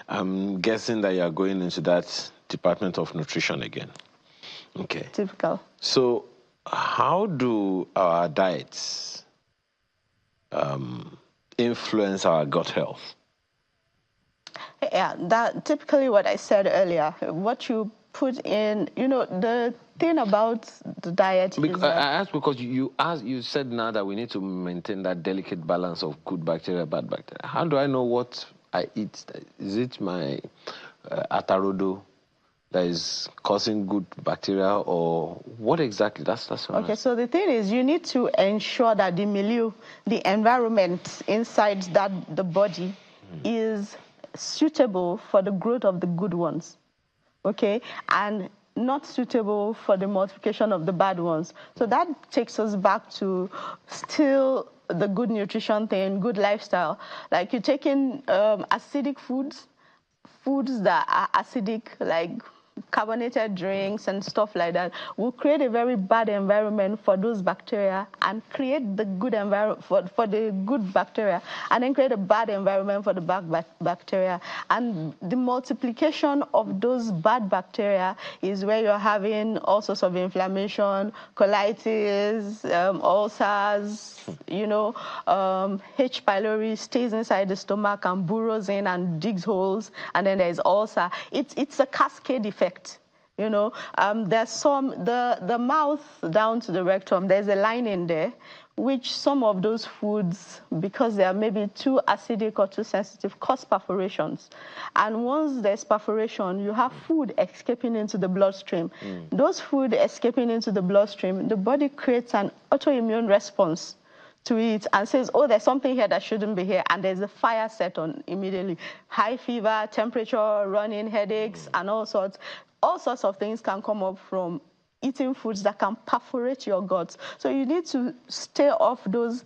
I'm guessing that you are going into that Department of Nutrition again. Okay. Typical. So how do our diets influence our gut health? Yeah, that typically what I said earlier. What you put in, the thing about the diet is I asked because you said now that we need to maintain that delicate balance of good bacteria, bad bacteria. How do I know what I eat? Is it my atarodo that is causing good bacteria, or what exactly? That's what okay, so the thing is, you need to ensure that the milieu, the environment inside the body is suitable for the growth of the good ones, okay, and not suitable for the multiplication of the bad ones. So that takes us back to still the good nutrition thing, good lifestyle. Like you take in acidic foods that are acidic, like carbonated drinks and stuff like that, will create a very bad environment for those bacteria and create the good environment for the good bacteria, and then create a bad environment for the bad bacteria. And the multiplication of those bad bacteria is where you're having all sorts of inflammation, colitis, ulcers, H. pylori stays inside the stomach and burrows in and digs holes, and then there's ulcer. It's a cascade effect. There's the mouth down to the rectum, there's a line in there, which some of those foods, because they are maybe too acidic or too sensitive, cause perforations. And once there's perforation, you have food escaping into the bloodstream. Those food escaping into the bloodstream, the body creates an autoimmune response to it and says, oh, there's something here that shouldn't be here, and there's a fire set on immediately. High fever, temperature, running, headaches, and all sorts of things can come up from eating foods that can perforate your guts. So you need to stay off those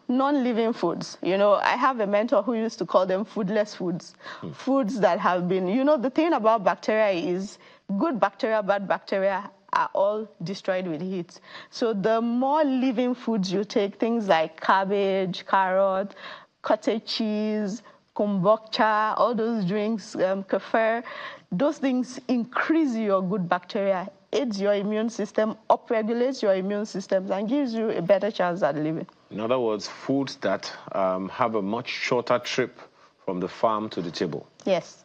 non-living foods. I have a mentor who used to call them foodless foods. Foods that have been, the thing about bacteria is good bacteria, bad bacteria are all destroyed with heat. So the more living foods you take, things like cabbage, carrot, cottage cheese, kombucha, all those drinks, kefir, those things increase your good bacteria, aids your immune system, upregulates your immune systems, and gives you a better chance at living. In other words, foods that have a much shorter trip from the farm to the table. Yes,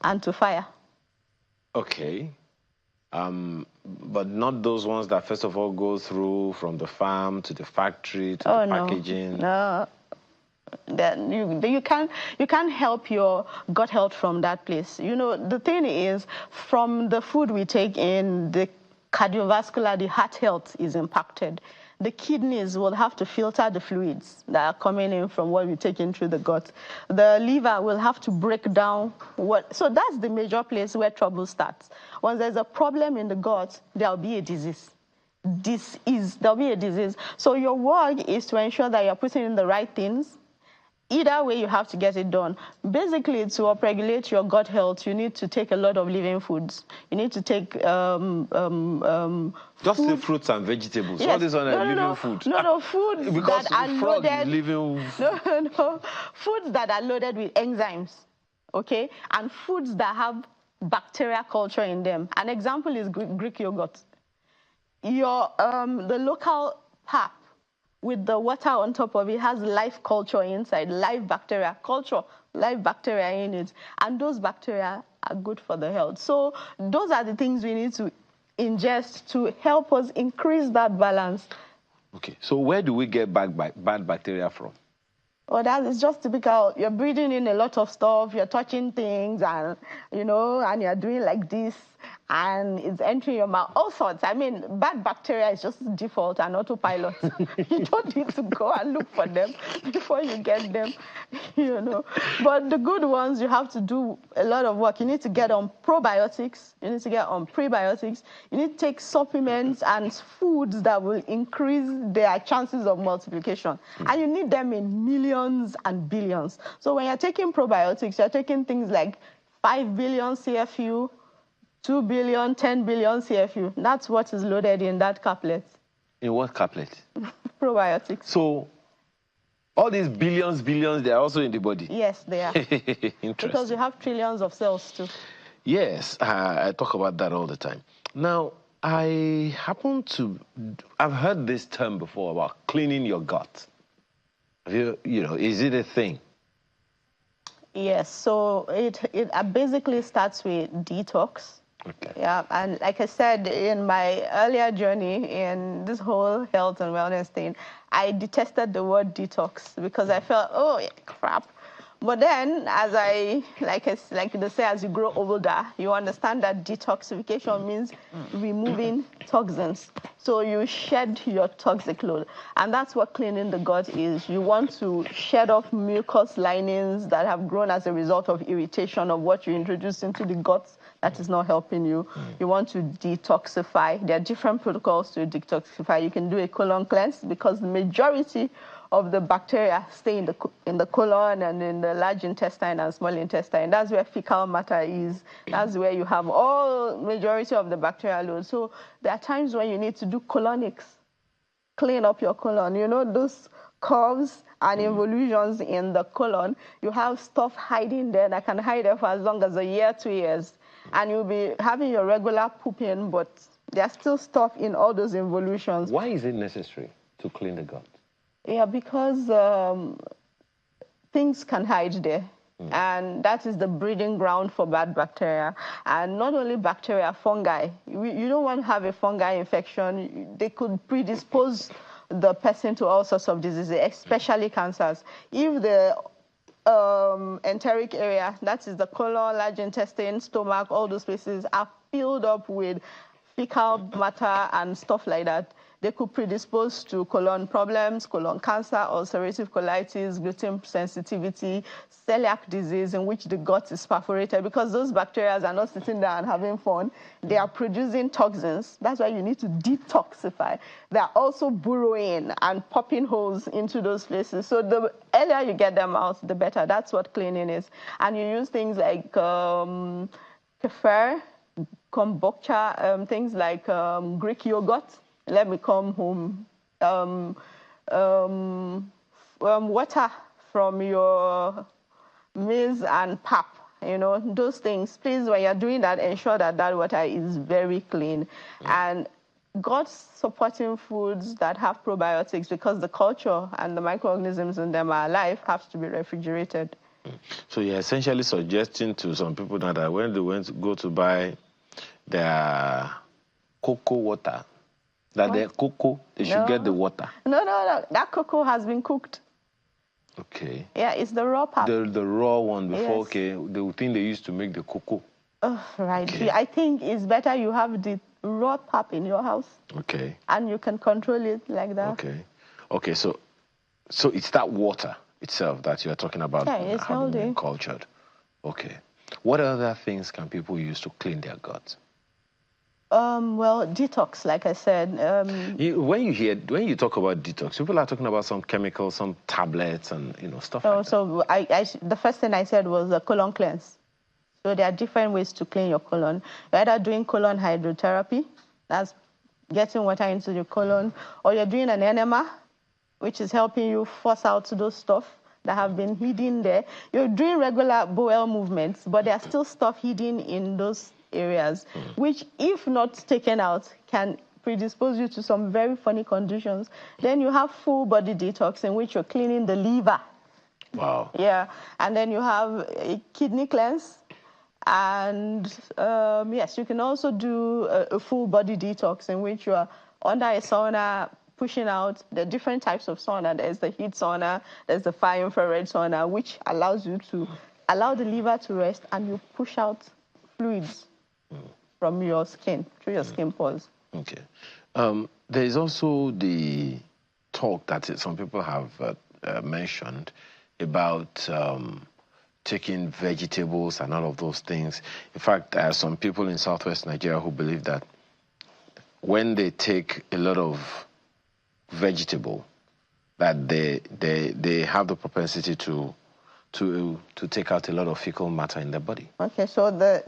and to fire. Okay. But not those ones that first of all go through from the farm to the factory to the packaging. No. Then you can't help your gut health from that place. The thing is, from the food we take in, the cardiovascular, the heart health is impacted. The kidneys will have to filter the fluids that are coming in from what we take in through the gut. The liver will have to break down so that's the major place where trouble starts. Once there's a problem in the gut, there'll be a disease. disease. There'll be a disease. So your work is to ensure that you're putting in the right things. Either way, you have to get it done. Basically, to upregulate your gut health, you need to take a lot of living foods. You need to take just say fruits and vegetables. Yes. All this on living food. No, foods because that are frog loaded. Is living. No, foods that are loaded with enzymes, okay, and foods that have bacteria culture in them. An example is Greek yogurt. Your the local pap with the water on top of it has live culture inside, live bacteria culture, live bacteria in it, and those bacteria are good for the health. So those are the things we need to ingest to help us increase that balance. Okay, so where do we get bad bacteria from? Oh, that is just typical. You're breathing in a lot of stuff, you're touching things, and, and you're doing like this, and it's entering your mouth. All sorts. I mean, bad bacteria is just default and autopilot. You don't need to go and look for them before you get them, But the good ones, you have to do a lot of work. You need to get on probiotics. You need to get on prebiotics. You need to take supplements and foods that will increase their chances of multiplication. And you need them in millions and billions. So when you're taking probiotics, you're taking things like 5 billion CFU, 2 billion, 10 billion CFU. That's what is loaded in that caplet. In what caplet? Probiotics. So all these billions, they're also in the body? Yes, they are. Interesting. Because you have trillions of cells too. Yes, I talk about that all the time. Now, I've heard this term before about cleaning your gut. Is it a thing? Yes, so it basically starts with detox. Okay. Yeah, and like I said, in my earlier journey in this whole health and wellness thing, I detested the word detox because I felt, oh, crap. But then, as they say, as you grow older, you understand that detoxification means removing toxins. So you shed your toxic load. And that's what cleaning the gut is. You want to shed off mucus linings that have grown as a result of irritation of what you introduce into the gut that is not helping you. You want to detoxify. There are different protocols to detoxify. You can do a colon cleanse because the majority of the bacteria stay in the colon and in the large intestine and small intestine. That's where fecal matter is. That's where you have all majority of the bacterial load. So there are times when you need to do colonics, clean up your colon. Those curves and involutions in the colon, you have stuff hiding there that can hide there for as long as a year, 2 years. And you'll be having your regular pooping, but there's still stuff in all those involutions. Why is it necessary to clean the gut? Yeah, because things can hide there. And that is the breeding ground for bad bacteria. And not only bacteria, fungi. You don't want to have a fungi infection. They could predispose the person to all sorts of diseases, especially cancers. If the enteric area, that is the colon, large intestine, stomach, all those places are filled up with fecal matter and stuff like that, they could predispose to colon problems, colon cancer, ulcerative colitis, gluten sensitivity, celiac disease, in which the gut is perforated because those bacteria are not sitting there and having fun. They are producing toxins. That's why you need to detoxify. They're also burrowing and popping holes into those places. So the earlier you get them out, the better. That's what cleaning is. And you use things like kefir, kombucha, things like Greek yogurt. Let me come home. Water from your maize and pap, those things. Please, when you're doing that, ensure that that water is very clean. And gut-supporting foods that have probiotics, because the culture and the microorganisms in them are alive, have to be refrigerated. So you're essentially suggesting to some people now that when they go to buy their cocoa water, that the cocoa, they should get the water. No. That cocoa has been cooked. Okay. Yeah, it's the raw pap. The raw one before, Yes. okay, the thing they used to make the cocoa. Oh, right. Okay. I think it's better you have the raw pap in your house. Okay. And you can control it like that. Okay, so it's that water itself that you're talking about. Yeah, it's having been healthy. cultured. Okay. What other things can people use to clean their guts? Well, detox, like I said. When you talk about detox, people are talking about some chemicals, some tablets, and stuff like that. So the first thing I said was a colon cleanse. So there are different ways to clean your colon. You're either doing colon hydrotherapy, that's getting water into your colon, or you're doing an enema, which is helping you force out those stuff that have been hidden there. You're doing regular bowel movements, but there's still stuff hidden in those areas, which, if not taken out, can predispose you to some very funny conditions. Then you have full body detox, in which you're cleaning the liver. Wow. Yeah, and then you have a kidney cleanse. And yes, you can also do a full body detox, in which you are under a sauna, pushing out the different types of sauna. There's the heat sauna, there's the far infrared sauna, which allows you to allow the liver to rest, and you push out fluids from your skin, through your skin pores. Okay. There is also the talk that some people have mentioned about taking vegetables and all of those things. In fact, there are some people in southwest Nigeria who believe that when they take a lot of vegetable, that they have the propensity to take out a lot of fecal matter in their body. Okay, so the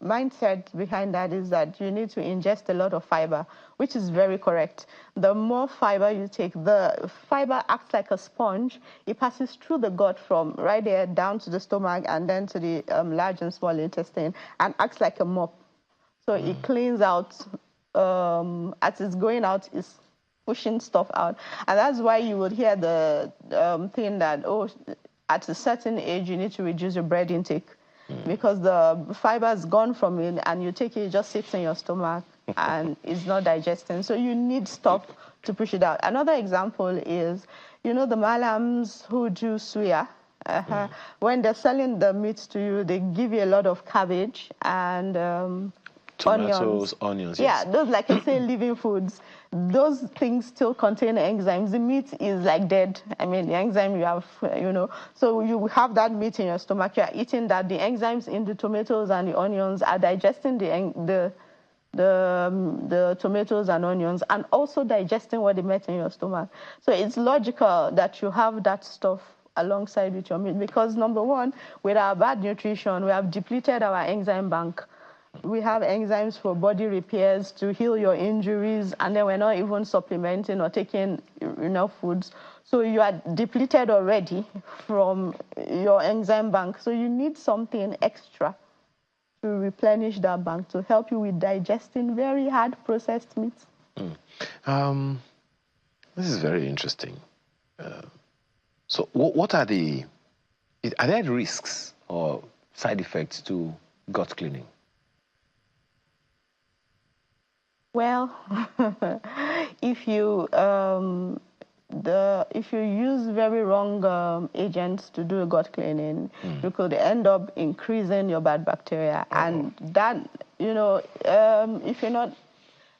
mindset behind that is that you need to ingest a lot of fiber, which is very correct. The more fiber you take, the fiber acts like a sponge. It passes through the gut from right there down to the stomach and then to the large and small intestine, and acts like a mop. So it cleans out, as it's going out, it's pushing stuff out. And that's why you would hear the thing that, oh, at a certain age, you need to reduce your bread intake, because the fiber has gone from it, and you take it, it just sits in your stomach and it's not digesting. So you need stuff to push it out. Another example is, the malams who do suya. When they're selling the meat to you, they give you a lot of cabbage and tomatoes, onions. Yeah, those, like I say, living foods. Those things still contain enzymes. The meat is like dead. I mean, the enzyme you have, So you have that meat in your stomach. You are eating that. The enzymes in the tomatoes and the onions are digesting the tomatoes and onions, and also digesting what they met in your stomach. So it's logical that you have that stuff alongside with your meat, because number one, with our bad nutrition, we have depleted our enzyme bank. We have enzymes for body repairs to heal your injuries, and then we're not even supplementing or taking enough foods. So you are depleted already from your enzyme bank. So you need something extra to replenish that bank to help you with digesting very hard processed meats. This is very interesting. So what are there risks or side effects to gut cleaning? Well, if you use very wrong agents to do a gut cleaning, you could end up increasing your bad bacteria, and that if you're not,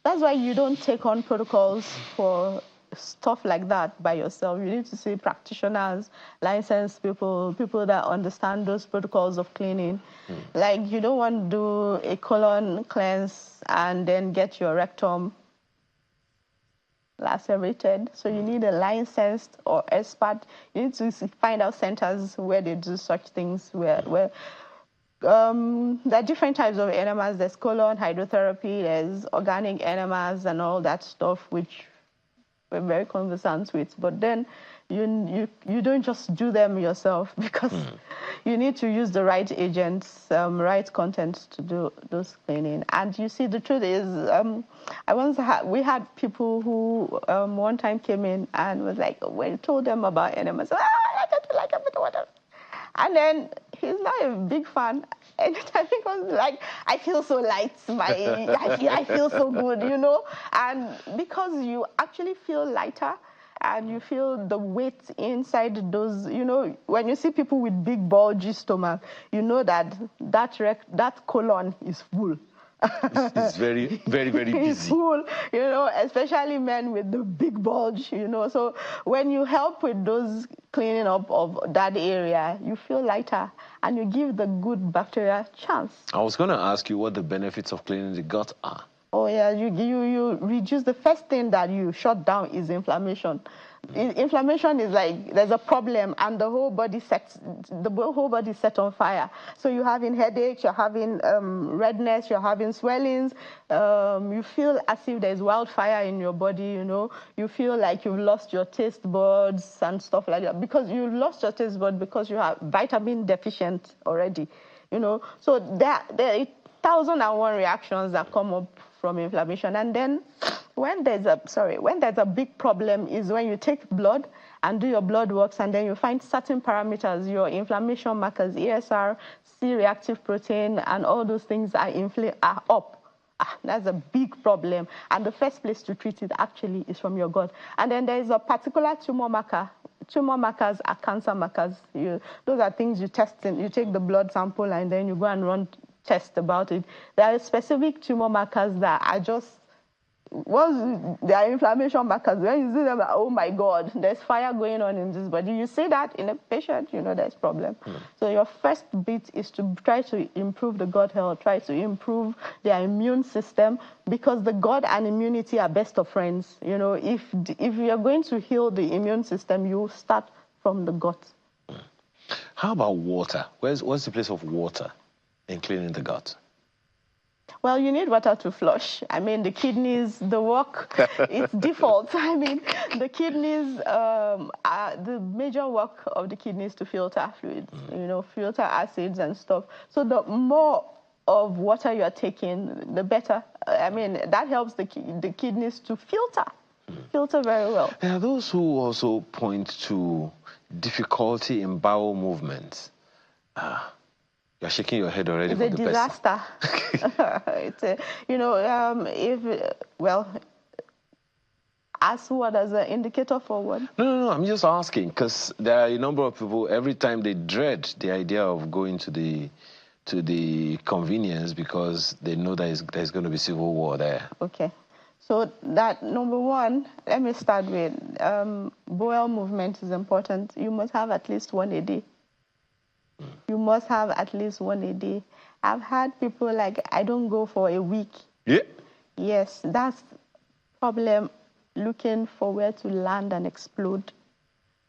that's why you don't take on protocols for stuff like that by yourself. You need to see practitioners, licensed people that understand those protocols of cleaning. Like, you don't want to do a colon cleanse and then get your rectum lacerated. So you need a licensed or expert. You need to find out centers where they do such things, where there are different types of enemas. There's colon hydrotherapy, there's organic enemas and all that stuff, which we're very conversant with. But then you don't just do them yourself, because you need to use the right agents, right content to do those cleaning. And you see, the truth is, we had people who one time came in and was like, when we told them about enemas, I don't like it, whatever. And then he's not a big fan. And I think I was like, I feel so light, I feel so good, And because you actually feel lighter, and you feel the weight inside those, when you see people with big bulgy stomach, you know that colon is full. It's very, very, very busy. Full, you know, especially men with the big bulge, you know. So when you help with those cleaning up of that area, you feel lighter and you give the good bacteria chance. I was going to ask you what the benefits of cleaning the gut are. Oh yeah, you reduce. The first thing that you shut down is inflammation. Inflammation is like there's a problem and the whole body set on fire. So you're having headaches, you're having redness, you're having swellings. You feel as if there's wildfire in your body. You know, you feel like you've lost your taste buds and stuff like that because you lost your taste bud because you have vitamin deficient already. You know, so there are 1,001 reactions that come up from inflammation, and then when there's a big problem is when you take blood and do your blood works and then you find certain parameters, your inflammation markers, ESR, C-reactive protein, and all those things are up. That's a big problem, and the first place to treat it actually is from your gut. And then there's a particular tumor marker. Tumor markers are cancer markers. Those are things you test in. You take the blood sample and then you go and run tests about it. There are specific tumor markers that are just, they are inflammation markers. When you see them, oh my God, there's fire going on in this body. You see that in a patient, you know there's problem. So your first bit is to try to improve the gut health, try to improve their immune system, because the gut and immunity are best of friends. You know, if you're going to heal the immune system, you start from the gut. How about water? What's the place of water in cleaning the gut? Well, you need water to flush. I mean, the kidneys, the work, it's default. I mean, the kidneys, the major work of the kidneys to filter fluids, you know, filter acids and stuff. So the more of water you're taking, the better. I mean, that helps the kidneys to filter very well. There are those who also point to difficulty in bowel movements. You're shaking your head already. It's a disaster. It's you know, ask what as an indicator for what? No, I'm just asking because there are a number of people, every time they dread the idea of going to the convenience because they know there's going to be civil war there. Okay. So that, number one, let me start with bowel movement is important. You must have at least one a day. You must have at least one a day. I've had people like, I don't go for a week. Yeah. Yes, that's problem, looking for where to land and explode.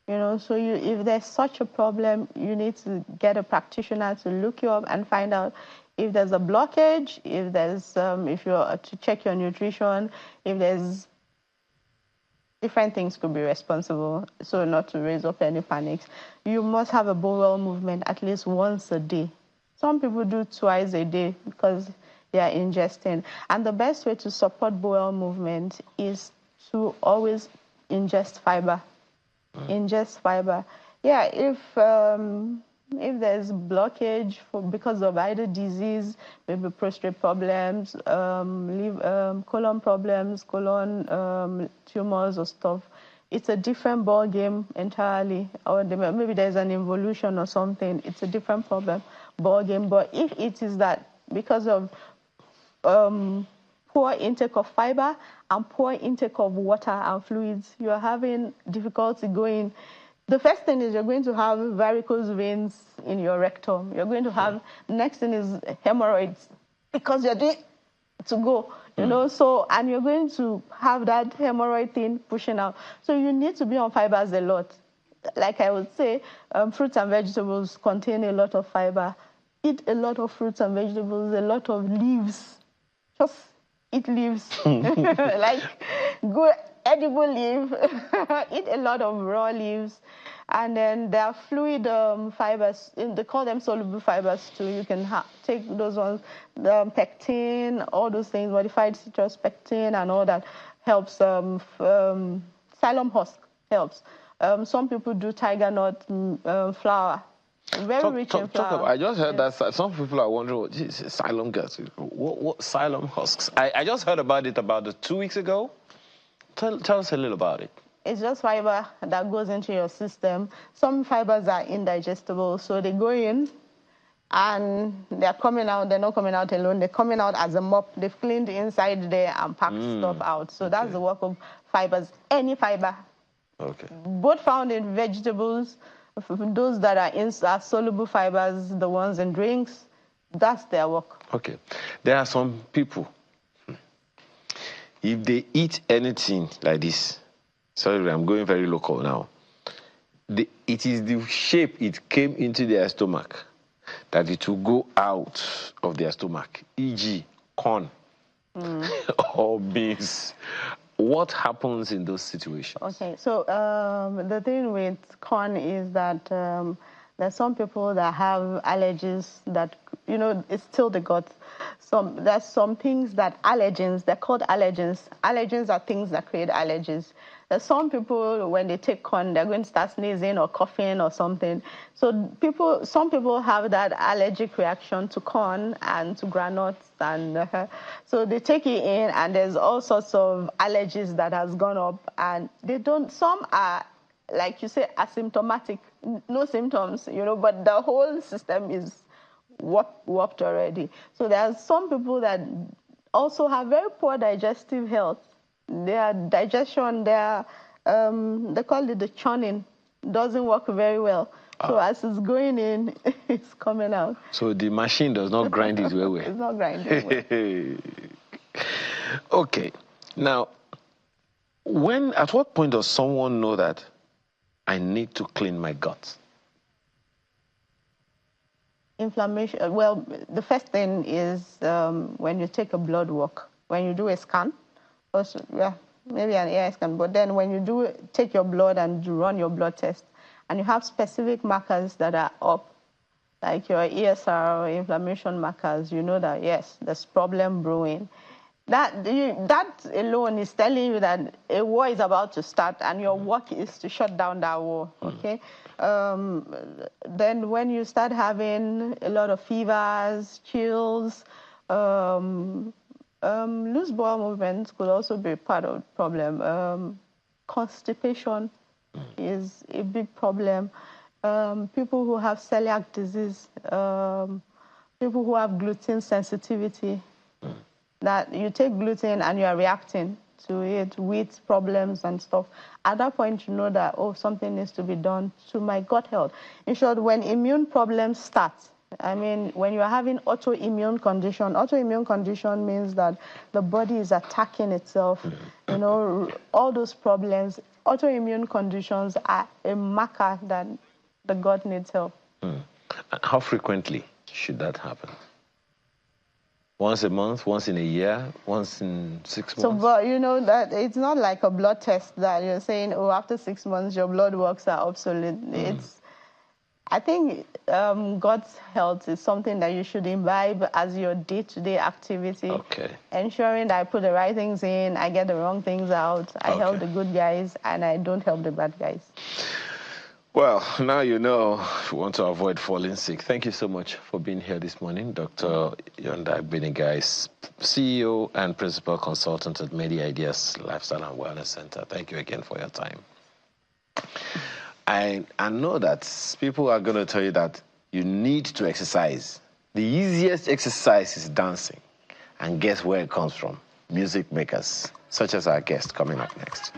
You know, so if there's such a problem, you need to get a practitioner to look you up and find out if there's a blockage, if there's, if you're to check your nutrition, if there's different things could be responsible, so not to raise up any panics. You must have a bowel movement at least once a day. Some people do twice a day because they are ingesting. And the best way to support bowel movement is to always ingest fiber. Ingest fiber. Yeah, if there's blockage because of either disease, maybe prostate problems, colon problems, colon tumors or stuff, it's a different ball game entirely. Or maybe there's an involution or something. It's a different ball game. But if it is that because of poor intake of fiber and poor intake of water and fluids, you're having difficulty going. The first thing is you're going to have varicose veins in your rectum. You're going to have, next thing is hemorrhoids because you're doing to go, you know, so, and you're going to have that hemorrhoid thing pushing out. So you need to be on fibers a lot. Like I would say, fruits and vegetables contain a lot of fiber. Eat a lot of fruits and vegetables, a lot of leaves. Just eat leaves. Like good edible leaf. Eat a lot of raw leaves. And then there are fluid fibers. They call them soluble fibers too. You can take those ones, the pectin, all those things, modified citrus pectin and all that helps. Xylem husk helps. Some people do tiger nut flour. Very rich in flour. I just heard that some people are wondering what xylem husks. What xylem husks? I just heard about it about 2 weeks ago. Tell us a little about it. It's just fiber that goes into your system. Some fibers are indigestible, so they go in, and they're coming out, they're not coming out alone, they're coming out as a mop. They've cleaned the inside there and packed stuff out. So that's the work of fibers, any fiber. Okay. Both found in vegetables, those that are soluble fibers, the ones in drinks, that's their work. Okay. There are some people, if they eat anything like this, sorry, I'm going very local now, it is the shape it came into their stomach that it will go out of their stomach, e.g., corn or beans. What happens in those situations? Okay, so the thing with corn is that there's some people that have allergies that, you know, it's still the gut. There's some things that allergens, they're called allergens. Allergens are things that create allergies. There's some people, when they take corn, they're going to start sneezing or coughing or something. So some people have that allergic reaction to corn and to granules. And so they take it in, and there's all sorts of allergies that has gone up. And some are, like you say, asymptomatic, no symptoms, you know, but the whole system is warped already. So there are some people that also have very poor digestive health. Their digestion, they call it the churning, doesn't work very well. So as it's going in, it's coming out. So the machine does not grind it well. It's not grinding well. Okay. Now, at what point does someone know that I need to clean my gut? Inflammation. Well, the first thing is when you take a blood work, when you do a scan. Also, yeah, maybe an AI scan, but then when you take your blood and run your blood test, and you have specific markers that are up, like your ESR or inflammation markers, you know that, yes, there's problem brewing. That alone is telling you that a war is about to start, and your work is to shut down that war, okay? Then when you start having a lot of fevers, chills, loose bowel movements could also be part of the problem. Constipation is a big problem. People who have celiac disease, people who have gluten sensitivity, that you take gluten and you are reacting to it with problems and stuff. At that point, you know that, oh, something needs to be done to my gut health. In short, when immune problems start, I mean, when you are having autoimmune condition means that the body is attacking itself. You know, all those problems, autoimmune conditions are a marker that the gut needs help. How frequently should that happen? Once a month, once in a year, once in 6 months? So, but you know that it's not like a blood test that you're saying, oh, after 6 months, your blood works are obsolete. I think gut health is something that you should imbibe as your day-to-day activity. Okay. Ensuring that I put the right things in, I get the wrong things out, I help the good guys, and I don't help the bad guys. Well, now you know if you want to avoid falling sick. Thank you so much for being here this morning, Dr. Yonda Benigais, CEO and Principal Consultant at Medi Ideas Lifestyle and Wellness Center. Thank you again for your time. I know that people are going to tell you that you need to exercise. The easiest exercise is dancing. And guess where it comes from? Music makers, such as our guest coming up next.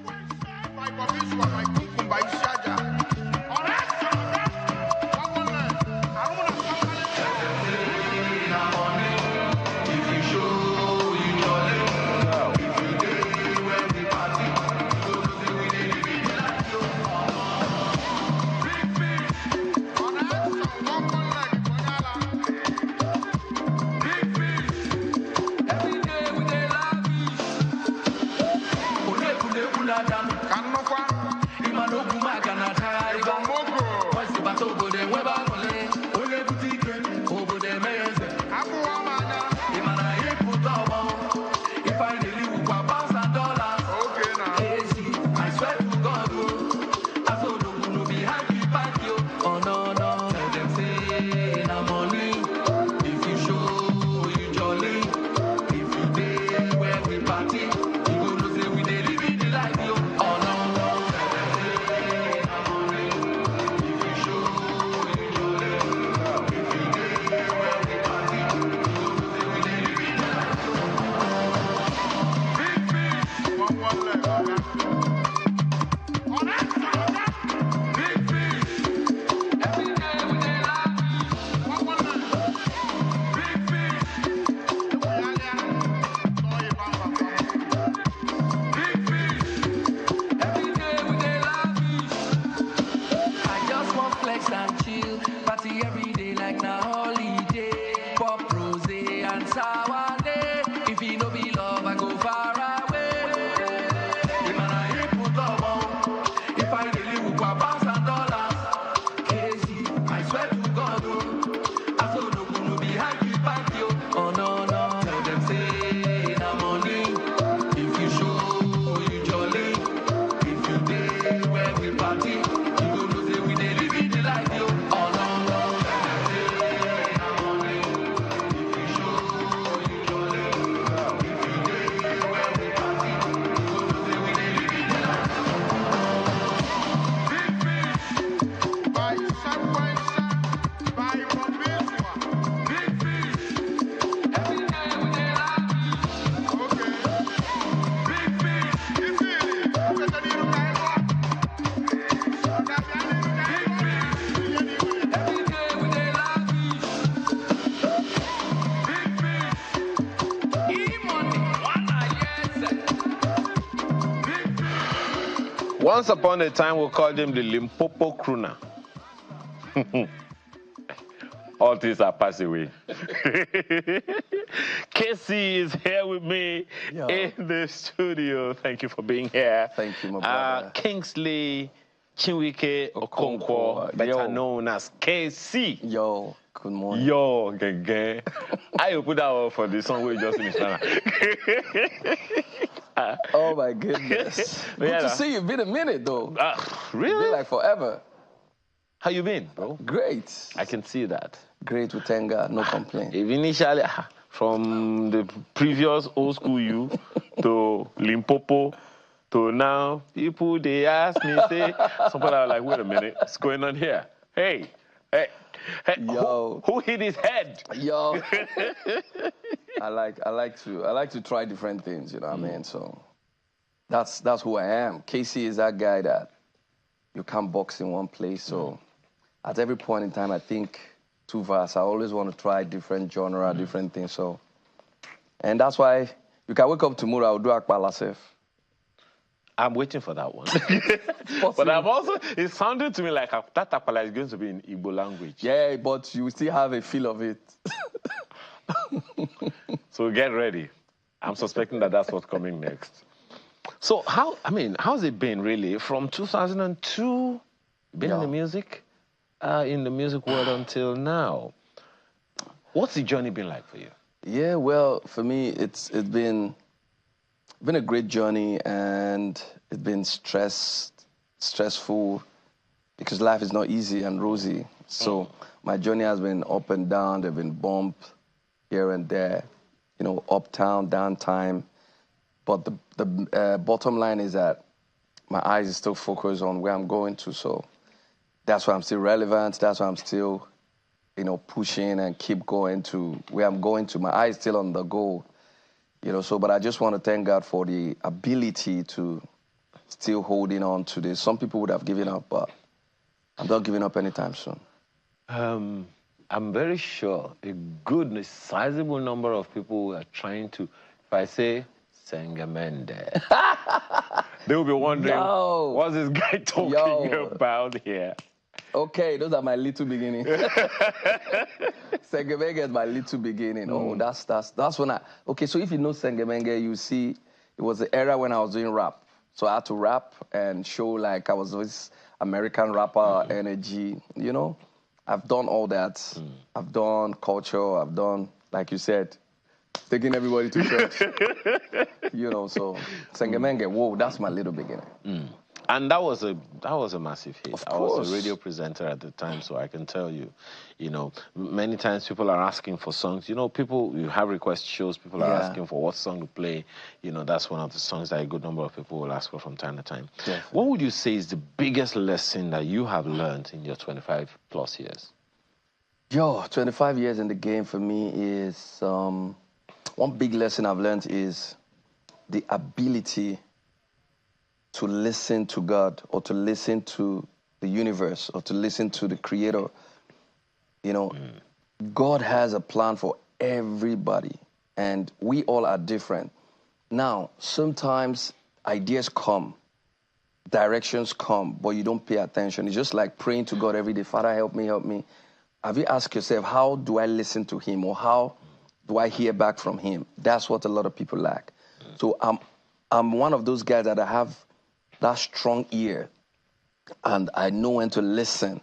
our pounds and dollars. Casey, I swear to God, oh, I saw no gonna be happy back you. Oh no, no, tell them say na money. If you show, you jolly. If you day where we party, you go know say we dey live in the life, yo. Oh no, no, tell them say na money. If you show, you jolly. If you day where we party, you go know say we dey live in the life. By subway, by Mobiswa. Big fish. Every day we dey laugh. Okay. Big fish. You feel it? That's the new guy. Big fish. Every day we dey laugh. Big fish. E-money. One yes. Once upon a time, we called him the Limpopo crooner. All things are passed away. Casey is here with me in the studio. Thank you for being here. Thank you, my brother. Kingsley Chinwike Okonkwo, better known as KC. Yo, good morning. Yo, gege. I put that one for the song we just finished. Oh my goodness. Good to see you. Been a minute though. Really? Been like forever. How you been, bro? Great. I can see that. Great with thank God, no complaint. Initially, from the previous old school you to Limpopo to now, people they ask me, say, somebody are like, wait a minute, what's going on here? Hey, yo, who hit his head? Yo, I like to try different things, you know what I mean? So that's who I am. Casey is that guy that you can't box in one place. So at every point in time, I think too fast. I always want to try different genre, different things. So, and that's why you can wake up tomorrow, I'll do Akbala Sef. I'm waiting for that one. But I'm also, it sounded to me like that Akbala is going to be in Igbo language. Yeah, but you still have a feel of it. So get ready. I'm suspecting that that's what's coming next. So how's it been really? From 2002, been in the music world until now. What's the journey been like for you? Yeah, well, for me, it's been a great journey, and it's been stressful because life is not easy and rosy. So my journey has been up and down. There've been bumps here and there, you know, uptown, downtime. But the bottom line is that my eyes are still focused on where I'm going to. So that's why I'm still relevant. That's why I'm still, you know, pushing and keep going to where I'm going to. My eyes still on the goal, you know. So, but I just want to thank God for the ability to still holding on to this. Some people would have given up, but I'm not giving up anytime soon. I'm very sure a good, sizable number of people are trying to, if I say, Sengamende. They will be wondering, what's this guy talking about here? Okay, those are my little beginning. Sengamenge is my little beginning. Oh, that's when okay, so if you know Sengamenge, you see it was the era when I was doing rap. So I had to rap and show like I was this American rapper energy, you know? I've done all that. I've done culture, I've done, like you said, taking everybody to church. You know, so Sengamenge, whoa, that's my little beginning. And that was a massive hit. Of I was course. a radio presenter at the time, so I can tell you, you know, many times people are asking for songs. You know, you have request shows, people are asking for what song to play. You know, that's one of the songs that a good number of people will ask for from time to time. Definitely. What would you say is the biggest lesson that you have learned in your 25 plus years? 25 years in the game for me is, one big lesson I've learned is the ability to listen to God or to listen to the universe or to listen to the Creator. You know, God has a plan for everybody, and we all are different. Now, sometimes ideas come, directions come, but you don't pay attention. It's just like praying to God every day, Father, help me, help me. Have you asked yourself, how do I listen to Him, or how do I hear back from Him? That's what a lot of people lack. So I'm one of those guys that I have that strong ear and I know when to listen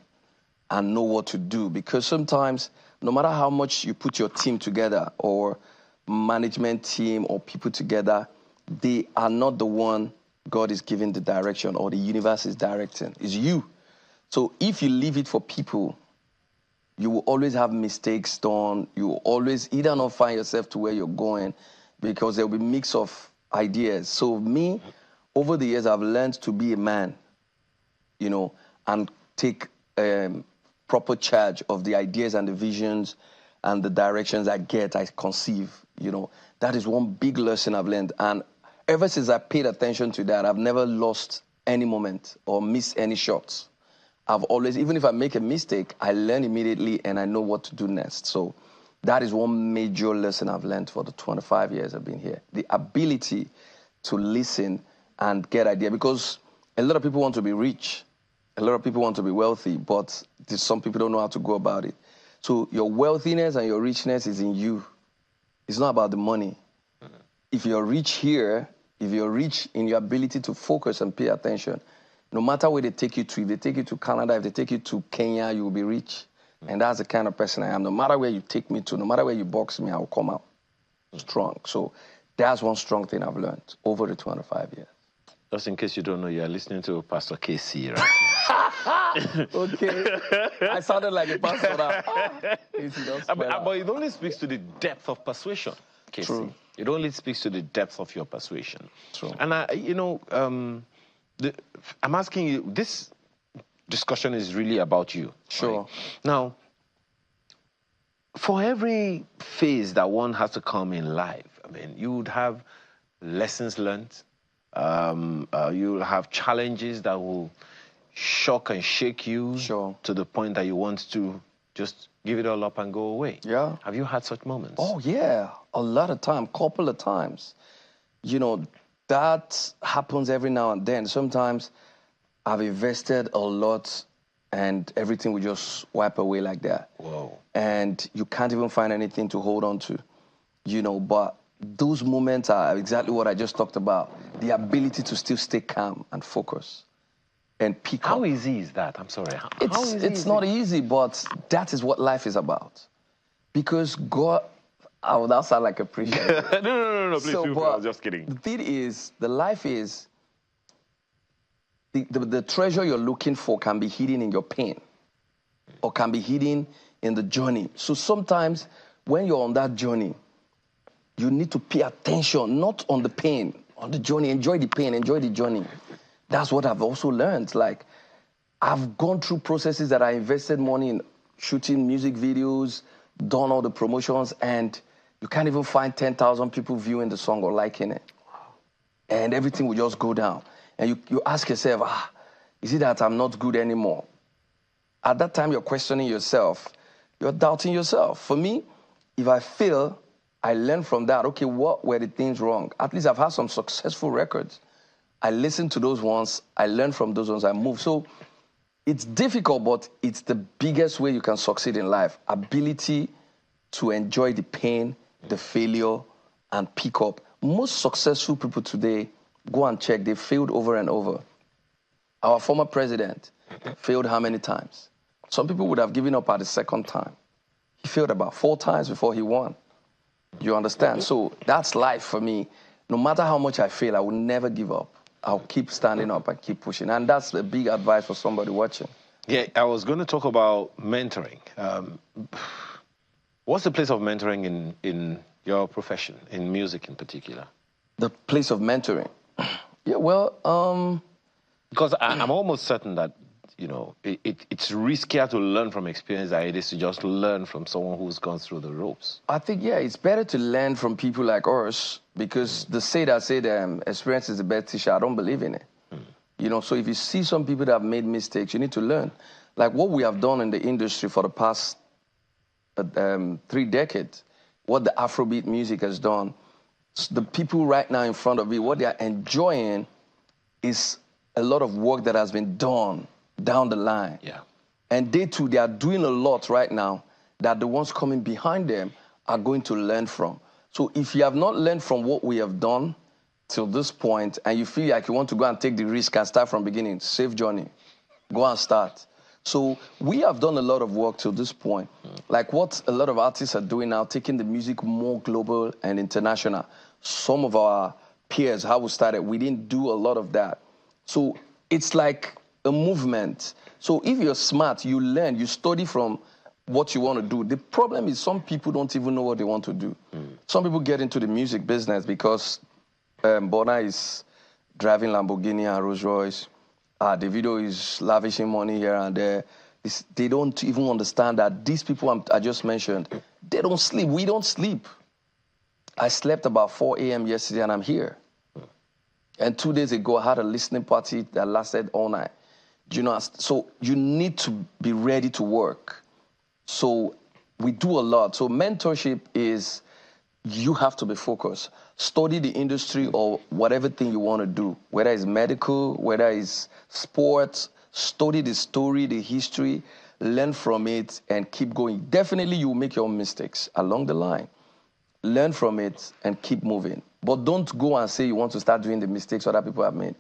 and know what to do. Because sometimes, no matter how much you put your team together or management team or people together, they are not the one God is giving the direction or the universe is directing. It's you. So if you leave it for people, you will always have mistakes done. You will always either not find yourself to where you're going because there will be a mix of ideas. So me, over the years, I've learned to be a man, you know, and take proper charge of the ideas and the visions and the directions I conceive, you know. That is one big lesson I've learned. And ever since I paid attention to that, I've never lost any moment or missed any shots. I've always, even if I make a mistake, I learn immediately and I know what to do next. So that is one major lesson I've learned for the 25 years I've been here. The ability to listen and get idea. Because a lot of people want to be rich. A lot of people want to be wealthy, but some people don't know how to go about it. So your wealthiness and your richness is in you. It's not about the money. If you're rich here, if you're rich in your ability to focus and pay attention, no matter where they take you to, if they take you to Canada, if they take you to Kenya, you will be rich. And that's the kind of person I am. No matter where you take me to, no matter where you box me, I will come out strong. So that's one strong thing I've learned over the 25 years. Just in case you don't know, you're listening to Pastor KC, right? Okay. I sounded like a pastor now. But it only speaks to the depth of persuasion, KC. True. It only speaks to the depth of your persuasion. True. And, I'm asking you, this discussion is really about you. Sure. Right? Now, for every phase that one has to come in life, I mean, you would have lessons learned. You'll have challenges that will shock and shake you to the point that you want to just give it all up and go away. Yeah. Have you had such moments? Oh, yeah. A lot of times, couple of times. You know, that happens every now and then. Sometimes I've invested a lot and everything will just wipe away like that. Whoa. And you can't even find anything to hold on to, you know, but those moments are exactly what I just talked about. The ability to still stay calm and focus and pick up. How easy is that? I'm sorry. It's not easy, but that is what life is about. Because God, oh, that sounds like a preacher. No, please, I was just kidding. The thing is, the life is, the treasure you're looking for can be hidden in your pain or can be hidden in the journey. So sometimes when you're on that journey, you need to pay attention, not on the pain, on the journey. Enjoy the pain, enjoy the journey. That's what I've also learned. Like, I've gone through processes that I invested money in shooting music videos, done all the promotions, and you can't even find 10,000 people viewing the song or liking it. And everything will just go down. And you ask yourself, is it that I'm not good anymore? At that time, you're questioning yourself. You're doubting yourself. For me, if I fail, I learn from that. Okay, what were the things wrong? At least I've had some successful records. I listen to those ones. I learn from those ones. I move. So it's difficult, but it's the biggest way you can succeed in life. Ability to enjoy the pain, the failure, and pick up. Most successful people today, go and check, they failed over and over. Our former president failed how many times? Some people would have given up at the second time. He failed about 4 times before he won. You understand? So that's life for me. No matter how much I fail, I will never give up. I'll keep standing up and keep pushing. And that's a big advice for somebody watching. Yeah, I was going to talk about mentoring. What's the place of mentoring in your profession, in music in particular? The place of mentoring? Yeah, well, because I'm almost certain that, you know, it's riskier to learn from experience than it is to just learn from someone who's gone through the ropes. I think, yeah, it's better to learn from people like us because the say that experience is the best teacher, I don't believe in it. You know, so if you see some people that have made mistakes, you need to learn. Like what we have done in the industry for the past 3 decades, what the Afrobeat music has done, the people right now in front of you, what they are enjoying is a lot of work that has been done down the line. Yeah. And they too, they are doing a lot right now that the ones coming behind them are going to learn from. So if you have not learned from what we have done till this point and you feel like you want to go and take the risk and start from beginning, safe journey. Go and start. So we have done a lot of work to this point. Like what a lot of artists are doing now, taking the music more global and international. Some of our peers, how we started, we didn't do a lot of that. So it's like a movement. So if you're smart, you learn, you study from what you want to do. The problem is some people don't even know what they want to do. Some people get into the music business because Bona is driving Lamborghini and Rolls Royce. Davido is lavishing money here and there. They don't even understand that these people I just mentioned, they don't sleep. We don't sleep. I slept about 4 a.m. yesterday and I'm here. And 2 days ago, I had a listening party that lasted all night. You know, so you need to be ready to work. So we do a lot. So mentorship is you have to be focused. Study the industry or whatever thing you want to do, whether it's medical, whether it's sports, study the story, the history, learn from it, and keep going. Definitely you will make your own mistakes along the line. Learn from it and keep moving. But don't go and say you want to start doing the mistakes other people have made.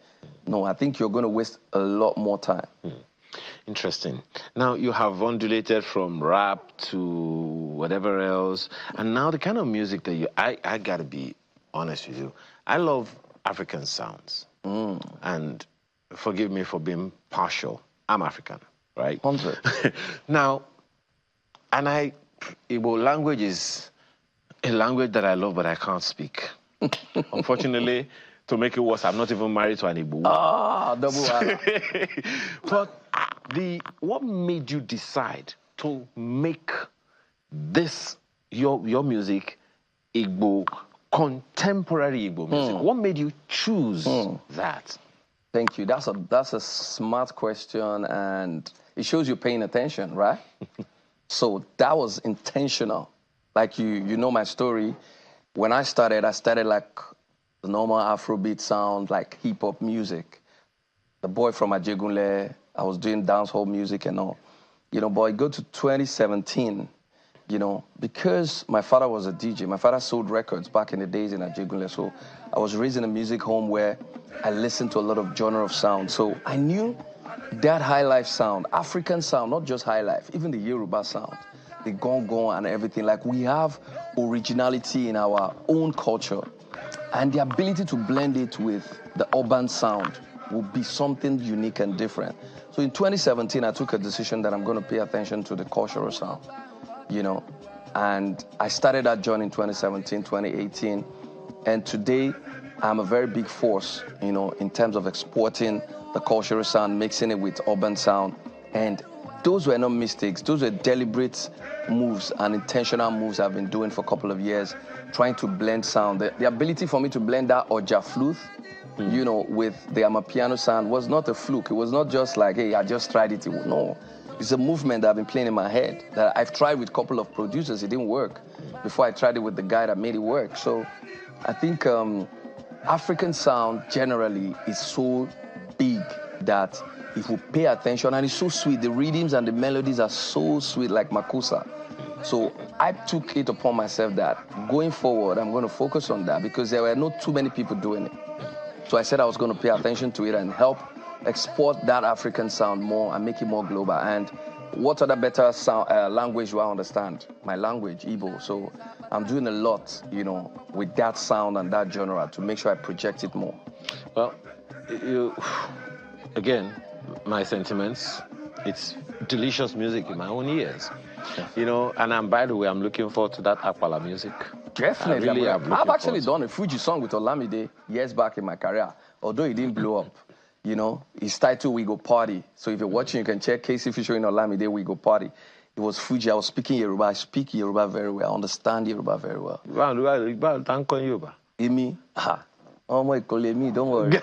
No, I think you're going to waste a lot more time. Interesting. Now, you have undulated from rap to whatever else, and now the kind of music that I got to be honest with you, I love African sounds. And forgive me for being partial. I'm African, right? 100. Now, and Igbo language is a language that I love, but I can't speak. Unfortunately, to make it worse, I'm not even married to an Igbo. Double. But what made you decide to make this, your music, Igbo, contemporary Igbo music? What made you choose that? Thank you. That's a smart question, and it shows you're paying attention, right? So that was intentional. Like you know my story. When I started like the normal Afrobeat sound, like hip-hop music. The boy from Ajegunle, I was doing dancehall music and all. You know, but I go to 2017, you know, because my father was a DJ. My father sold records back in the days in Ajegunle. So I was raised in a music home where I listened to a lot of genre of sound. So I knew that high life sound, African sound, not just high life, even the Yoruba sound, the gong and everything. Like we have originality in our own culture. And the ability to blend it with the urban sound will be something unique and different. So in 2017, I took a decision that I'm going to pay attention to the cultural sound, you know. And I started that journey in 2017, 2018. And today, I'm a very big force, you know, in terms of exporting the cultural sound, mixing it with urban sound. And those were not mistakes. Those were deliberate moves and intentional moves I've been doing for a couple of years, trying to blend sound. The ability for me to blend that Oja flute, you know, with the Amapiano sound was not a fluke. It was not just like, hey, I just tried it. No, it's a movement that I've been playing in my head that I've tried with a couple of producers. It didn't work before I tried it with the guy that made it work. So I think African sound generally is so big that if we pay attention, and it's so sweet, the rhythms and the melodies are so sweet, like Makusa. So I took it upon myself that going forward, I'm going to focus on that because there were not too many people doing it. So I said I was going to pay attention to it and help export that African sound more and make it more global. And what other better sound, language do I understand? My language, Igbo. So I'm doing a lot, you know, with that sound and that genre to make sure I project it more. Well, again, my sentiments, it's delicious music in my own ears. You know, and by the way, I'm looking forward to that Akpala music. Definitely. I've actually done a Fuji song with Olamide years back in my career, although it didn't blow up. You know, it's titled We Go Party. So if you're watching, you can check Casey Fisher in Olamide, We Go Party. It was Fuji. I was speaking Yoruba. I speak Yoruba very well. I understand Yoruba very well. Imi? Oh my God, me, don't worry.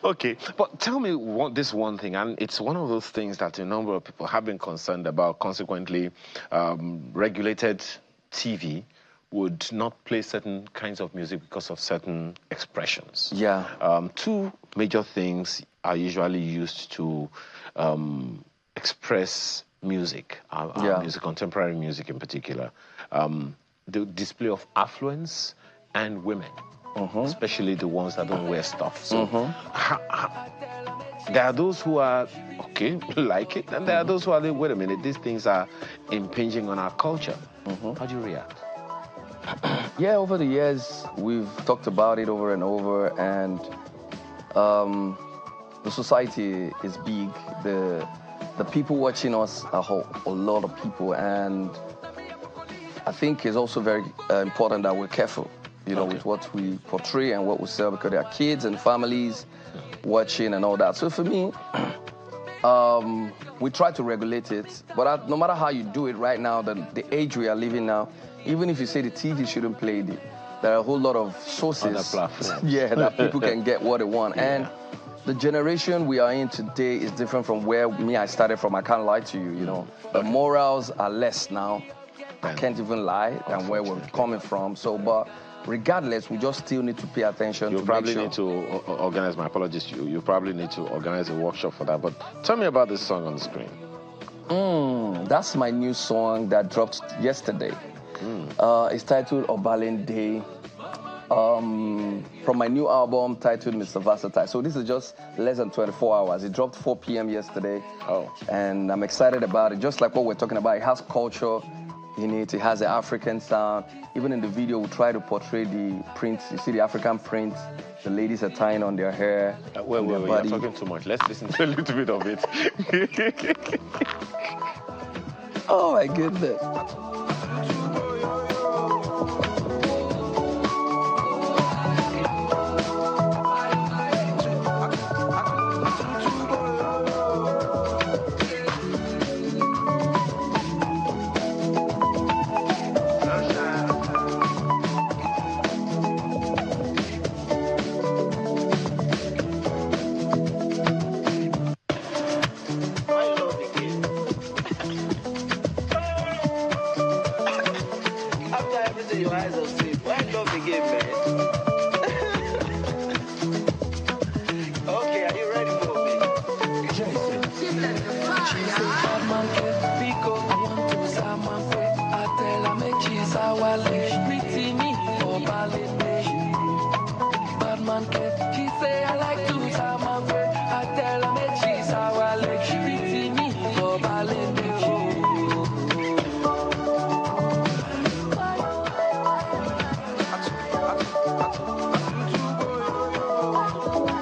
Okay, but tell me this one thing, and it's one of those things that a number of people have been concerned about. Consequently, regulated TV would not play certain kinds of music because of certain expressions. Yeah. Two major things are usually used to express music, music, contemporary music in particular. The display of affluence and women. Especially the ones that don't wear stuff. So There are those who are, okay, like it, and there are those who are, wait a minute, these things are impinging on our culture. How do you react? Yeah, over the years, we've talked about it over and over, and the society is big. The people watching us are a lot of people, and I think it's also very important that we're careful, with what we portray and what we sell, because there are kids and families watching and all that. So for me, we try to regulate it, but no matter how you do it right now, the age we are living now, even if you say the TV shouldn't play it, there are a whole lot of sources that people can get what they want. Yeah. And the generation we are in today is different from where I started from. I can't lie to you, The morals are less now. I can't even lie than where we're coming from. So, but regardless, we just still need to pay attention. You probably need to organize, my apologies, you probably need to organize a workshop for that. But tell me about this song on the screen. That's my new song that dropped yesterday. It's titled Obalende, from my new album titled Mr. Versatile. So this is just less than 24 hours. It dropped 4 p.m. yesterday. And I'm excited about it. Just like what we're talking about, it has culture in it. It has the African sound. Even in the video, we try to portray the print. You see the African print. The ladies are tying on their hair. Wait, you're talking too much. Let's listen to a little bit of it. Oh my goodness.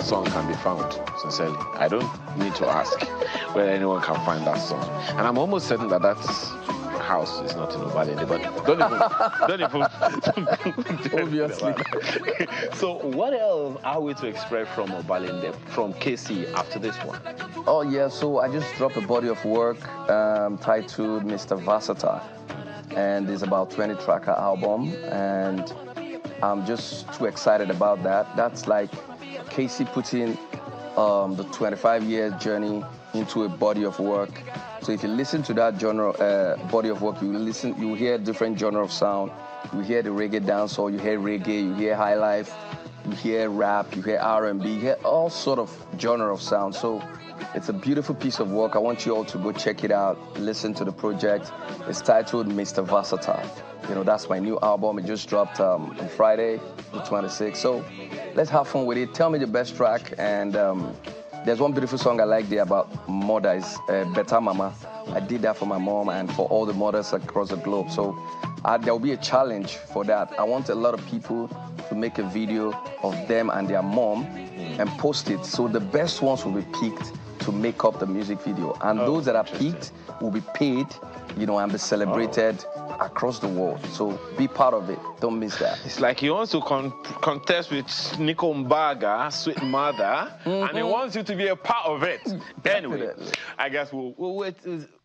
Song can be found, sincerely. I don't need to ask whether anyone can find that song. And I'm almost certain that house is not in Obalende, but don't even obviously. So what else are we to expect from Obalende, from KC after this one? Oh yeah, so I just dropped a body of work titled Mr. Versatile, and it's about 20-tracker album, and I'm just too excited about that. That's like Casey putting the 25-year journey into a body of work. So if you listen to that genre body of work, you hear different genre of sound. You hear the reggae dancehall, you hear reggae, you hear high life, you hear rap, you hear R&B, you hear all sort of genre of sound. So it's a beautiful piece of work. I want you all to go check it out, listen to the project. It's titled Mr. Versatile. That's my new album. It just dropped on Friday, the 26th. So let's have fun with it. Tell me the best track. And there's one beautiful song I like there about mothers, Better Mama. I did that for my mom and for all the mothers across the globe. So there'll be a challenge for that. I want a lot of people to make a video of them and their mom and post it. So the best ones will be picked to make up the music video. And those that are picked will be paid, and be celebrated across the world. So be part of it. Don't miss that. It's like he wants to contest with Nico Mbaga, Sweet Mother, and he wants you to be a part of it. Anyway, I guess we'll wait.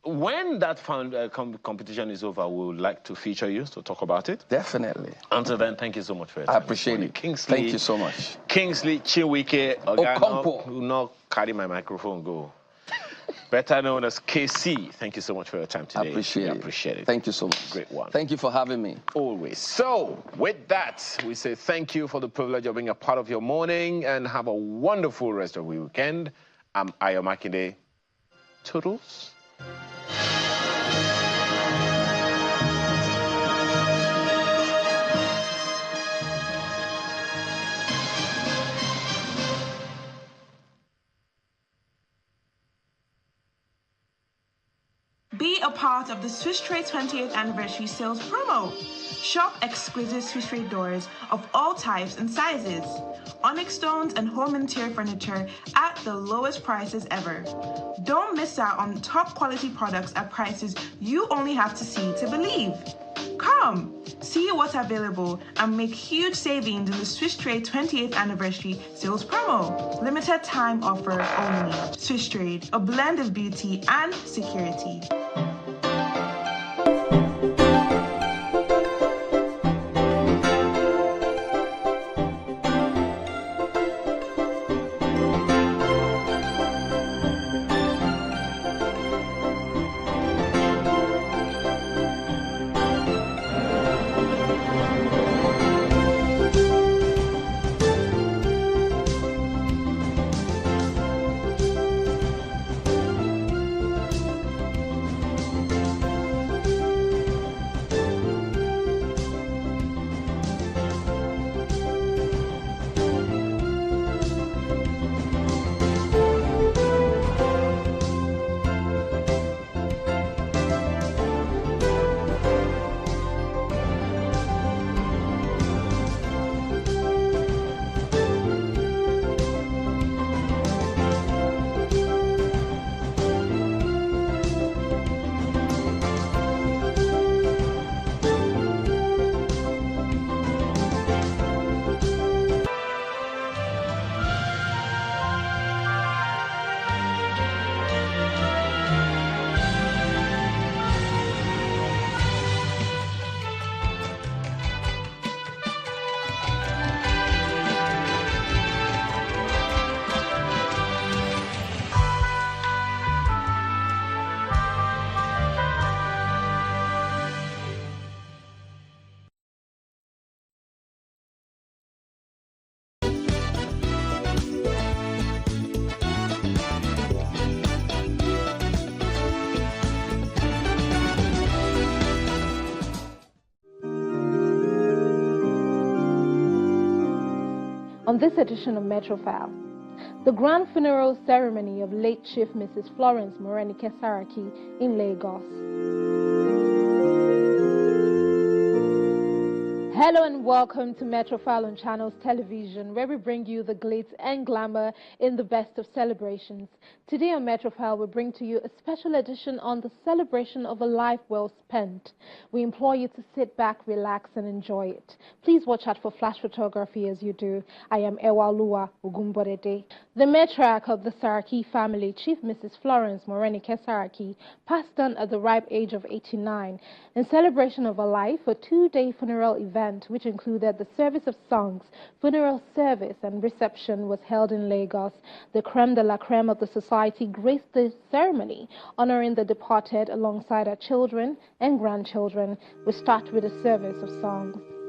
When that competition is over, we would like to feature you to talk about it. Definitely. Until then, thank you so much for your time. I appreciate it. Kingsley, thank you so much. Kingsley Chiwike Ogano, who not carry my microphone, go. Better known as KC. Thank you so much for your time today. I appreciate it. Thank you so much. Great one. Thank you for having me. Always. So, with that, we say thank you for the privilege of being a part of your morning and have a wonderful rest of your weekend. I'm Ayo Makinde. Toodles. Be a part of the Swiss Trade 20th Anniversary Sales promo. Shop exquisite Swiss Trade doors of all types and sizes, onyx stones and home interior furniture at the lowest prices ever. Don't miss out on top quality products at prices you only have to see to believe. Come, see what's available and make huge savings in the Swiss Trade 20th Anniversary Sales promo. Limited time offer only. Swiss Trade, a blend of beauty and security. On this edition of Metrofile, the grand funeral ceremony of late Chief Mrs. Florence Morenike Saraki in Lagos. Hello and welcome to Metrofile on Channels Television, where we bring you the glitz and glamour in the best of celebrations. Today on Metrofile, we bring to you a special edition on the celebration of a life well spent. We implore you to sit back, relax, and enjoy it. Please watch out for flash photography as you do. I am Ewalua Ogumborede. The matriarch of the Saraki family, Chief Mrs. Florence Morenike Saraki, passed on at the ripe age of 89. In celebration of her life, a two-day funeral event, which included the service of songs, funeral service, and reception, was held in Lagos. The creme de la creme of the society graced the ceremony, honoring the departed alongside her children and grandchildren. We start with a service of songs.